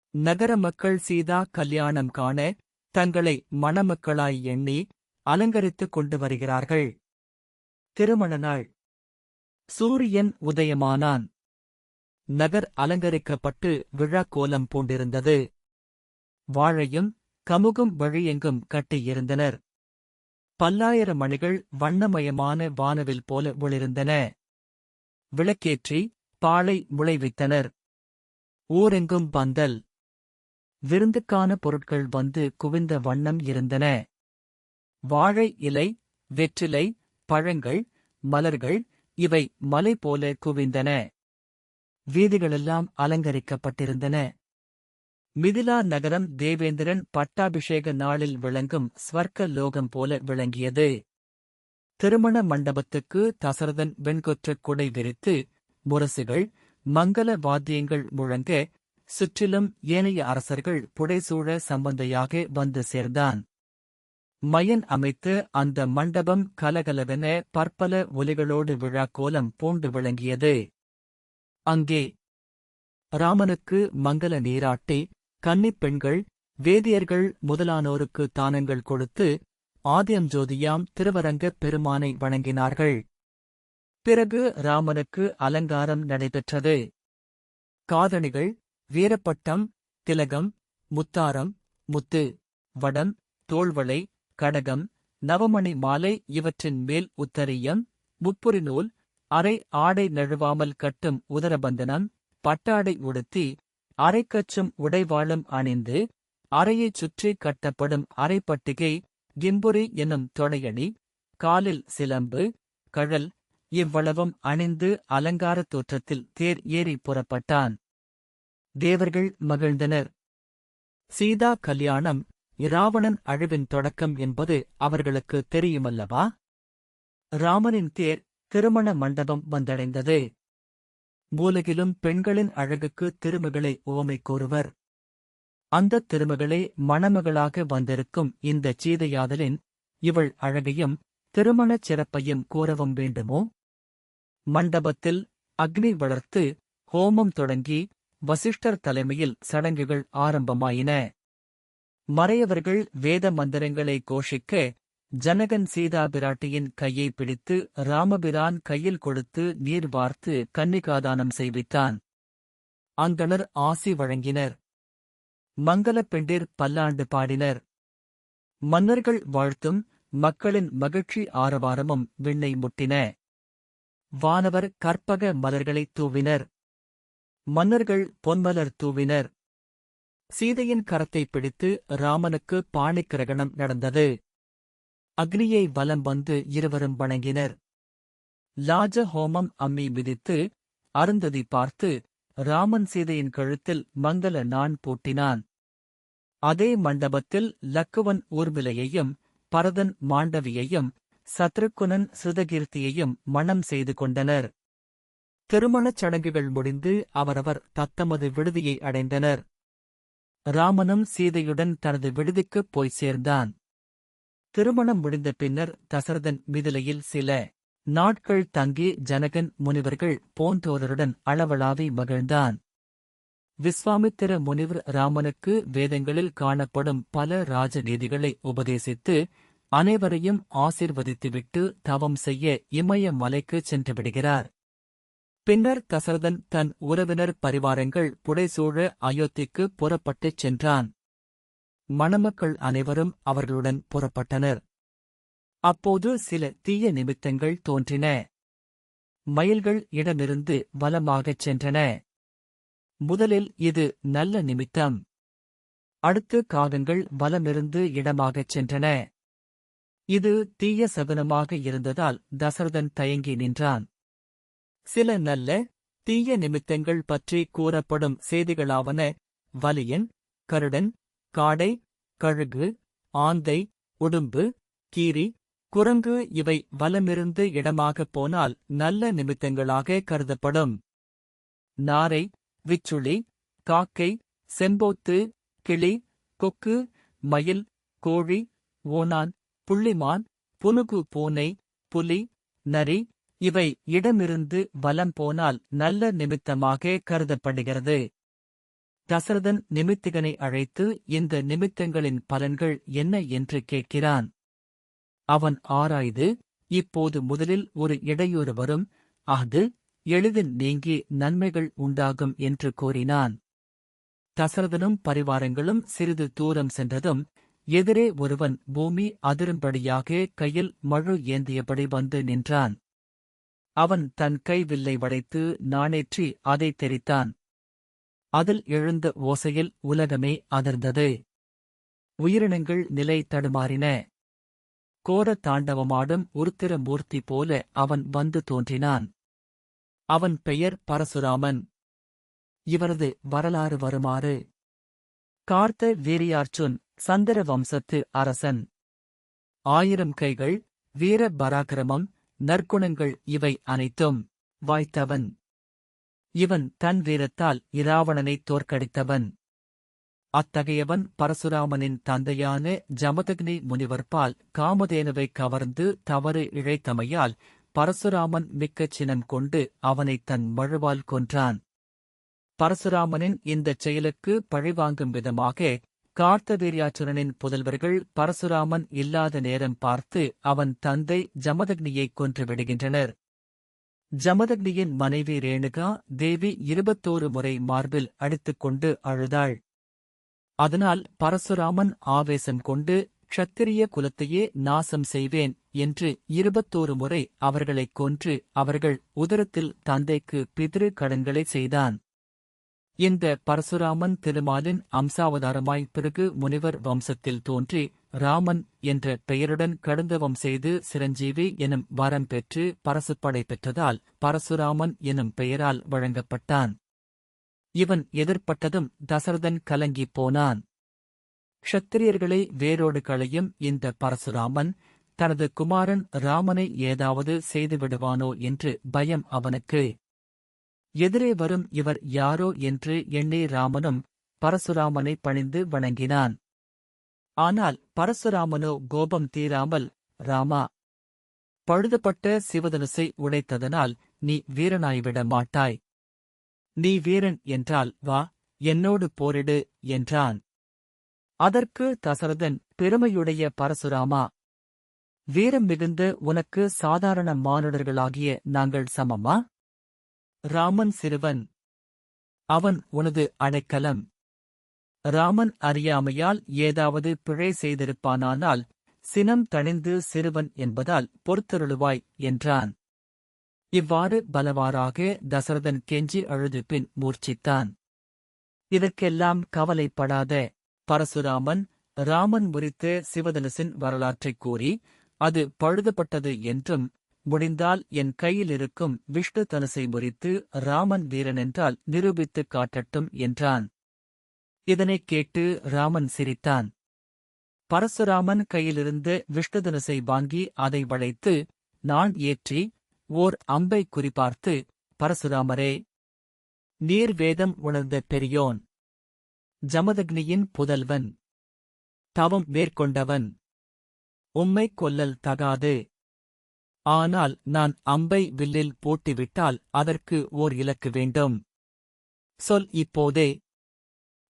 Speaker 1: நகர மக்கள் சீதா கல்யாணம் காண தங்களை மணமக்களாய் எண்ணி அலங்கரித்துக் கொண்டு வருகிறார்கள். திருமண நாள். சூரியன் உதயமானான். நகர் அலங்கரிக்கப்பட்டு விழா கோலம் பூண்டிருந்தது. வாழையும் கமுகும் வழியெங்கும் கட்டியிருந்தனர். பல்லாயிரம் மணிகள் வண்ணமயமான வானவில் போல ஒளிர்ந்தன. விளக்கேற்றி பாளை முளைவித்தனர். ஊரெங்கும் பந்தல். விருந்துக்கான பொருட்கள் வந்து குவிந்த வண்ணம் இருந்தன. வாழை இலை, வெற்றிலை, பழங்கள், மலர்கள் இவை மலை போல குவிந்தன. வீதிகளெல்லாம் அலங்கரிக்கப்பட்டிருந்தன. மிதிலா நகரம் தேவேந்திரன் பட்டாபிஷேக நாளில் விளங்கும் ஸ்வர்க்க லோகம் போல விளங்கியது. திருமண மண்டபத்துக்கு தசரதன் வெண்கொற்றக் குடை விரித்து முரசுகள் மங்கள வாத்தியங்கள் முழங்க சுற்றிலும் ஏனைய அரசர்கள் புடைசூழ சம்பந்தையாக வந்து சேர்ந்தான். மயன் அமைத்து அந்த மண்டபம் கலகலவென பற்பல ஒலிகளோடு விழா கோலம் பூண்டு விளங்கியது. அங்கே ராமனுக்கு மங்கள நீராட்டி கன்னிப் பெண்கள் வேதியர்கள் முதலானோருக்கு தானங்கள் கொடுத்து ஆதியஞ்சோதியாம் திருவரங்கப் பெருமானை வணங்கினார்கள். பிறகு ராமனுக்கு அலங்காரம் நடைபெற்றது. காதணிகள், வீரப்பட்டம், திலகம், முத்தாரம், முத்து, வடம், தோள்வளை, கடகம், நவமணி மாலை இவற்றின் மேல் உத்தரியம், முப்புரி நூல், அரை ஆடை நழுவாமல் கட்டும் உதரபந்தனம், பட்டாடை உடுத்தி அரைக்கச்சும் உடைவாளும் அணிந்து அறையைச் சுற்றி கட்டப்படும் அரைப்பட்டிகை கிம்புரி என்னும் தொடையணி, காலில் சிலம்பு, கழல் இவ்வளவும் அணிந்து அலங்காரத் தோற்றத்தில் தேர் ஏறி புறப்பட்டான். தேவர்கள் மகிழ்ந்தனர். சீதா கல்யாணம் இராவணன் அழிவின் தொடக்கம் என்பது அவர்களுக்கு தெரியுமல்லவா? ராமனின் தேர் திருமண மண்டபம் வந்தடைந்தது. மூலகிலும் பெண்களின் அழகுக்கு திருமகளை உவமை கூறுவர். அந்தத் திருமகளே மணமகளாக வந்திருக்கும் இந்த சீதையாதலின் இவள் அழகையும் திருமணச் சிறப்பையும் கூறவும் வேண்டுமோ? மண்டபத்தில் அக்னி வளர்த்து ஹோமம் தொடங்கி வசிஷ்டர் தலைமையில் சடங்குகள் ஆரம்பமாயின. மறையவர்கள் வேத மந்திரங்களை கோஷிக்க ஜனகன் சீதா பிராட்டியின் கையை பிடித்து ராமபிரான் கையில் கொடுத்து நீர் வார்த்து கன்னிகாதானம் செய்வித்தான். அந்தணர் ஆசி வழங்கினர். மங்களப் பெண்டிர் பல்லாண்டு பாடினர். மன்னர்கள் வாழ்த்தும் மக்களின் மகிழ்ச்சி ஆரவாரமும் விண்ணை முட்டின. வானவர் கற்பக மலர்களைத் தூவினர். மன்னர்கள் பொன்மலர் தூவினர். சீதையின் கரத்தைப் பிடித்து ராமனுக்கு பாணிக்கிரகணம் நடந்தது. அக்னியை வலம் வந்து இருவரும் வணங்கினர். லாஜ ஹோமம் அம்மி மிதித்து அருந்ததி பார்த்து ராமன் சீதையின் கழுத்தில் மங்கள நாண் பூட்டினான். அதே மண்டபத்தில் லக்குவன் ஊர்மிளையையும் பரதன் மாண்டவியையும் சத்ருக்குனன் சிருதகீர்த்தியையும் மணம் செய்து கொண்டனர். திருமணச் சடங்குகள் முடிந்து அவரவர் தத்தமது விடுதியை அடைந்தனர். ராமனும் சீதையுடன் தனது விடுதிக்குப் போய் சேர்ந்தான். திருமணம் முடிந்த பின்னர் தசரதன் மிதிலையில் சில நாட்கள் தங்கி ஜனகன் முனிவர்கள் போன்றோருடன் அளவளாவி மகிழ்ந்தான். விஸ்வாமித்திர முனிவர் ராமனுக்கு வேதங்களில் காணப்படும் பல ராஜநீதிகளை உபதேசித்து அனைவரையும் ஆசீர்வதித்துவிட்டு தவம் செய்ய இமய மலைக்குச் சென்றுவிடுகிறார். பின்னர் தசரதன் தன் உறவினர் பரிவாரங்கள் புடைசூழ அயோத்திக்கு புறப்பட்டுச் சென்றான். மணமக்கள் அனைவரும் அவர்களுடன் புறப்பட்டனர். அப்போது சில தீய நிமித்தங்கள் தோன்றின. மயில்கள் இடமிருந்து வலமாகச் சென்றன. முதலில் இது நல்ல நிமித்தம். அடுத்து காகங்கள் வலமிருந்து இடமாகச் சென்றன. இது தீய சகுனமாக இருந்ததால் தசரதன் தயங்கி நின்றான். சில நல்ல தீய நிமித்தங்கள் பற்றி கூறப்படும் செய்திகளாவன வலியன், கருடன், காடை, கழுகு, ஆந்தை, உடும்பு, கீரி, குரங்கு இவை வலமிருந்து இடமாகப் போனால் நல்ல நிமித்தங்களாக கருதப்படும். நாரை, விச்சுளி, காக்கை, செம்போத்து, கிளி, கொக்கு, மயில், கோழி, ஓணான், புள்ளிமான், புனுகு பூனை, புலி, நரி இவை இடமிருந்து வலம் போனால் நல்ல நிமித்தமாக கருதப்படுகிறது. தசரதன் நிமித்திகனை அழைத்து இந்த நிமித்தங்களின் பலன்கள் என்ன என்று கேட்கிறான். அவன் ஆராய்ந்து, இப்போது முதலில் ஒரு இடையூறு வரும், அது எளிதில் நீங்கி நன்மைகள் உண்டாகும் என்று கூறினான். தசரதனும் பரிவாரங்களும் சிறிது தூரம் சென்றதும் எதிரே ஒருவன் பூமி அதிரும்படியாக கையில் மழு ஏந்தியபடி வந்து நின்றான். அவன் தன் கைவில்லை வளைத்து நாணேற்றி அதை தெரித்தான். அதில் எழுந்த ஓசையில் உலகமே அதிர்ந்தது. உயிரினங்கள் நிலை தடுமாறின. கோர தாண்டவமாடும் உருத்திர மூர்த்தி போல அவன் வந்து தோன்றினான். அவன் பெயர் பரசுராமன். இவரது வரலாறு வருமாறு. கார்த்த வீரியார்ச்சுன் சந்திர வம்சத்து அரசன். 1000 கைகள், வீர பராக்கிரமம், நற்குணங்கள் இவை அனைத்தும் வாய்த்தவன். இவன் தன் வீரத்தால் இராவணனைத் தோற்கடித்தவன். அத்தகையவன் பரசுராமனின் தந்தையான ஜமதக்னி முனிவர்பால் காமதேனுவைக் கவர்ந்து தவறு இழைத்தமையால் பரசுராமன் மிக்கச் சினம் கொண்டு அவனைத் தன் மழுவால் கொன்றான். பரசுராமனின் இந்தச் செயலுக்கு பழிவாங்கும் விதமாக கார்த்தவீர்யாச்சுரனின் புதல்வர்கள் பரசுராமன் இல்லாத நேரம் பார்த்து அவன் தந்தை ஜமதக்னியைக் கொன்றுவிடுகின்றனர். ஜமதக்னியின் மனைவி ரேணுகா தேவி 21 முறை மார்பில் அடித்துக்கொண்டு அழுதாள். அதனால் பரசுராமன் ஆவேசம் கொண்டு க்ஷத்திரிய குலத்தையே நாசம் செய்வேன் என்று 21 முறை அவர்களைக் கொன்று அவர்கள் உதரத்தில் தந்தைக்கு பிதிரு கடன்களை செய்தான். இந்த பரசுராமன் திருமாலின் அம்சாவதாரமாய் பிறகு முனிவர் வம்சத்தில் தோன்றி ராமன் என்ற பெயருடன் கடுந்தவம் செய்து சிரஞ்சீவி எனும் வரம் பெற்று பரசுப்படை பெற்றதால் பரசுராமன் எனும் பெயரால் வழங்கப்பட்டான். இவன் எதிர்ப்பட்டதும் தசரதன் கலங்கிப் போனான். க்ஷத்திரியர்களை வேரோடு களையும் இந்த பரசுராமன் தனது குமாரன் ராமனை ஏதாவது செய்துவிடுவானோ என்று பயம் அவனுக்கு. எதிரே வரும் இவர் யாரோ என்று எண்ணி ராமனும் பரசுராமனை பணிந்து வணங்கினான். ஆனால் பரசுராமனோ கோபம் தீராமல், ராமா, பழுதுபட்ட சிவதனுசை உடைத்ததனால் நீ வீரனாய்விட மாட்டாய். நீ வீரன் என்றால் வா, என்னோடு போரிடு என்றான். அதற்கு தசரதன், பெருமையுடைய பரசுராமா, வீரம் மிகுந்த உனக்கு சாதாரண மானுடர்களாகிய நாங்கள் சமமா? ராமன் சிறுவன். அவன் உனது அடைக்கலம். ராமன் அறியாமையால் ஏதாவது பிழை செய்திருப்பானானால் சினம் தணிந்து சிறுவன் என்பதால் பொறுத்தருளுவாய் என்றான். இவ்வாறு பலவாறாக தசரதன் கெஞ்சி அழுது பின் மூர்ச்சித்தான். இதற்கெல்லாம் கவலைப்படாத பரசுராமன் ராமன் முறித்த சிவதனுசின் வரலாற்றைக் கூறி அது பழுதுபட்டது என்றும் முடிந்தால் என் கையிலிருக்கும் விஷ்ணு தனுசை முறித்து ராமன் வீரனென்றால் நிரூபித்துக் காட்டட்டும் என்றான். இதனைக் கேட்டு ராமன் சிரித்தான். பரசுராமன் கையிலிருந்த விஷ்ணுதனுசை வாங்கி அதை வளைத்து நான் ஏற்றி ஓர் அம்பை குறிபார்த்து, பரசுராமரே, நீர் வேதம் உணர்ந்த பெரியோன், ஜமதக்னியின் புதல்வன், தவம் மேற்கொண்டவன், உம்மைக் கொல்லல் தகாது. ஆனால் நான் அம்பை வில்லில் போட்டுவிட்டால் அதற்கு ஓர் இலக்கு வேண்டும். சொல் இப்போதே.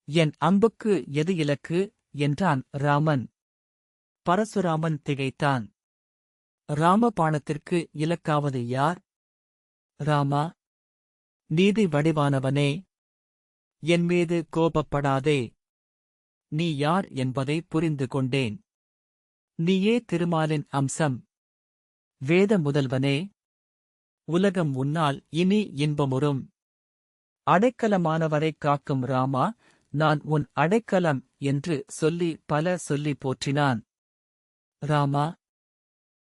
Speaker 1: என் அம்புக்கு எது இலக்கு என்றான் ராமன். பரசுராமன் திகைத்தான். ராமபாணத்திற்கு இலக்காவது யார்? ராமா, நீதி வடிவானவனே, என்மீது கோபப்படாதே. நீ யார் என்பதை புரிந்து கொண்டேன். நீயே திருமாலின் அம்சம். வேத முதல்வனே, உலகம் உன்னால் இனி இன்பமுறும். அடைக்கலமானவரைக் காக்கும் ராமா, நான் உன் அடைக்கலம் என்று சொல்லி பல சொல்லி போற்றினான். ராமா,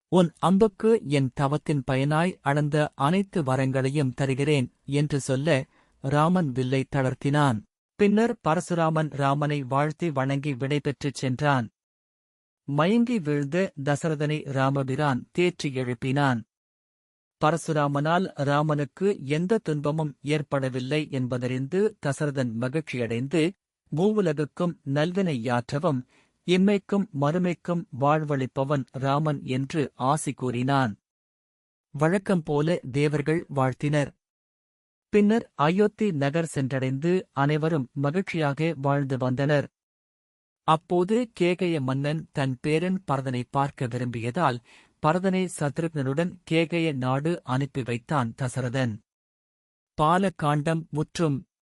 Speaker 1: உன் அம்புக்கு என் தவத்தின் பயனாய் அளந்த அனைத்து வரங்களையும் தருகிறேன் என்று சொல்ல ராமன் வில்லை தளர்த்தினான். பின்னர் பரசுராமன் ராமனை வாழ்த்தி வணங்கி விடைபெற்றுச் சென்றான். மயங்கி வீழ்ந்த தசரதனை ராமபிரான் தேற்றி எழுப்பினான். பரசுராமனால் ராமனுக்கு எந்த துன்பமும் ஏற்படவில்லை என்பதறிந்து தசரதன் மகிழ்ச்சியடைந்து, மூவுலகுக்கும் நல்வினை யாற்றவும் இம்மைக்கும் மறுமைக்கும் வாழ்வளிப்பவன் ராமன் என்று ஆசி கூறினான். வழக்கம் போல தேவர்கள் வாழ்த்தினர். பின்னர் அயோத்தி நகர் சென்றடைந்து அனைவரும் மகிழ்ச்சியாக வாழ்ந்து வந்தனர். அப்போது கேகய மன்னன் தன் பேரன் பரதனை பார்க்க விரும்பியதால் பரதனை சத்ருக்னனுடன் கேகய நாடு அனுப்பி வைத்தான் தசரதன். பாலகாண்டம் முற்றும்.